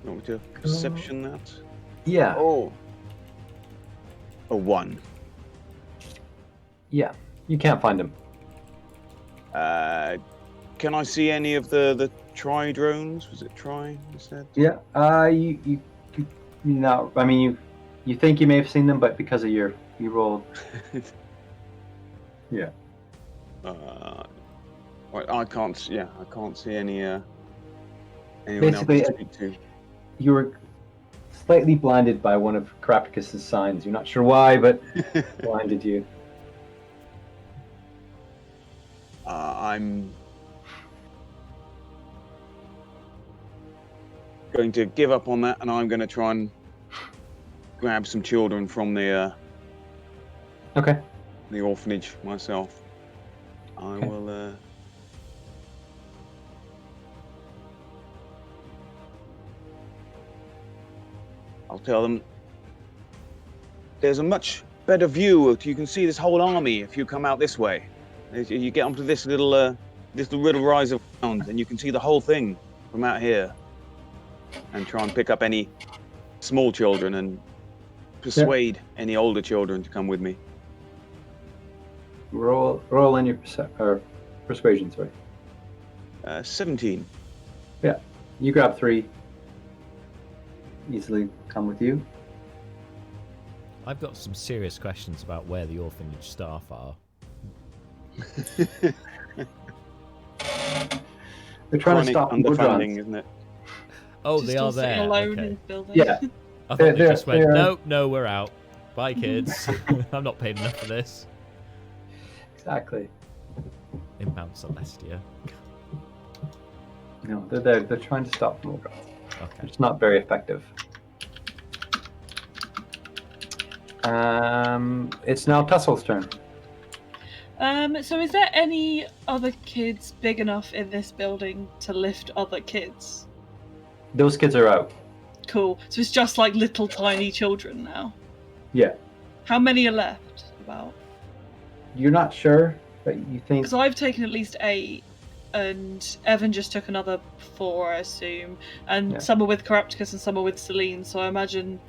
You want me to perception that? Yeah. Oh. A 1. Yeah. You can't find him. Can I see any of the tri drones? Was it tri? You said? Yeah. You no. I mean, you think you may have seen them, but because of you rolled. Yeah. I can't. Yeah, I can't see any. Anyone Basically, else to speak to. You were slightly blinded by one of Carapticus's signs. You're not sure why, but blinded you. I'm going to give up on that, and I'm going to try and grab some children from the orphanage myself. I will. I'll tell them there's a much better view. You can see this whole army if you come out this way. You get onto this little rise of ground, and you can see the whole thing from out here. And try and pick up any small children and persuade any older children to come with me. Roll in your persuasion, sorry. 17. Yeah, you grab 3. Easily come with you. I've got some serious questions about where the orphanage staff are. They're trying to stop underfunding, isn't it? Oh, Just they are all sitting there. alone Okay. in the building. Yeah. I thought they just went, no, we're out. Bye, kids. I'm not paying enough for this. Exactly. In Mount Celestia. No, they're there. They're trying to stop them. Okay. It's not very effective. It's now Tussel's turn. So is there any other kids big enough in this building to lift other kids? Those kids are out. Cool. So it's just like little tiny children now. Yeah. How many are left? About. You're not sure, but you think. Because I've taken at least 8, and Evan just took another 4, I assume. And some are with Carapticus and some are with Celine. So I imagine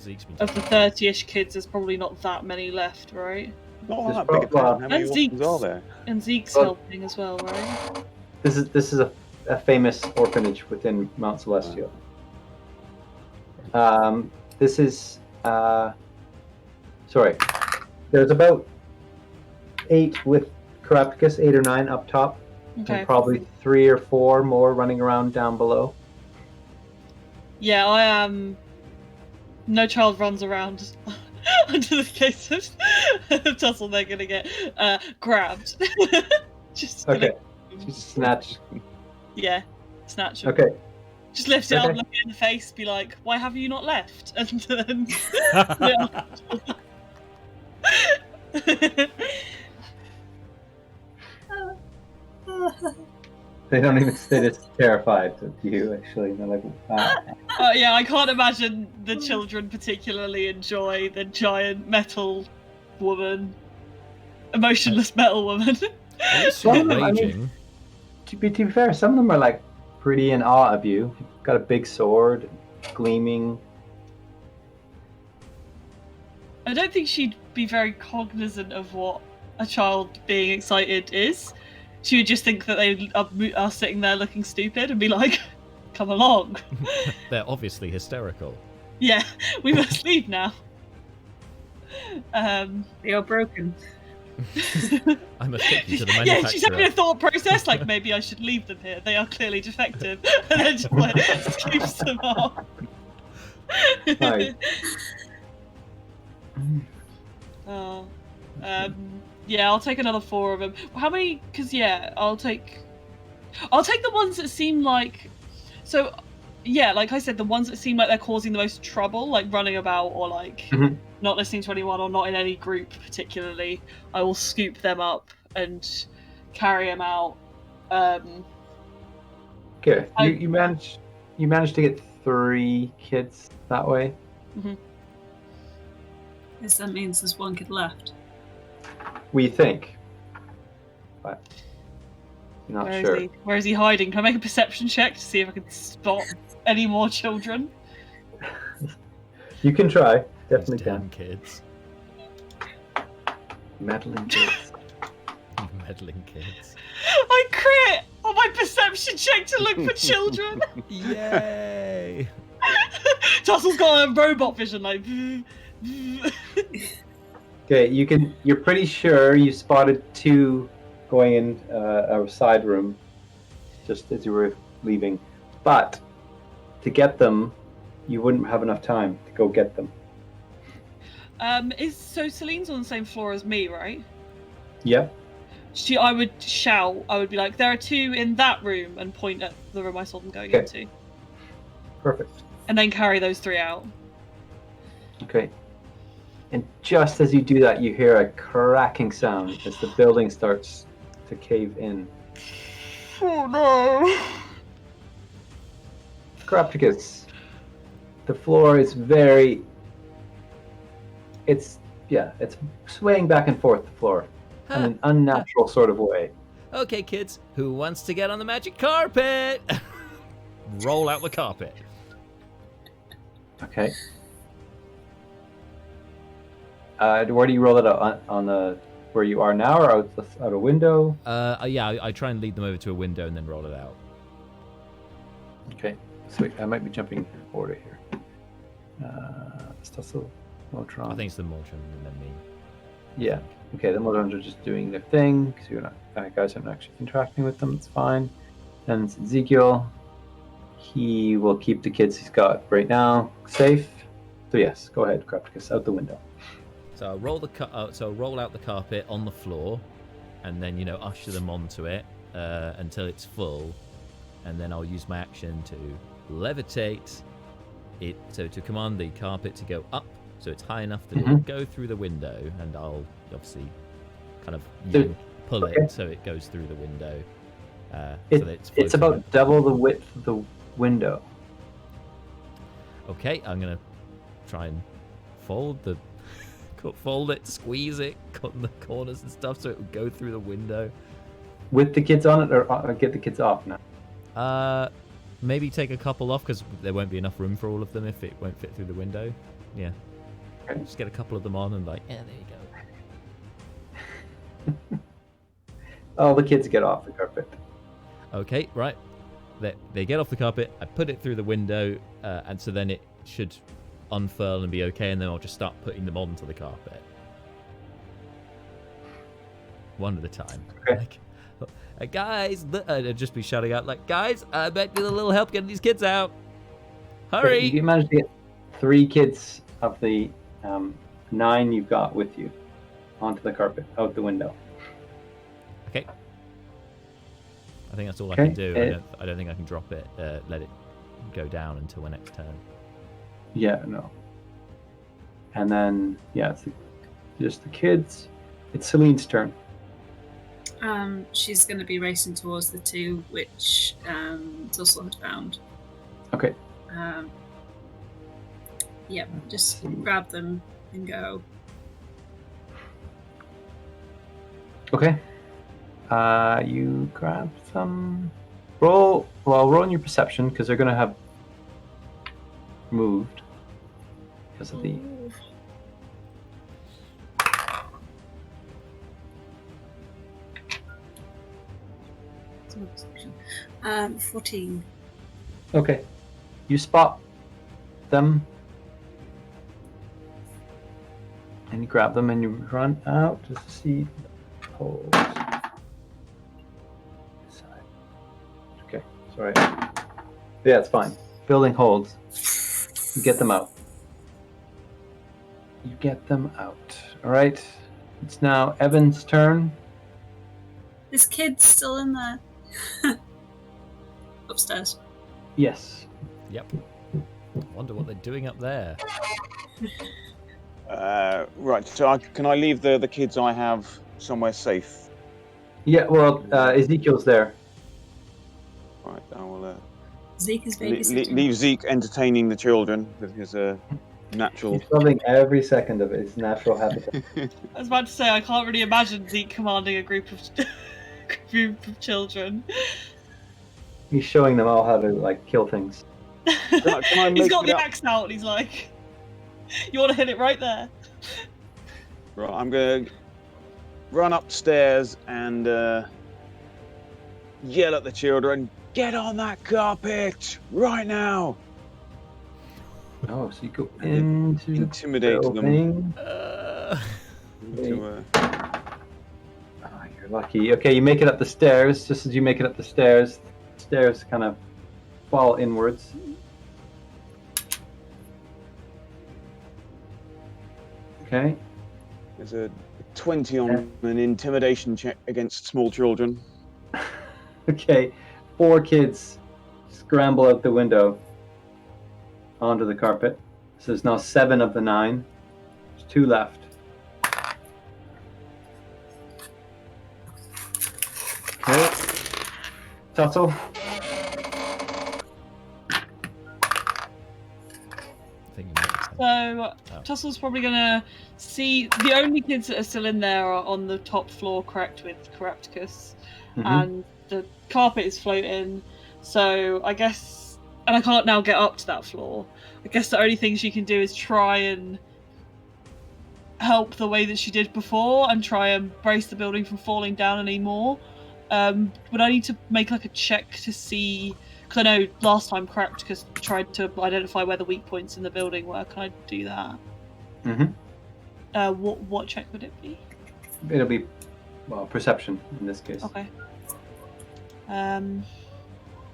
of the 30-ish kids, there's probably not that many left, right? Not that big a town. How many orphans are there? And Zeke's helping as well, right? This is a famous orphanage within Mount Celestial. This is sorry. There's about 8 with Carapticus, 8 or 9 up top, and probably 3 or 4 more running around down below. Yeah, I am. No child runs around. Under the case of Tussle, they're gonna get grabbed. Just snatch. Yeah, snatch them. Okay. Just lift it up, look it in the face, be like, "Why have you not left?" And then. They don't even say it's terrified of you, actually. They're like, yeah, I can't imagine the children particularly enjoy the giant metal woman, emotionless metal woman. Some of them, I mean, to be fair, some of them are like pretty in awe of you. You've got a big sword, gleaming. I don't think she'd be very cognizant of what a child being excited is. She would just think that they are sitting there looking stupid and be like, "Come along." They're obviously hysterical. Yeah, we must leave now. They are broken. I must take you to the manufacturer. Yeah, she's having a thought process like, maybe I should leave them here. They are clearly defective. And then just like scoops them off. Right. Yeah, I'll take another 4 of them. How many? Because I'll take the ones that seem like. So, yeah, like I said, the ones that seem like they're causing the most trouble, like running about or like not listening to anyone or not in any group particularly. I will scoop them up and carry them out. Okay, you managed to get 3 kids that way. Yes, that means there's one kid left. We think, but not Where sure. is he? Where is he hiding? Can I make a perception check to see if I can spot any more children? You can try. These Definitely damn can. kids. Meddling kids. Meddling kids. I crit on my perception check to look for children. Yay! Tussel's got a robot vision, like. Okay, you're pretty sure you spotted 2 going in a side room just as you were leaving, but to get them, you wouldn't have enough time to go get them. So Celine's on the same floor as me, right? Yep. I would shout. I would be like, "There are 2 in that room," and point at the room I saw them going into, Perfect. and then carry those 3 out. Okay. And just as you do that, you hear a cracking sound as the building starts to cave in. Oh no! Crapticus, the floor is it's swaying back and forth, the floor, in an unnatural sort of way. Okay, kids, who wants to get on the magic carpet? Roll out the carpet. Okay. Where do you roll it out? On the where you are now, or out a window? Yeah, I try and lead them over to a window and then roll it out. Okay. So I might be jumping order here. Stussel, Modron. I think it's the Modron and then me. Yeah. Okay, the Modrons are just doing their thing because you're not guys aren't actually interacting with them. It's fine. Then it's Ezekiel. He will keep the kids he's got right now safe. So yes, go ahead, Crapticus, out the window. So I'll roll roll out the carpet on the floor, and then usher them onto it until it's full, and then I'll use my action to levitate it, so to command the carpet to go up, so it's high enough that it'll go through the window, and I'll obviously kind of pull it so it goes through the window. So that it's about double the width of the window. Okay, I'm gonna try and fold it, squeeze it, cut in the corners and stuff so it would go through the window. With the kids on it, or get the kids off now? Maybe take a couple off because there won't be enough room for all of them if it won't fit through the window. Yeah. Okay. Just get a couple of them on and there you go. All the kids get off the carpet. Okay, right. They get off the carpet, I put it through the window, and so then it should unfurl and be okay, and then I'll just start putting them onto the carpet. One at a time. Okay. Guys, I'd just be shouting out, guys, I bet need a little help getting these kids out. Hurry! Okay, you managed to get 3 kids of the 9 you've got with you onto the carpet, out the window. Okay. I think that's all I can do. I don't think I can drop it, let it go down until my next turn. Yeah, no. And then, it's just the kids. It's Celine's turn. She's going to be racing towards the 2 which Tussle had found. Okay. Just grab them and go. Okay. You grab some. Roll on your perception because they're going to have moved because of the. 14. Okay. You spot them and you grab them and you run out just to see holes. Okay, sorry. Yeah, it's fine. Building holds. You get them out. All right. It's now Evan's turn. This kid's still in there. Upstairs. Yes. Yep. Wonder what they're doing up there. Right. So can I leave the kids I have somewhere safe? Yeah. Well, Ezekiel's there. Right. I will. Zeke is babysitting. Leave Zeke entertaining the children with his natural. He's loving every second of it. His natural habitat. I was about to say I can't really imagine Zeke commanding a group of children. He's showing them all how to like kill things. Can I He's make got it the up? axe out and he's like, you want to hit it right there? Right, I'm gonna run upstairs and yell at the children, "Get on that carpet right now!" Oh, so you go And into intimidate the them. building. Into, Oh, you're lucky. Okay, you make it up the stairs. Just as you make it up the stairs kind of fall inwards. Okay. there's a 20 on an intimidation check against small children. Okay. 4 kids scramble out the window onto the carpet. So there's now 7 of the 9. There's 2 left. Okay. Tussle. I think you might have So Tussle's probably gonna see the only kids that are still in there are on the top floor, correct, with Carapticus, and the carpet is floating. So I guess, and I can't now get up to that floor. I guess the only thing she can do is try and help the way that she did before and try and brace the building from falling down anymore. Would I need to make like a check to see? Because I know last time Carapticus tried to identify where the weak points in the building were. Can I do that? What check would it be? It'll be, well, perception in this case. Okay.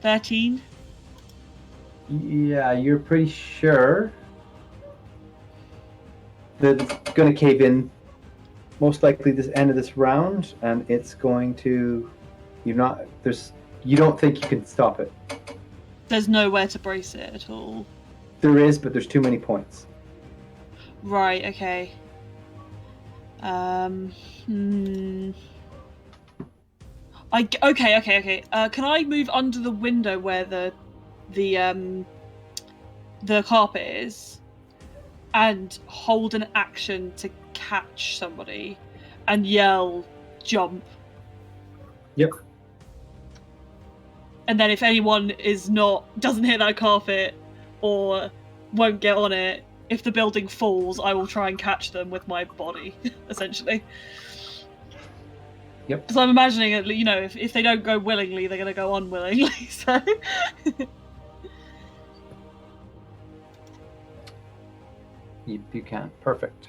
13. Yeah, you're pretty sure that it's going to cave in most likely this end of this round, and it's going to, you don't think you can stop it. There's nowhere to brace it at all. There is, but there's too many points. Right, okay. Okay. Can I move under the window where the carpet is, and hold an action to catch somebody, and yell, "Jump"? Yep. And then if anyone doesn't hit that carpet or won't get on it, if the building falls, I will try and catch them with my body, essentially. Yep. Because I'm imagining, if they don't go willingly, they're going to go unwillingly. So. You can. Perfect.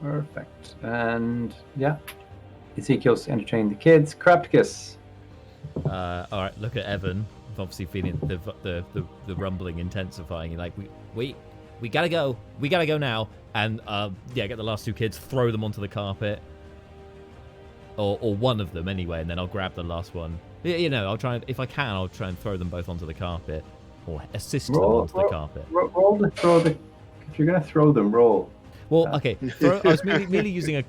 Perfect. And yeah, Ezekiel's entertaining the kids. Carapticus. all right, look at Evan. Obviously feeling the rumbling intensifying. You're like, we gotta go. We gotta go now. And get the last 2 kids, throw them onto the carpet. Or one of them anyway, and then I'll grab the last one. I'll try, if I can, I'll try and throw them both onto the carpet. Or assist them onto the carpet. Roll to throw the... If you're going to throw them, roll. Well, okay. I was merely using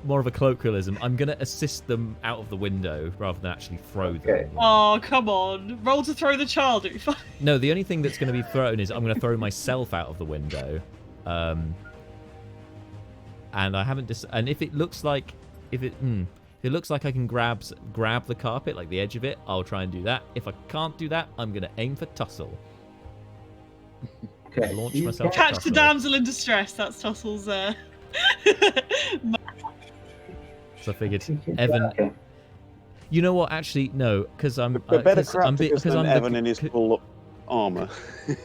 more of a colloquialism. I'm going to assist them out of the window rather than actually throw them. Oh, come on. Roll to throw the child. It'll be fine. No, the only thing that's going to be thrown is I'm going to throw myself out of the window. And I haven't... and if it looks like... If it looks like I can grab the carpet, like the edge of it, I'll try and do that. If I can't do that, I'm going to aim for Tussle. Okay. Launch myself. Catch the damsel in distress. That's Tussle's. So I figured, Evan. Okay. You know what? Actually, no, because I'm. But better because than Evan in his full armor.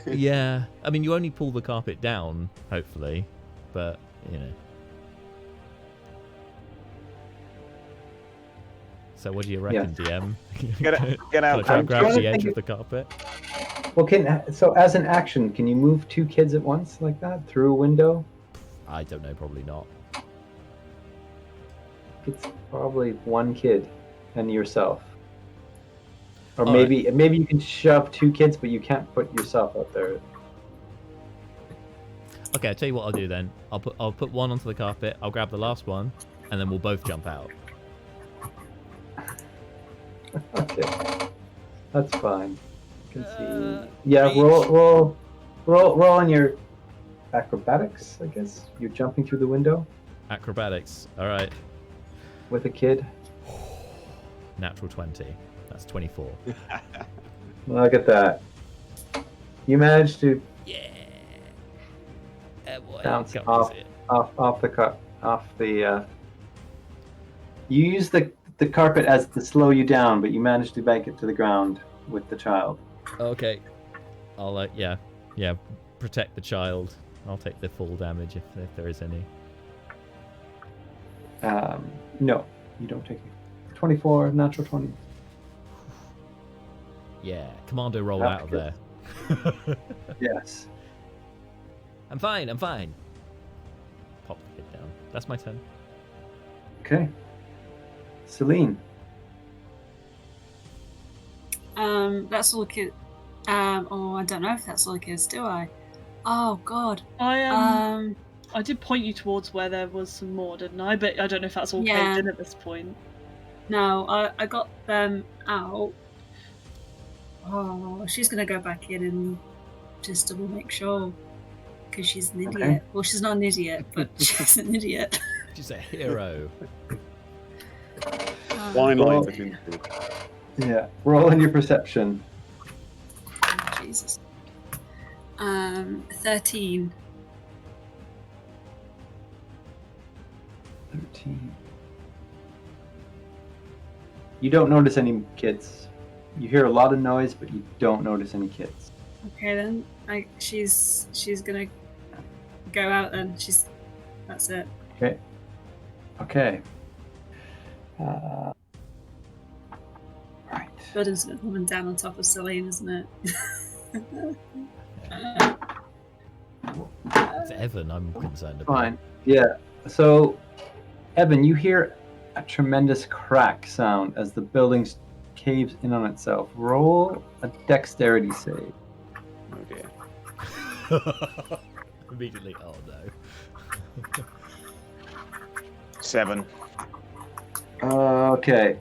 Yeah, I mean, you only pull the carpet down, hopefully, but So what do you reckon, DM? Get out. Try and grab the edge of the carpet. Well, so as an action, can you move 2 kids at once like that through a window? I don't know, probably not. It's probably 1 kid and yourself. Or All maybe you can shove 2 kids, but you can't put yourself out there. Okay, I'll tell you what I'll do then. I'll put 1 onto the carpet. I'll grab the last one, and then we'll both jump out. Okay, that's fine. I can see. Yeah, roll on your acrobatics, I guess. You're jumping through the window Acrobatics. All right. with a kid. Natural 20. That's 24. Look at that. You managed to Yeah. Boy, bounce can't off, miss it. off the. You use the carpet as to slow you down, but you managed to make it to the ground with the child. Okay. I'll yeah. Protect the child. I'll take the full damage if there is any. No, you don't take it. 24, natural 20. Yeah. Commando roll That's out of good. there. Yes. I'm fine. Pop the kid down. That's my turn. Okay. Celine. That's all the kids. Oh, I don't know if that's all the kids, do I? Oh God. I did point you towards where there was some more, didn't I? But I don't know if that's all Yeah. caved in at this point. No, I got them out. Oh, she's gonna go back in and just double make sure, because she's an idiot. Okay. Well, she's not an idiot, but she's an idiot. She's a hero. Fine line Well- between the two. Yeah. Roll in your perception. Oh, Jesus. 13. 13. You don't notice any kids. You hear a lot of noise, but you don't notice any kids. Okay then. She's gonna go out then. That's it. Okay. Okay. Right. Burden's gonna come down on top of Celine, isn't it? It's Evan I'm concerned about. Fine. Yeah. So, Evan, you hear a tremendous crack sound as the building caves in on itself. Roll a dexterity save. Oh dear. Immediately, oh no. 7. Okay.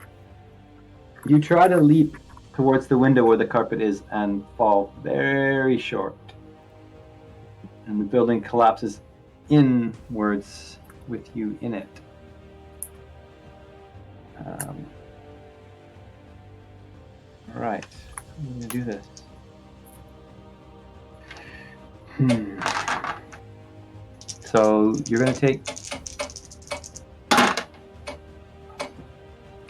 You try to leap towards the window where the carpet is and fall very short. And the building collapses inwards with you in it. Right. I'm going to do this. So you're going to take...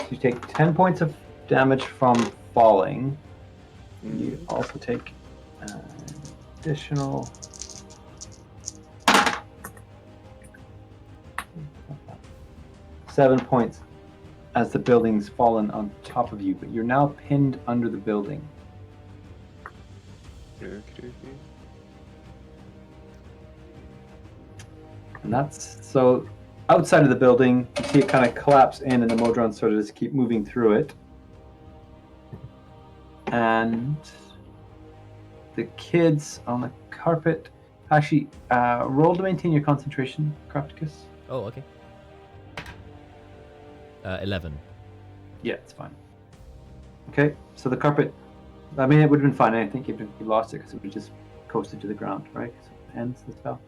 You take 10 points of damage from falling. You also take additional 7 points as the building's fallen on top of you, but you're now pinned under the building. And that's so outside of the building, you see it kind of collapse in, and the modrons sort of just keep moving through it. And the kids on the carpet actually roll to maintain your concentration, Crapticus. Oh, okay. 11. Yeah, it's fine. Okay, so the carpet, I mean, it would have been fine, I think, if you lost it, because it would have just coasted to the ground, right? So it ends the spell.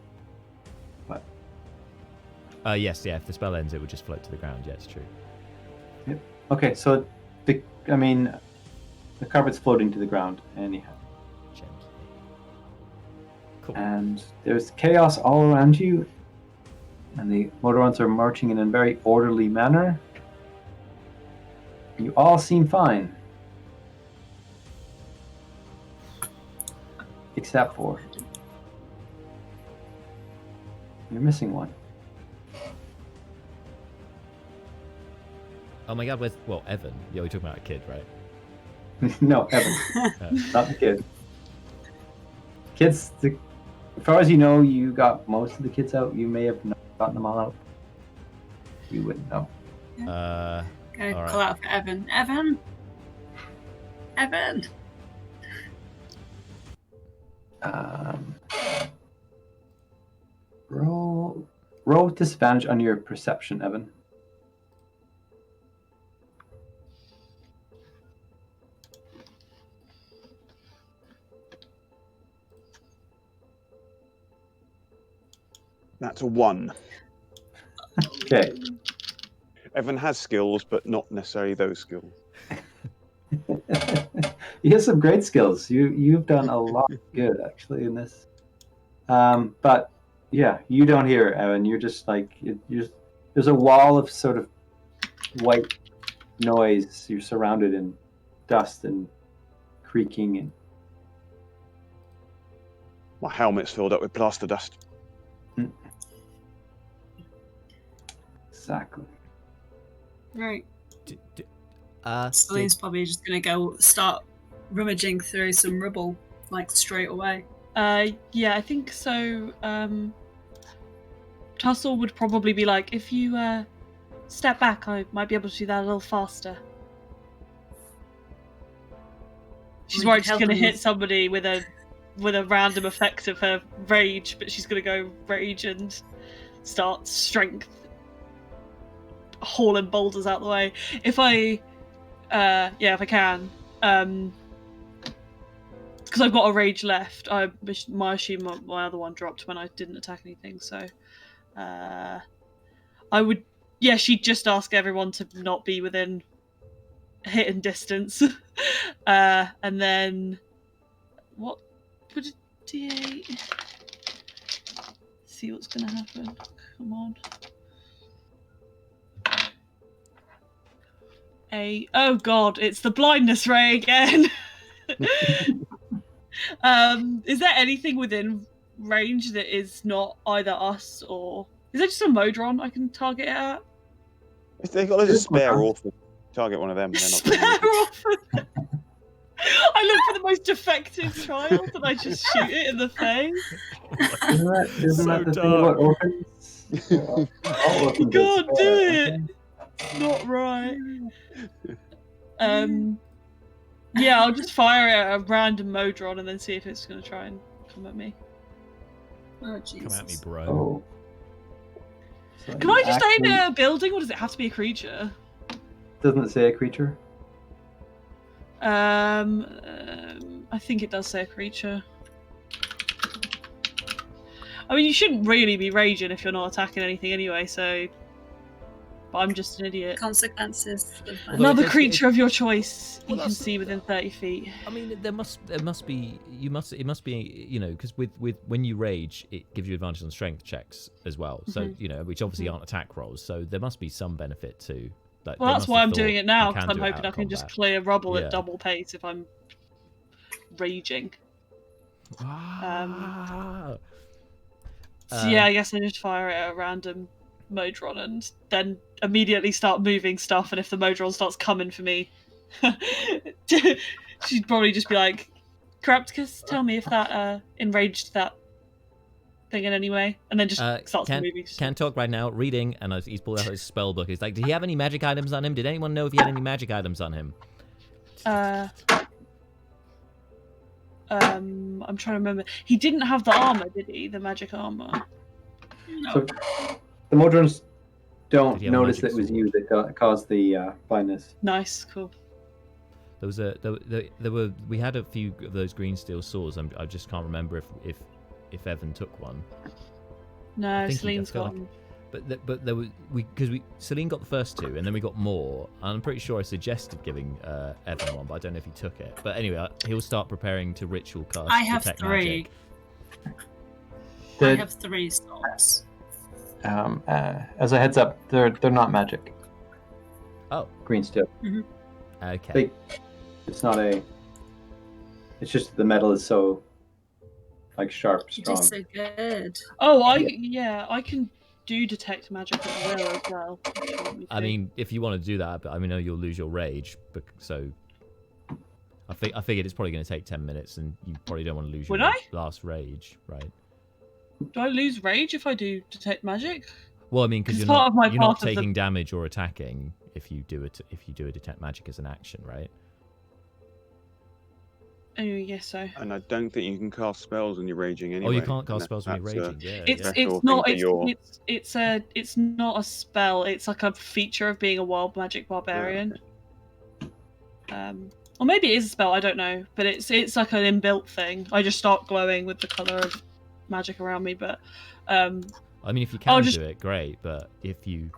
But Yes, yeah, if the spell ends, it would just float to the ground. Yeah, it's true. yep. Okay, so the carpet's floating to the ground, anyhow. Gently. Cool. And there's chaos all around you, and the Modrons are marching in a very orderly manner. You all seem fine. Except for... You're missing one. Oh my god, well, Evan. Yeah, we're talking about a kid, right? No, Evan. Not the kid. Kids, as far as you know, you got most of the kids out. You may have not gotten them all out. You wouldn't know. Gonna All right. call out for Evan. Evan! Evan! Roll with disadvantage on your perception, Evan. That's a 1. Okay. Evan has skills, but not necessarily those skills. You have some great skills. You've done a lot of good actually in this. But yeah, you don't hear it, Evan. You're just like there's a wall of sort of white noise. You're surrounded in dust and creaking and My helmet's filled up with plaster dust. exactly. Right. Uh, Celine's probably just going to go start rummaging through some rubble, like, straight away. Yeah, I think so. Tussle would probably be like, if you step back, I might be able to do that a little faster. She's We worried could she's help going to them hit with- somebody with a random effect of her rage, but she's going to go rage and start strength, hauling boulders out the way. If I can, because I've got a rage left. I assume my other one dropped when I didn't attack anything, so I would. Yeah, she'd just ask everyone to not be within hitting distance, and then what? Put a D8. See what's gonna happen. Come on. Oh god, it's the blindness ray again. Is there anything within range that is not either us or is there just a Modron I can target it at? If they've got a This spare one, huh? orphan, target one of them. They're not Spare gonna do orphan. I look for the most defective child and I just shoot it in the face. Isn't So that the thing dark. about orphans? All orphans You are can't do spare, it. It's not right. Yeah, I'll just fire at a random Modron and then see if it's going to try and come at me. Oh, Jesus. Come at me, bro. Oh. So Can I just aim actually- at a building, or does it have to be a creature? Doesn't it say a creature? I think it does say a creature. I mean, you shouldn't really be raging if you're not attacking anything anyway, so... But I'm just an idiot. Consequences. Of Although Another it- creature of your choice Well, you can that's- see within 30 feet. I mean, there must be it must be, you know, because with when you rage, it gives you advantage on strength checks as well. So Mhm. you know, which obviously aren't attack rolls. So there must be some benefit to. Like, Well, they that's must why have I'm doing thought it now, you because can I'm do it hoping out I of can just combat. clear rubble Yeah. at double pace if I'm raging. Ah. So yeah, I guess I just fire it at a random Modron and then immediately start moving stuff, and if the Modron starts coming for me, she'd probably just be like, Carapticus, tell me if that enraged that thing in any way, and then just starts moving. Can't talk right now. Reading, and he's pulled out his spell book. He's like, "Did he have any magic items on him? Did anyone know if he had any magic items on him?" I'm trying to remember. He didn't have the armor, did he? The magic armor. No. So the Modrons don't Did he have a notice that magic it was you that caused the blindness. Nice, cool. There was we had a few of those green steel swords. I just can't remember if Evan took one. No, I think Celine's I feel got like- him. But there was Celine got the first two, and then we got more. I'm pretty sure I suggested giving Evan one, but I don't know if he took it. But anyway, he'll start preparing to ritual cast. I have detect 3. magic. I have 3 slots. As a heads up, they're not magic. Oh, Green steel. okay. It's not a. It's just the metal is so like sharp, You strong. did so good. Oh, I can do detect magic at will as well. if you want me I to. mean, if you want to do that, but I mean, know you'll lose your rage. So I figured it's probably going to take 10 minutes, and you probably don't want to lose Would your I? last rage, right? Do I lose rage if I do detect magic? Well, I mean, because It's you're part of my not part of the- taking damage or attacking if you do a detect magic as an action, right? Oh, yes, so. And I don't think you can cast spells when you're raging anyway. Oh, you can't cast and spells when you're that's, raging. Yeah, It's yeah. special it's not thing for it's not a spell. It's like a feature of being a wild magic barbarian. Or maybe it is a spell. I don't know, but it's like an inbuilt thing. I just start glowing with the color of magic around me. But I I mean, if you can just- do it, great. But if you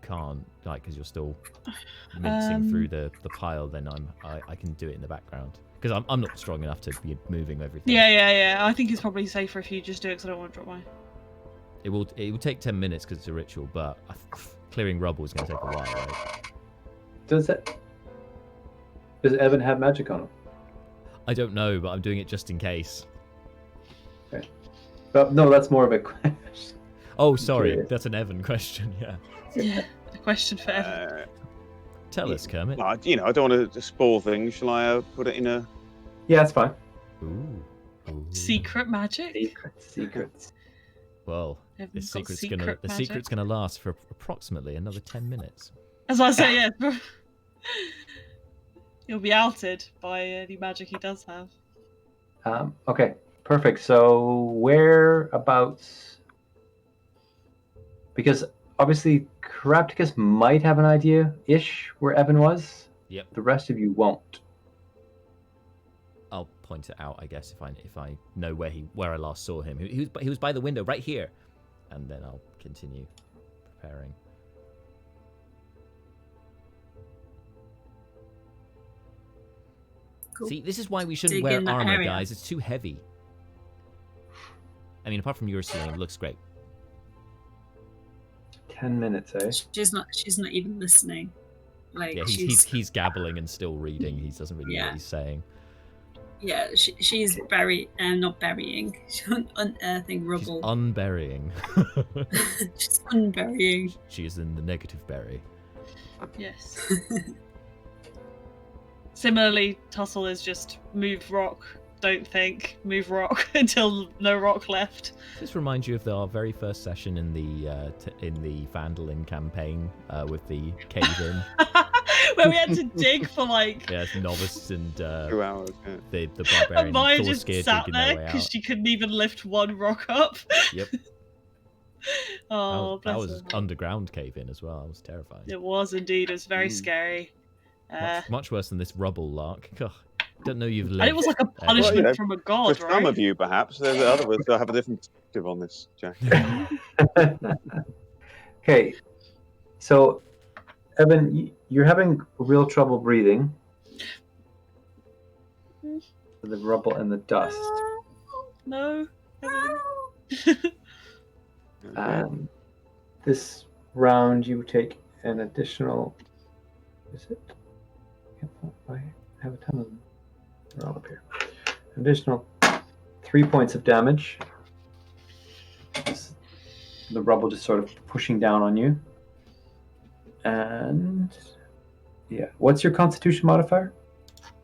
can't, like, because you're still mincing through the pile, then I can do it in the background because I'm not strong enough to be moving everything. Yeah. I think it's probably safer if you just do it because I don't want to drop mine. It will take 10 minutes because it's a ritual, but clearing rubble is going to take a while, right? Does Evan have magic on him? I don't know, but I'm doing it just in case. Okay. But no, that's more of a question. Oh, sorry, Curious. that's an Evan question. Yeah. Yeah. A question for Evan. Tell us, Kermit. Well, I don't want to spoil things. Shall I put it in a? Yeah, that's fine. Ooh. Secret magic. Secrets. Well, Evan's the got secret's magic. gonna last for approximately another 10 minutes. As I say, yeah. He'll be outed by any magic he does have. Okay, perfect. So whereabouts? Because obviously Karapticus might have an idea-ish where Evan was. Yep. The rest of you won't. I'll point it out, I guess, if I know where I last saw him. He was by the window right here, and then I'll continue preparing. Cool. See, this is why we shouldn't Dig wear in that armor, area. guys. It's too heavy. I mean, apart from your sling, it looks great. 10 minutes, eh? She's not even listening. Like Yeah, he's gabbling and still reading. He doesn't really know what he's saying. Yeah, she's not burying. She's unearthing rubble. She's unburying. She's unburying. She is in the negative bury. Yes. Similarly, Tussle is just move rock, don't think, move rock until no rock left. This reminds you of our very first session in the Vandalin campaign with the cave in. Where we had to dig for like... Yeah, novice and 2 hours. Yeah. the And barbarian. Maya Thor just scared sat digging there their way because out. she couldn't even lift one rock up. Yep. Oh, that bless was her. underground cave in as well. I was terrified. It was indeed. It was very scary. Much worse than this rubble lark. God, don't know you've lived. And it was like a punishment Well, you know, from a For god, some right? of you, perhaps there's others that have a different perspective on this, Jack. Okay, so Evan, you're having real trouble breathing. The rubble and the dust. No. This round you take an additional. Is it? I have a ton of them. They're all up here. Additional 3 points of damage. The rubble just sort of pushing down on you. And yeah, what's your Constitution modifier?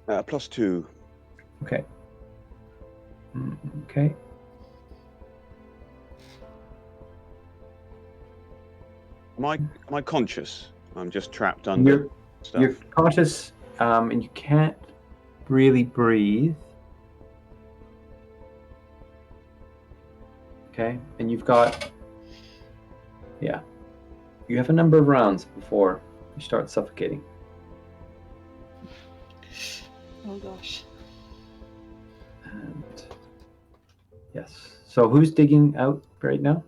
+2. Okay. Okay. Am I conscious? I'm just trapped under stuff. You're conscious, and you can't really breathe. Okay, and you've got, you have a number of rounds before you start suffocating. Oh gosh. And yes, so who's digging out right now?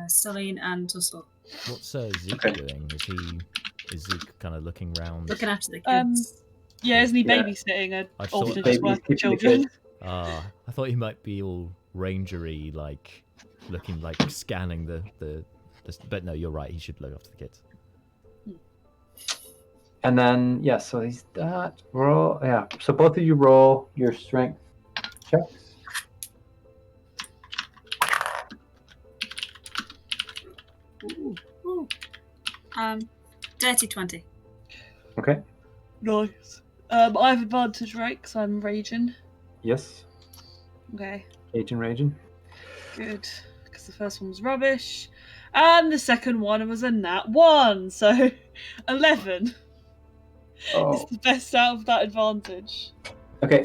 Celine and Tussle. What's Zeke Okay. doing? Is Zeke kind of looking round? Looking after the kids. Yeah, isn't he Yeah. babysitting an I thought- orphanage Baby's worth keeping of the children? kids. I thought he might be all rangery, like looking like scanning the. But no, you're right. He should look after the kids. And then so he's that roll. Yeah, so both of you roll your strength checks. Ooh. Dirty 20. Okay. Nice. I have advantage, right? Because I'm raging. Yes. Okay, Raging. good. Because the first one was rubbish. And the second one was a nat 1. So 11 Oh. is the best out of that advantage. Okay,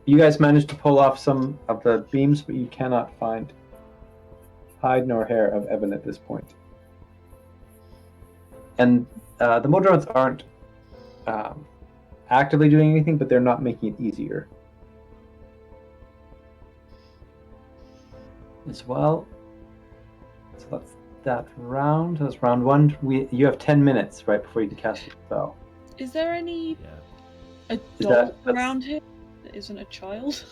you guys managed to pull off some of the beams, but you cannot find hide nor hair of Evan at this point. And the Modrons aren't actively doing anything, but they're not making it easier. As well, So that's that round. That's round 1. You have 10 minutes right before you can cast the spell. Is there any Yeah. adult that's- around here that isn't a child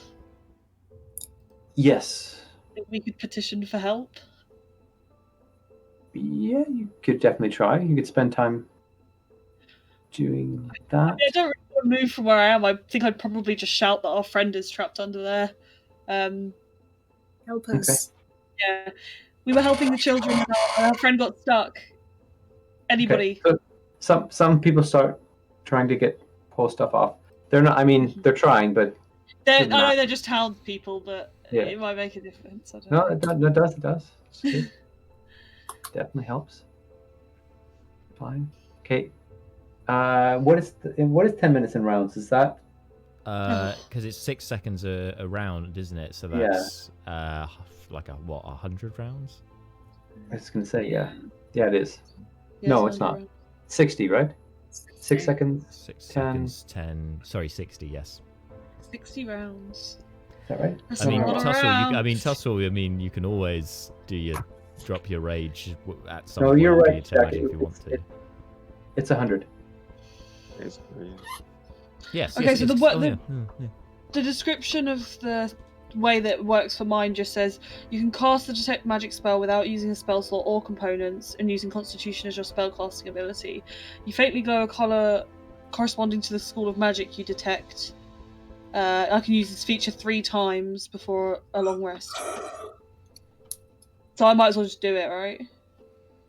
Yes. that we could petition for help? Yeah, you could definitely try. You could spend time doing that. I don't really want to move from where I am. I think I'd probably just shout that our friend is trapped under there. Help us. Yeah, we were helping the children, and our friend got stuck. Anybody? Okay. So some people start trying to pull stuff off. They're not. I mean, they're trying, but I They're know not. they're just townspeople, but Yeah. it might make a difference. I don't no, know. it does. It does. It's good. Definitely helps. Fine. Okay. What is 10 minutes in rounds? Is that? Because it's 6 seconds a round, isn't it? So that's like 100 rounds? I was gonna say yeah. Yeah, it is. Yeah, No, sounds it's not. right. 60, right? 6 seconds. 6 10. seconds, 10. Sorry, 60. Yes. 60 rounds. Is that right? That's I mean, a lot of Tussle. rounds. Tussle. I mean, you can always drop your rage at some No, point. you're and do right, your Jack. magic if you want to. It's 100. It's, Yes. Okay, yes, so yes. the- Oh, the- yeah, yeah. The description of the way that works for mine just says you can cast the detect magic spell without using a spell slot or components and using Constitution as your spellcasting ability. You faintly glow a colour corresponding to the school of magic you detect. I can use this feature 3 times before a long rest. So I might as well just do it, right?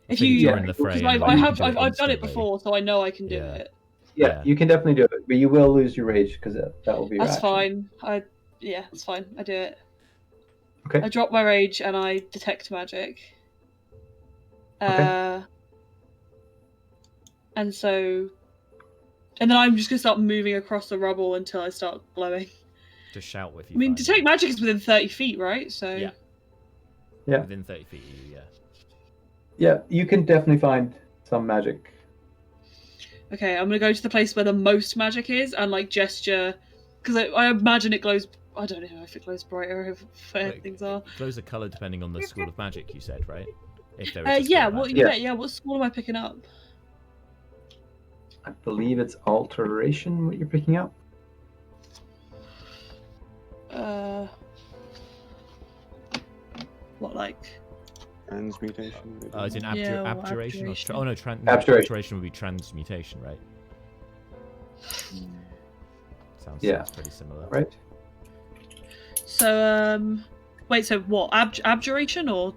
If figured you, you're in the fray because anyway, you can do it I've done it instantly. before, so I know I can do Yeah. it. Yeah, Yeah. you can definitely do it, but you will lose your rage because that will be your That's action. fine. Yeah, it's fine. I do it. Okay. I drop my rage and I detect magic. Okay. And then I'm just gonna start moving across the rubble until I start glowing. Just shout if you. I mean, find detect it. magic is within 30 feet, right? So Yeah. Yeah. Within 30 feet of you, yeah. Yeah, you can definitely find some magic. Okay, I'm gonna go to the place where the most magic is and like gesture, because I imagine it glows. I don't know if it glows brighter if Wait, things are. It glows a colour depending on the school of magic, you said, right? If there is a school Yeah. of What? magic. Yeah. What school am I picking up? I believe it's alteration what you're picking up. What like? transmutation. maybe? Is it Yeah, or abjuration? Or abjuration. no, Abjuration. alteration would be transmutation, right? Sounds pretty similar. Right? So wait. So what? Abjuration or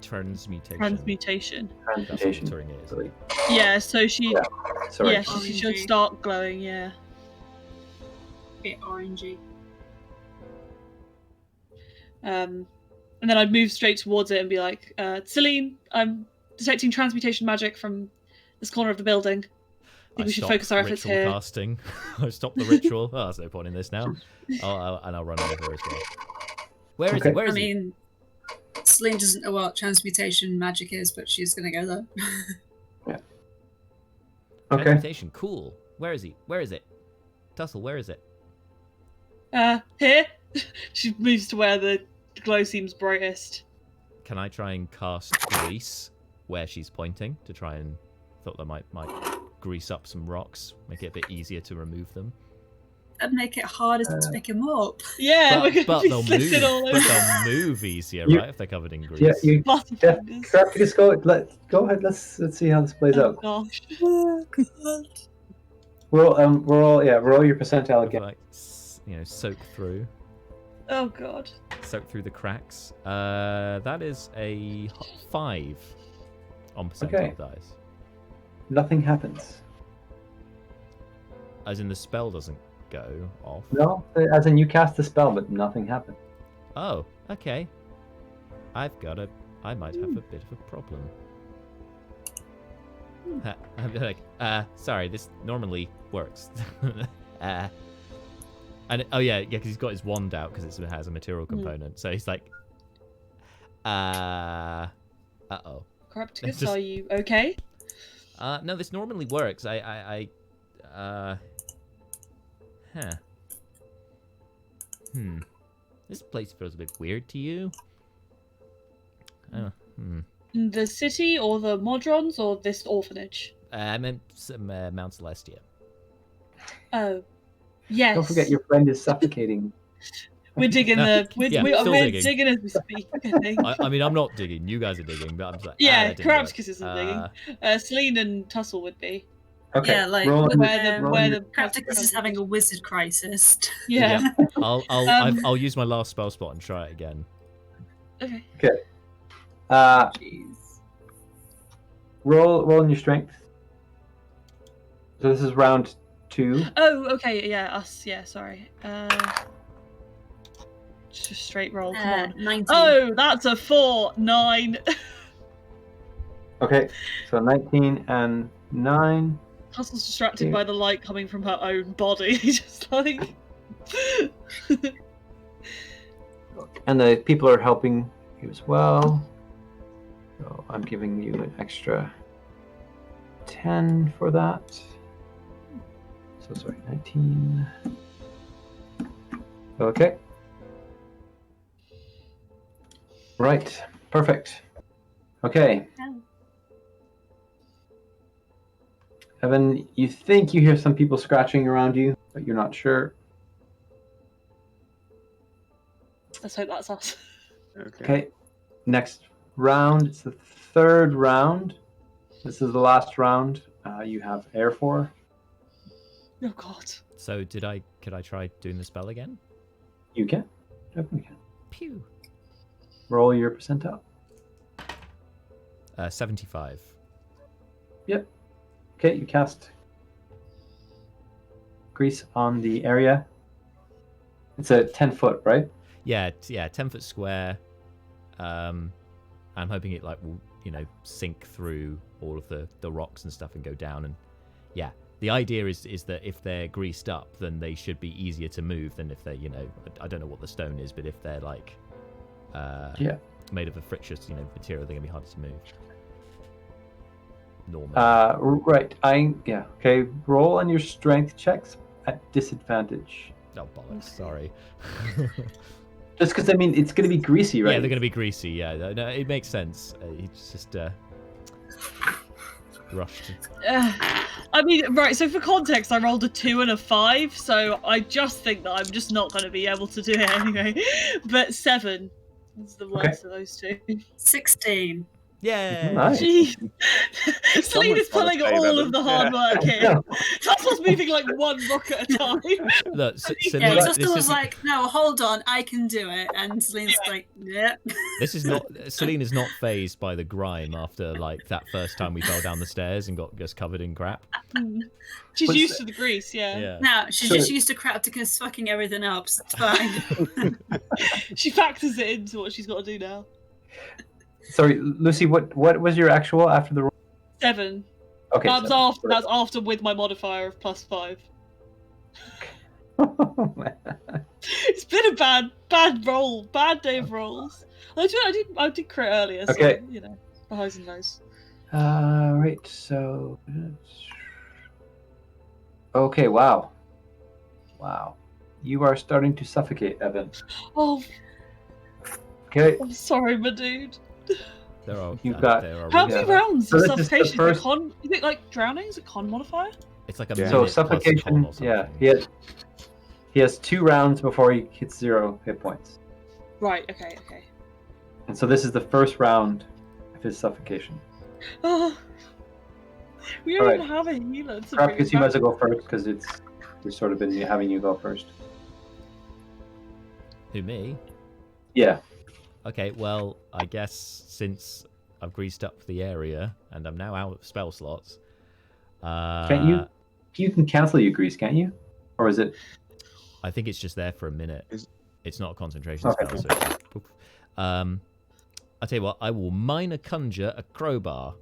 Transmutation. transmutation? That's what Transmutation. altering is. Really. Yeah. So she. Yeah. Sorry. Yeah, she should Orangey. start glowing. Yeah. Bit orangey. And then I'd move straight towards it and be like, Celine, I'm detecting transmutation magic from this corner of the building. I think we should stopped focus our efforts ritual here. casting. I stopped the ritual. Oh, there's no point in this now. And I'll run over as well. Where is Okay. he? Where I is he? mean, Celine doesn't know what transmutation magic is, but she's gonna go there. Okay. Transmutation, cool. Where is he? Where is it? Tussle, where is it? Here. She moves to where the glow seems brightest. Can I try and cast grease where she's pointing to try and thought that might grease up some rocks, make it a bit easier to remove them. That'd make it harder to pick him up. Yeah, we're But gonna be they'll slipping move. all But over. they'll move easier, You- right? If they're covered in grease. Yeah, you Butterfingers. just go. Go ahead. Let's see how this plays Oh out. gosh. Oh god. Roll your percentile Sort of again. like, soak through Oh god. the cracks. That is a 5 on percentile Okay. dice. Nothing happens. As in the spell doesn't go off. No, as in you cast the spell, but nothing happened. Oh, okay. I might have a bit of a problem. I'm like, sorry, this normally works. And because he's got his wand out because it has a material component. So he's like, uh-oh. Corrupticus, Just- are you okay? No, this normally works. This place feels a bit weird to you. The city or the Modrons or this orphanage? I meant Mount Celestia. Oh, yes. Don't forget your friend is suffocating. We're digging No, we're still digging. digging as we speak, I think. I mean, I'm not digging. You guys are digging, but I'm just like, Yeah, that didn't work. Crabscus isn't digging. Celine and Tussle would be. Okay. Yeah, like roll where the Crapticus is having a wizard crisis. Yeah. I'll use my last spell spot and try it again. Okay. Jeez. Roll in your strength. So this is round 2. Oh, okay, yeah, us, yeah, sorry. Just a straight roll, come on. 19. Oh, that's a 4, 9. Okay, so 19 and 9. Tussle's distracted by the light coming from her own body, just like... And the people are helping you as well. So I'm giving you an extra 10 for that. So sorry, 19. Okay. Right, perfect. Okay. Evan, you think you hear some people scratching around you, but you're not sure. Let's hope that's us. Okay. Next round. It's the 3rd round. This is the last round you have air for. Oh god. So could I try doing the spell again? You can. Definitely can. Pew. Roll your percentile. 75. Yep. Okay, you cast grease on the area. It's a 10-foot, right? Yeah, 10-foot square. I'm hoping it will sink through all of the rocks and stuff and go down. And yeah, the idea is that if they're greased up, then they should be easier to move than if they're I don't know what the stone is, but if they're made of a frictious material, they're gonna be harder to move. Normally. Right. Okay. Roll on your strength checks at disadvantage. Oh bollocks! Sorry. Just because it's going to be greasy, right? Yeah, they're going to be greasy. Yeah, no, it makes sense. It's just rushed. I mean, right. So for context, I rolled a 2 and a 5, so I just think that I'm just not going to be able to do it anyway. But 7 is the worst of those two. 16. Yeah. Nice. Jeez. Celine is pulling all of the hard work here. Tussle's moving like one rock at a time. Look, Tussle was like, no, hold on, I can do it. And Celine's like, yeah. Celine is not phased by the grime after that first time we fell down the stairs and got just covered in crap. She's used to the grease, yeah. No, she's just used to Crapticus fucking everything up, so it's fine. She factors it into what she's got to do now. Sorry, Lucy, what was your actual after the roll? 7. Okay. That's after with my modifier of +5. It's been a bad roll, bad day of rolls. I did crit earlier, so okay. The highs and lows. Right, so okay, wow. You are starting to suffocate, Evan. Oh, okay. I'm sorry, my dude. You've got how many rounds of suffocation? First... Is it like drowning? Is it con modifier? It's like a so suffocation. Yeah, he has 2 rounds before he hits 0 hit points. Right. Okay. And so this is the first round of his suffocation. Oh, we don't even have a healer. Perhaps you might as well go first because we've sort of been having you go first. Who, me? Yeah. Okay, well, I guess since I've greased up the area and I'm now out of spell slots. Can't you? You can cancel your grease, can't you? Or is it? I think it's just there for a minute. It's not a concentration spell. So poof. I'll tell you what, I will minor conjure a crowbar.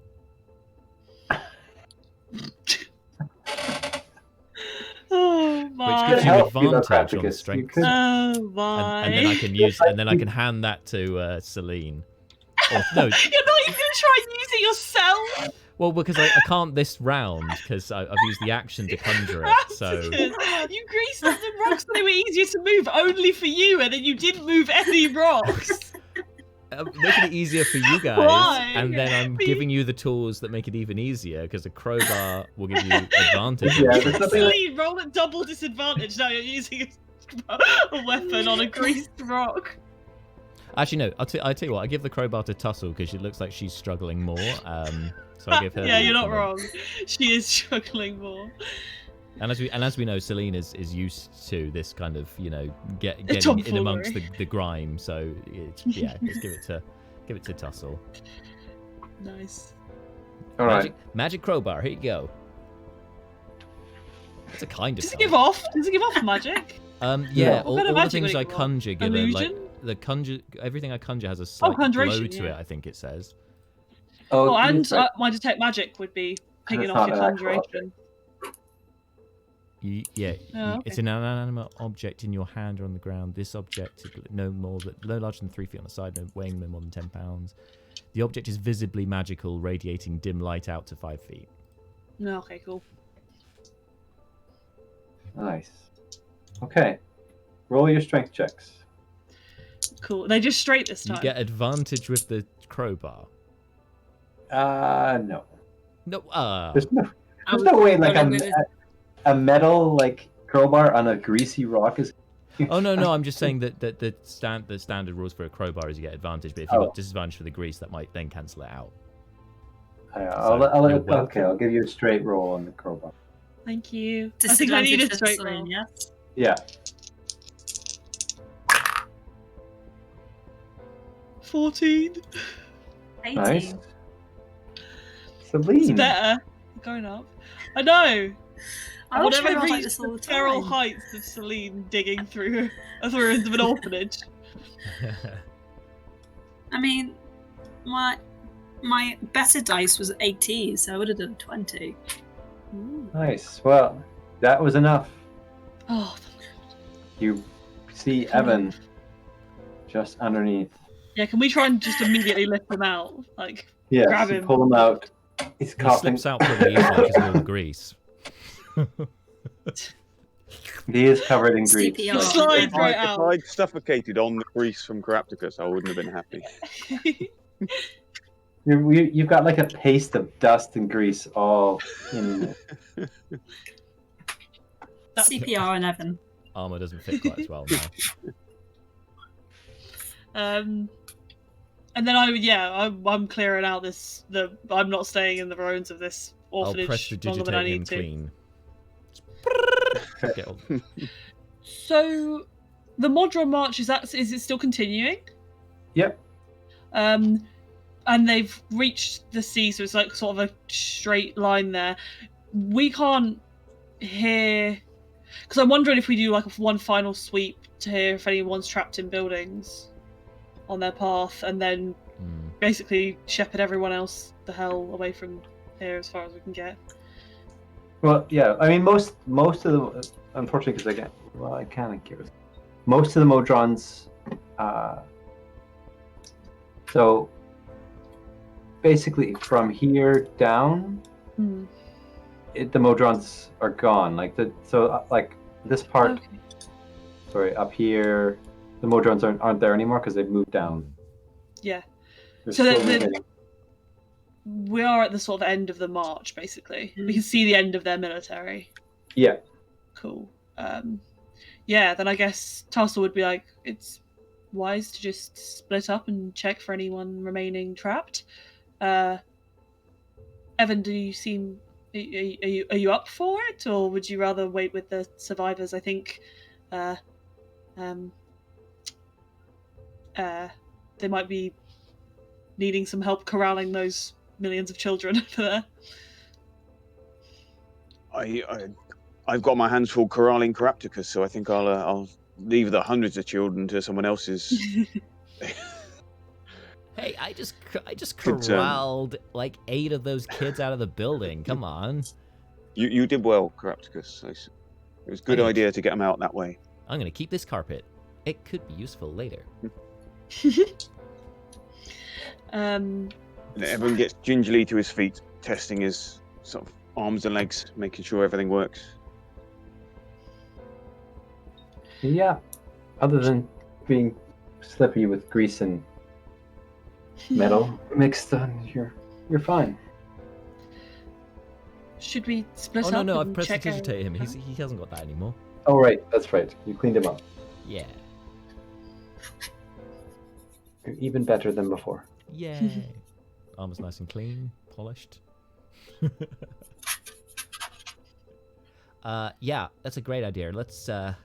Oh my! Which gives you advantage on strength. Oh my! And then I can hand that to Celine. Or, no, you're not even gonna try and use it yourself. Well, because I can't this round because I've used the action to conjure it. So you greased up the rocks so they were easier to move only for you, and then you didn't move any rocks. making it easier for you guys, Why? and then I'm giving you the tools that make it even easier because a crowbar will give you advantage. Yeah, on there's things. nothing like- Celine, roll at double disadvantage. Now you're using a weapon on a greased rock. Actually, no. I'll tell you what. I give the crowbar to Tussle because it looks like she's struggling more. So I give her. Yeah, the you're not weapon. wrong. She is struggling more. And as we know, Celine is used to this kind of getting in tomfoolery. amongst the grime. So just give it to Tussle. Nice. All right. Magic crowbar. Here you go. It's a kind of. Does it give off? Does it give off magic? Yeah. What kind of All the magic things would it I give off? conjure give it like Illusion? everything I conjure has a slight glow conjuration, to yeah. it. I think it says. Oh, and that's right. my detect magic would be picking That's off not your an actual conjuration. Oh, It's an inanimate object in your hand or on the ground. This object is no larger than 3 feet on the side, weighing no more than 10 pounds. The object is visibly magical, radiating dim light out to 5 feet. No, okay, cool. Nice. Okay. Roll your strength checks. Cool. They just straight this time. You get advantage with the crowbar. No. No, There's no way like a metal like crowbar on a greasy rock is. Oh no, I'm just saying that the standard rules for a crowbar is you get advantage, but if you've got disadvantage for the grease, that might then cancel it out. I'll give you a straight roll on the crowbar. Thank you. I think I need a straight roll. Yes. Yeah. 14. 18. Nice. It's Celine. better. Going up. I know. I I'll wish never everyone was like reach this all the the feral time. heights of Celine digging through the ruins of an orphanage. I mean, my better dice was 18, so I would have done 20. Nice. Well, that was enough. Oh, You see Evan just underneath. yeah. Can we try and just immediately lift him out? Like, Yes, grab you him. pull him out. He's He coughing. slips out pretty easily because of all the grease. He is covered in grease. CPR. Slide right If out. I'd suffocated on the grease from Carapticus, I wouldn't have been happy. You've got like a paste of dust and grease all in. CPR and Evan. Armor doesn't fit quite as well now. And then I'm clearing out I'm not staying in the ruins of this I'll orphanage press the longer than I digitate him need to. clean. Get all- So, the Modron March is it still continuing? Yep. And they've reached the sea, so it's like sort of a straight line there. We can't hear, because I'm wondering if we do like one final sweep to hear if anyone's trapped in buildings on their path, and then basically shepherd everyone else the hell away from here as far as we can get. Well, yeah. I mean, most of the, unfortunately, because I can't give it. Most of the Modrons. So basically, from here down, the Modrons are gone. Like this part. Okay. Sorry, up here, the Modrons aren't there anymore because they've moved down. Yeah. They're So slowly the- getting- We are at the sort of end of the march, basically. We can see the end of their military. Yeah. Cool. Yeah, then I guess Tussle would be like, it's wise to just split up and check for anyone remaining trapped. Evan, do you seem... Are you up for it, or would you rather wait with the survivors? I think they might be needing some help corralling those millions of children over there. I've got my hands full corralling Carapticus, so I think I'll leave the hundreds of children to someone else's. Hey, I just Good, corralled like 8 of those kids out of the building. Come on. You did well, Carapticus. It was a good Thanks. idea to get them out that way. I'm gonna keep this carpet. It could be useful later. And everyone gets gingerly to his feet, testing his sort of arms and legs, making sure everything works. Yeah. Other than being slippery with grease and metal mixed on. You're fine. Should we split Oh up? no, I've and check prestidigitated him. He hasn't got that anymore. Oh right, that's right. You cleaned him up. Yeah. You're even better than before. Yay. Armor's nice and clean, polished. Yeah, that's a great idea. Let's well,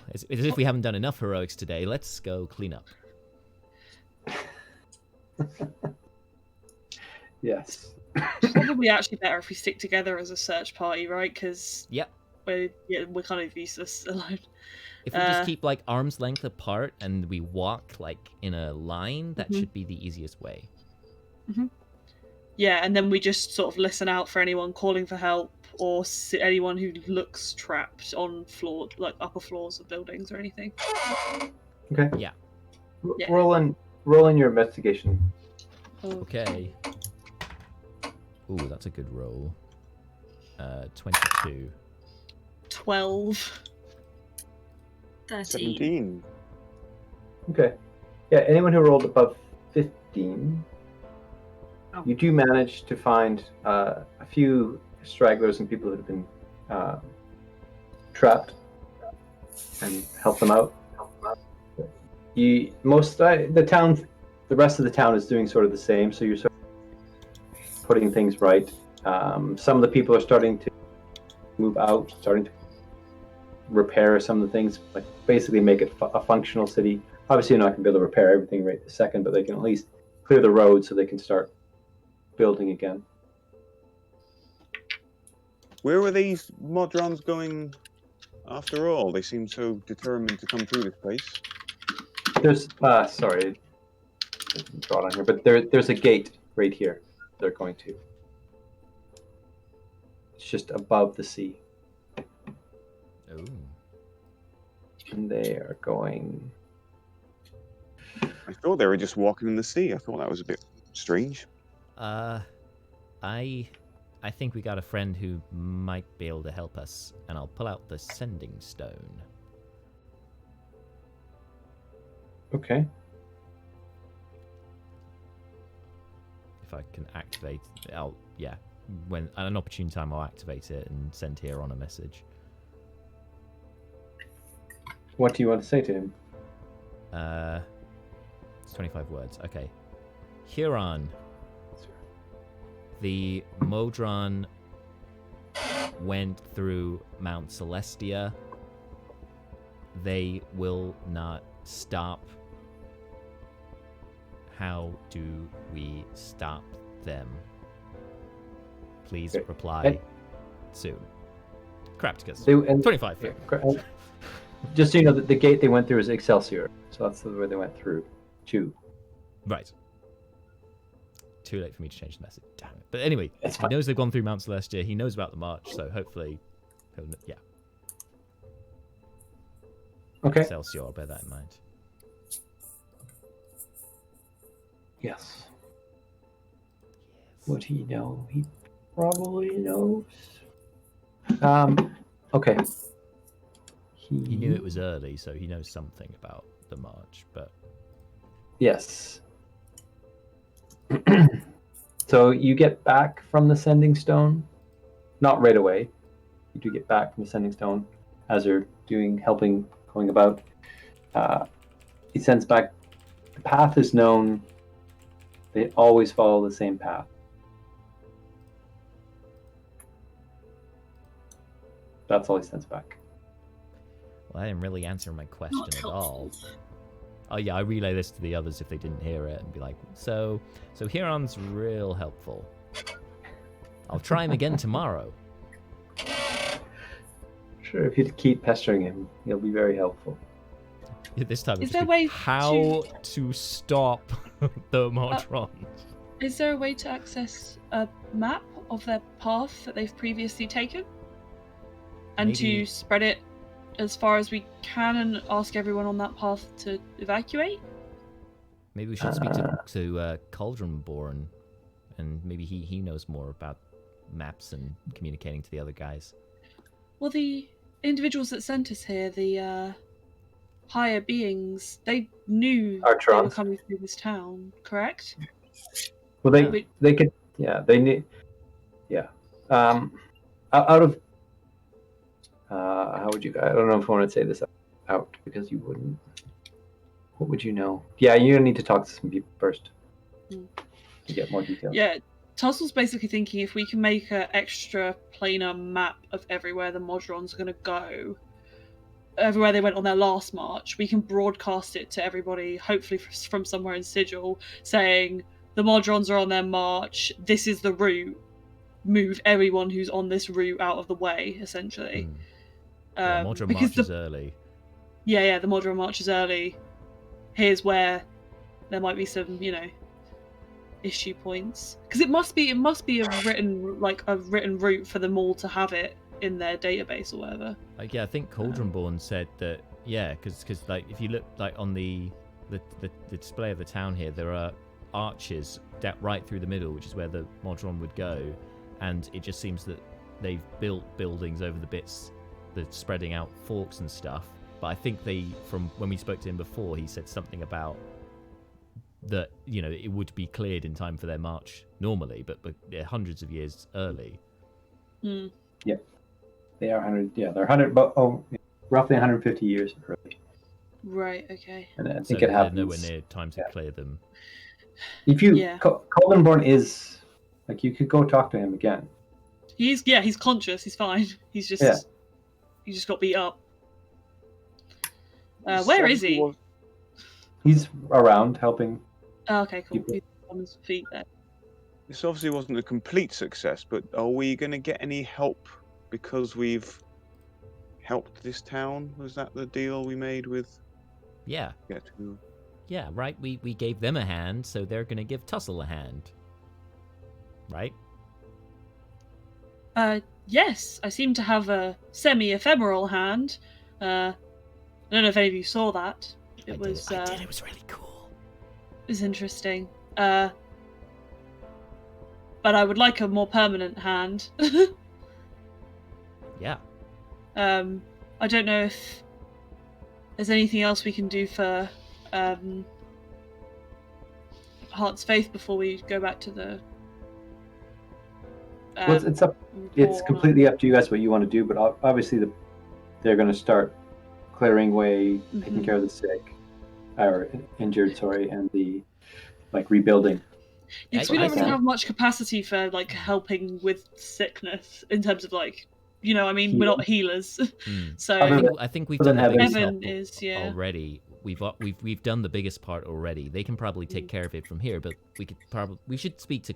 it's as if we haven't done enough heroics today. Let's go clean up. Yes. Probably actually better if we stick together as a search party, right? Because Yep. we're kind of useless alone. If we just keep like arm's length apart and we walk like in a line, that should be the easiest way. Yeah, and then we just sort of listen out for anyone calling for help or anyone who looks trapped on upper floors of buildings or anything. Okay. Yeah. Yeah. Roll in your investigation. Okay. Ooh, that's a good roll. 22. 12. 13. 17. Okay. Yeah, anyone who rolled above 15, you do manage to find a few stragglers and people that have been trapped and help them out. The rest of the town is doing sort of the same, so you're sort of putting things right. Some of the people are starting to move out, starting to repair some of the things, like basically make it a functional city. Obviously, you're not going to be able to repair everything right this second, but they can at least clear the road so they can start building again. Where were these Modrons going after all? They seem so determined to come through this place. There's sorry, I didn't draw it on here, but there's a gate right here. They're going to. It's just above the sea. Oh. And they are going. I thought they were just walking in the sea. I thought that was a bit strange. I think we got a friend who might be able to help us, and I'll pull out the sending stone. Okay. If I can activate, when at an opportune time I'll activate it and send Huron a message. What do you want to say to him? It's 25 words. Okay. Huron. The Modron went through Mount Celestia. They will not stop. How do we stop them? Please reply soon. Crapticus. 25. Yeah, just so you know, that the gate they went through is Excelsior, so that's where they went through to. Right. Too late for me to change the message. Damn it. But anyway, It's he fine. knows they've gone through Mount Celestia. He knows about the march, so hopefully, yeah. Okay. Excelsior, I'll bear that in mind. Yes. Would he know? He probably knows. Okay. He knew it was early, so he knows something about the march, but... Yes. So you get back from the sending stone, not right away. You do get back from the sending stone as they're helping, going about. He sends back. The path is known. They always follow the same path. That's all he sends back. Well, I didn't really answer my question Not at all. helpful. Oh yeah, I relay this to the others if they didn't hear it and be like, so Huron's real helpful. I'll try him again tomorrow. Sure, if you keep pestering him, he'll be very helpful. This time, Is it's there a just way how to stop the Modrons? Is there a way to access a map of their path that they've previously taken? And Maybe- to spread it as far as we can and ask everyone on that path to evacuate? Maybe we should speak to Cauldronborn, and maybe he knows more about maps and communicating to the other guys. Well, the individuals that sent us here, the higher beings. They knew they were Artrons. coming through this town, correct? Well, they could, yeah, they need, yeah. Out of, how would you? I don't know if I want to say this out because you wouldn't. What would you know? Yeah, you're gonna need to talk to some people first to get more details. Yeah, Tussel's basically thinking if we can make an extra planar map of everywhere the Modrons are going to go, everywhere they went on their last march, we can broadcast it to everybody, hopefully from somewhere in Sigil, saying the Modrons are on their march, this is the route, move everyone who's on this route out of the way, essentially. Yeah, Modron March is early. Yeah, the Modron March is early. Here's where there might be some, issue points, because it must be a written route for them all to have it in their database or whatever. Yeah, I think Cauldronborn said that. Yeah, because like if you look like on the display of the town here, there are arches right through the middle, which is where the Modron would go, and it just seems that they've built buildings over the bits that's spreading out forks and stuff. But I think from when we spoke to him before, he said something about that, it would be cleared in time for their march normally, but hundreds of years early. Yeah, they are 100. Yeah, they're 100, but roughly 150 years early. Right. Okay. And I think it happens. Nowhere near time to clear them. If you Coldenborn is like, you could go talk to him again. He's conscious. He's fine. He just got beat up. Where is he? He's around helping. Oh, okay, cool. He's on his feet there. This obviously wasn't a complete success, but are we going to get any help because we've helped this town? Was that the deal we made with? Yeah. Yeah, right. We gave them a hand, so they're going to give Tussle a hand. Right? Yes. I seem to have a semi-ephemeral hand. I don't know if any of you saw that. I did. It was really cool. It was interesting. But I would like a more permanent hand. Yeah. I don't know if there's anything else we can do for Heart's Faith before we go back to the. Well, it's completely up to you guys what you want to do, but obviously they're going to start clearing away, taking care of the sick, or injured, and the rebuilding. Because we don't really have much capacity for helping with sickness in terms of we're not healers. So I think we've done the biggest Evan is already. We've done the biggest part already. They can probably take care of it from here, but we should speak to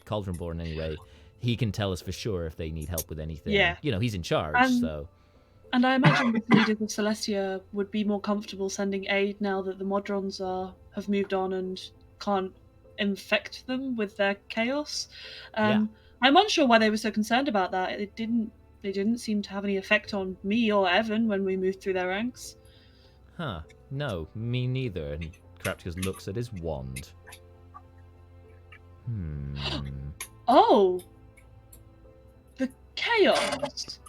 Cauldronborn anyway. He can tell us for sure if they need help with anything. Yeah. He's in charge, so. And I imagine the leaders of Celestia would be more comfortable sending aid now that the Modrons have moved on and can't infect them with their chaos. I'm unsure why they were so concerned about that. They didn't seem to have any effect on me or Evan when we moved through their ranks. Huh. No, me neither. And Crapticus looks at his wand. Oh! The chaos!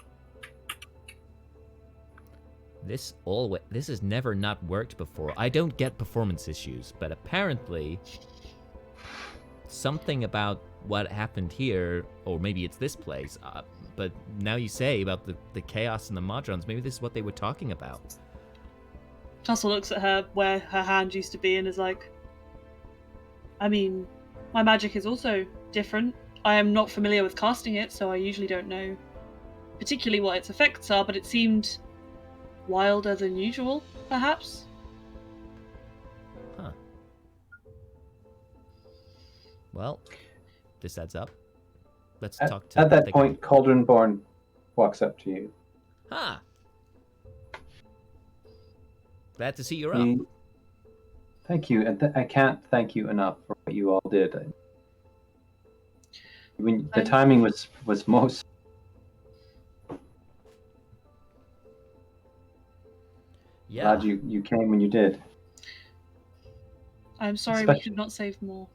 This has never not worked before. I don't get performance issues, but apparently something about what happened here, or maybe it's this place, but now you say about the chaos and the Modrons, maybe this is what they were talking about. Tussle looks at her where her hand used to be and is like, I mean, my magic is also different. I am not familiar with casting it, so I usually don't know particularly what its effects are, but it seemed wilder than usual, perhaps? Huh. Well, this adds up. Let's talk to... At that point, Cauldronborn walks up to you. Huh. Glad to see you're up. Thank you, and I can't thank you enough for what you all did. I mean, the timing was most... Yeah. Glad you came when you did. I'm sorry we could not save more.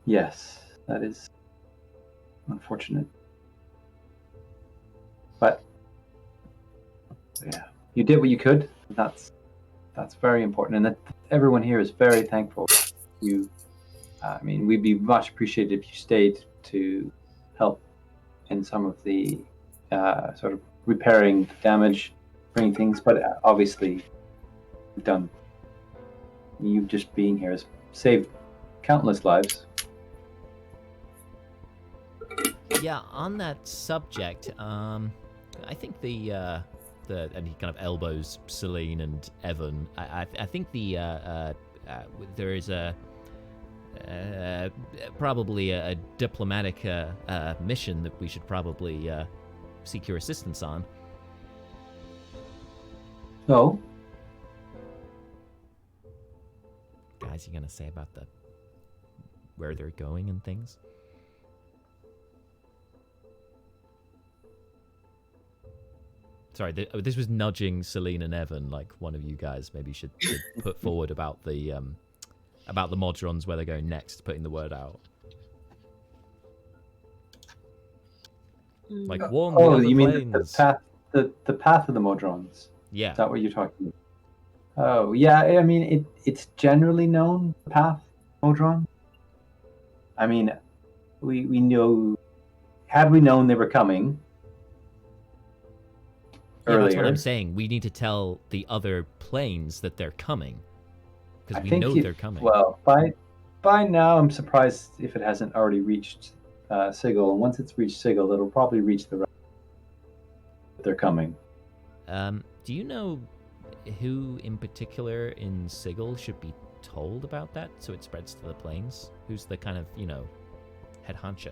Yes, that is unfortunate. But Yeah, you did what you could. That's very important, and that everyone here is very thankful. You, I mean, we'd be much appreciated if you stayed to help in some of the sort of repairing damage, bringing things. But obviously, you've done. You just being here has saved countless lives. Yeah, on that subject, I think the and he kind of elbows Celine and Evan. I think there is a probably a diplomatic mission that we should probably seek your assistance on. So, Guys, you gonna say about where they're going and things? Sorry, this was nudging Celine and Evan. Like one of you guys maybe should put forward about the modrons, where they're going next, putting the word out. Like warn the other you mean planes. the path of the modrons? Yeah. Is that what you're talking about? Oh, yeah. I mean, it's generally known, the path modron. I mean, we know. Had we known they were coming Yeah, earlier, that's what I'm saying. We need to tell the other planes that they're coming, because we know they're coming. Well, by now, I'm surprised if it hasn't already reached Sigil. And once it's reached Sigil, it'll probably reach the rest. They're coming. Do you know who in particular in Sigil should be told about that so it spreads to the planes? Who's the kind of, head honcho?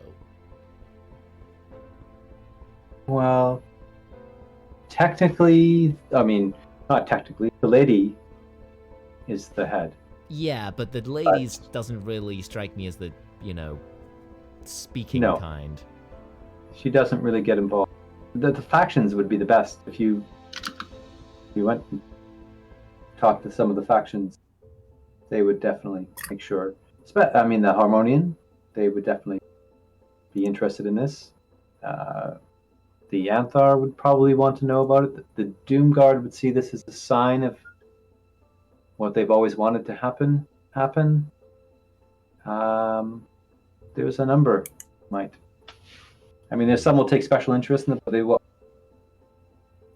Well, technically, I mean, not technically, the lady is the head. Yeah, but the ladies doesn't really strike me as the, speaking kind. She doesn't really get involved. The factions would be the best if you went and talked to some of the factions. They would definitely make sure. I mean, the Harmonian, they would definitely be interested in this. The Anthar would probably want to know about it. The Doomguard would see this as a sign of what they've always wanted to happen. There's a number might. I mean, there's some will take special interest in it, but they will.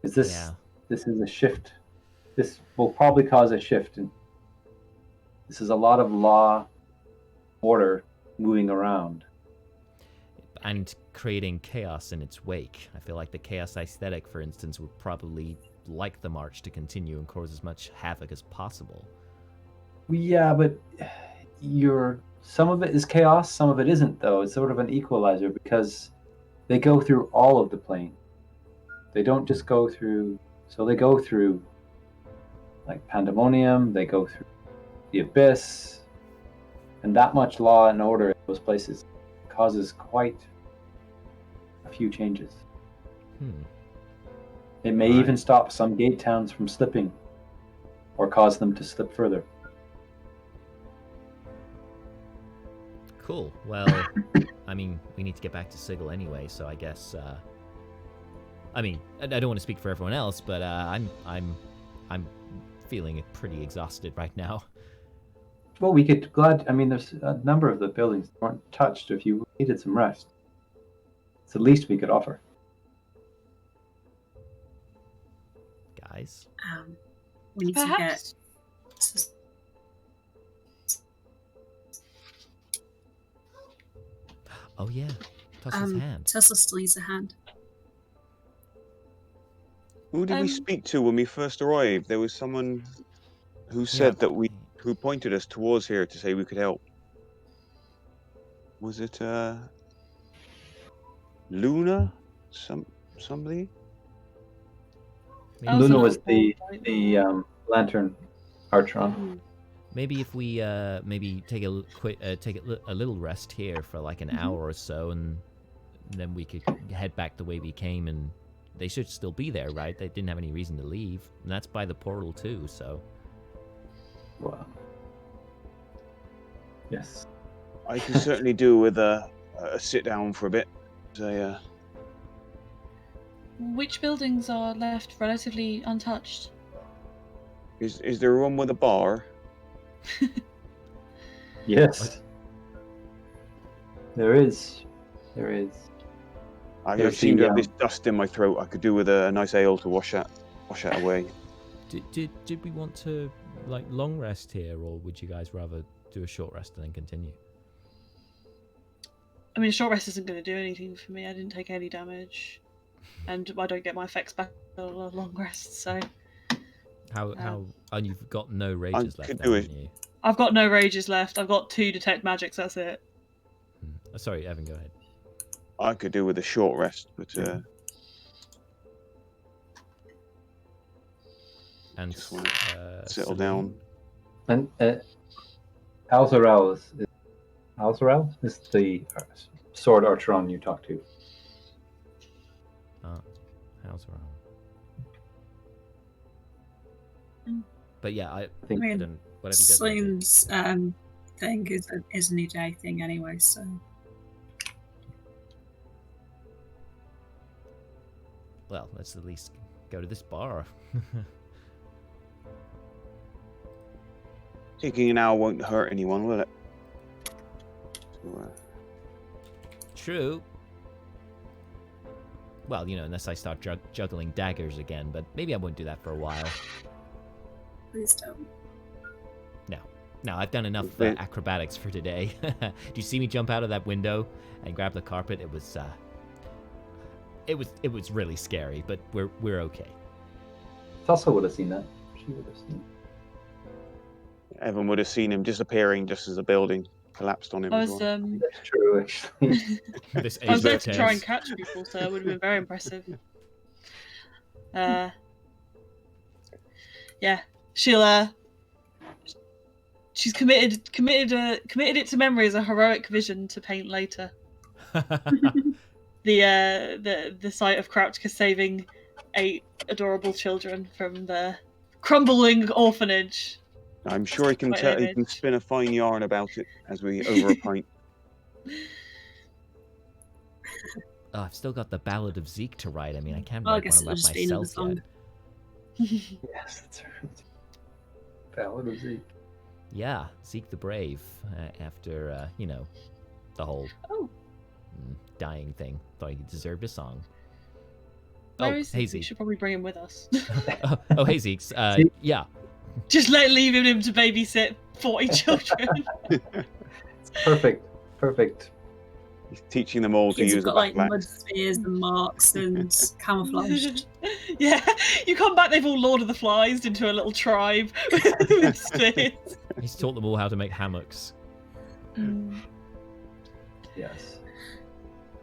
This is a shift. This will probably cause a shift. This is a lot of law, order moving around. And creating chaos in its wake. I feel like the chaos aesthetic, for instance, would probably like the march to continue and cause as much havoc as possible. Yeah, but some of it is chaos, some of it isn't, though. It's sort of an equalizer because they go through all of the plane. They don't just go through. So they go through like Pandemonium. They go through the Abyss, and that much law and order in those places causes quite a few changes. It may even stop some gate towns from slipping or cause them to slip further. Cool. Well, I mean, we need to get back to Sigil anyway, so I guess I mean, I don't want to speak for everyone else, but I'm feeling pretty exhausted right now. Well, I mean, there's a number of the buildings that weren't touched. If you needed some rest, it's the least we could offer. Guys? We need Perhaps. to get... Oh, yeah. Tussle's hand. Tussle still needs a hand. Who did we speak to when we first arrived? There was someone who said who pointed us towards here to say we could help. Was it Luna? Somebody? Luna was the lantern archer. Maybe if we maybe take a little rest here for like an hour or so, and then we could head back the way we came, and they should still be there, right? They didn't have any reason to leave, and that's by the portal too. So. Wow. Yes. I can certainly do with a sit down for a bit. Which buildings are left relatively untouched? Is there one with a bar? Yes. There is. There is. I There's seem to the, have this dust in my throat. I could do with a nice ale to wash that away. Did we want to like long rest here, or would you guys rather do a short rest and then continue? I mean, a short rest isn't going to do anything for me. I didn't take any damage, and I don't get my effects back on a long rest. So How? And you've got no rages left, could do haven't it. you? I've got no rages left. I've got 2 detect magics. That's it. Sorry, Evan, go ahead. I could do with a short rest, but And just want to settle Celine? down. And Alzarel is the sword archeron you talked to. How's around? But yeah, I think- I don't. Whatever you guys want to do. Slime's thing is a new day thing anyway, so Well, let's at least go to this bar. Taking an hour won't hurt anyone, will it? So, True. Well, you know, unless I start juggling daggers again, but maybe I won't do that for a while. please don't. No, I've done enough Okay. acrobatics for today. Do you see me jump out of that window and grab the carpet? It was really scary, but we're okay. Tessa would have seen that. She would have seen. Evan would have seen him disappearing just as the building collapsed on him. I as was well. That's true, actually. This I was age there of to try and chaos. catch people, so it would have been very impressive. Yeah, she's committed it to memory as a heroic vision to paint later. The sight of Kravchka saving 8 adorable children from the crumbling orphanage. I'm sure he can Quite an he can image. spin a fine yarn about it as we over a pint. Oh, I've still got the Ballad of Zeke to write. I mean, I can't Well, I write guess one it'll about just be another myself yet. song. Yes, that's right. Ballad of Zeke. Yeah, Zeke the Brave. After you know, the whole Oh, dying thing. Thought he deserved a song. where Oh, is hey he? We Zeke. should probably bring him with us. Oh, hey Zeke. Zeke? Yeah. Just leaving him to babysit 40 children. Perfect. Perfect. He's teaching them all to Kids have use the got like backpacks. mud spears and marks and camouflaged. Yeah, you come back, they've all Lord of the Flies into a little tribe with spears. He's taught them all how to make hammocks. Yes.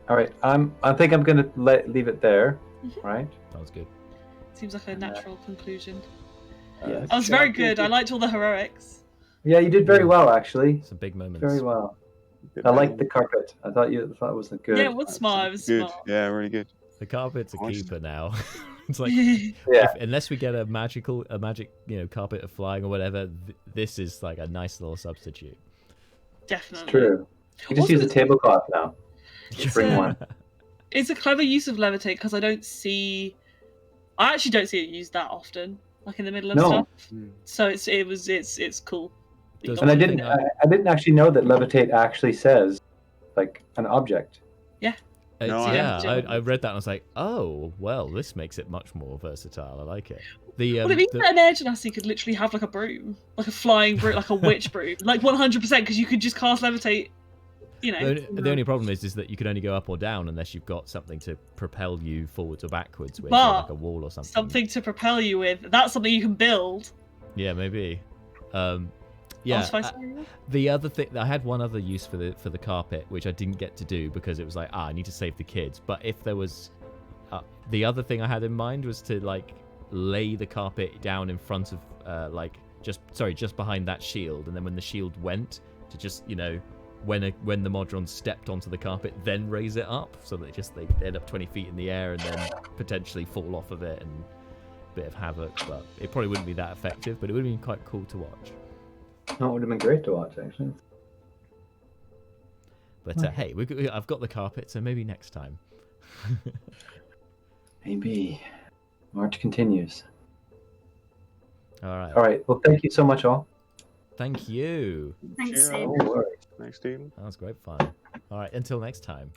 All right. I think I'm gonna leave it there. Right. That was good. Seems like a natural conclusion. Yes. That was very good. I liked all the heroics. Yeah, you did very well, actually. Some big moments. Very well. I liked the carpet. I thought it was a good. Yeah, it was smart. It was Good. smart. Yeah, really good. The carpet's a Nice. keeper now. It's like Yeah. unless we get a magic carpet of flying or whatever, this is like a nice little substitute. Definitely. It's true. You just Also, use a tablecloth now. It's Bring a- one. It's a clever use of levitate because I actually don't see it used that often, like in the middle of No. stuff. Hmm. So it's cool. You Does got And I one it. thing didn't. I didn't actually know that levitate actually says like an object. No, I Yeah, haven't. I read that and I was like, oh, well, this makes it much more versatile. I like it. The Well, it means that an air genasi could literally have like a broom, like a flying broom, like a witch broom, like 100%, because you could just cast levitate. You know, the only problem is that you can only go up or down unless you've got something to propel you forwards or backwards with, or But like a wall or something. something to propel you with. That's something you can build. Yeah, maybe. Yeah. Yeah. The other thing, I had one other use for the carpet, which I didn't get to do because it was like, I need to save the kids. But if there was, the other thing I had in mind was to like lay the carpet down in front of, just behind that shield, and then when the shield went, to just when the Modron stepped onto the carpet, then raise it up so that they end up 20 feet in the air and then potentially fall off of it and a bit of havoc. But it probably wouldn't be that effective, but it would have been quite cool to watch. No, it would have been great to watch actually. But hey, I've got the carpet, so maybe next time. Maybe. March continues. All right. All right. Well, thank you so much, all. Thank you. Thanks, Cheers. Steve. No worries. Thanks, Stephen. That was great fun. All right. Until next time.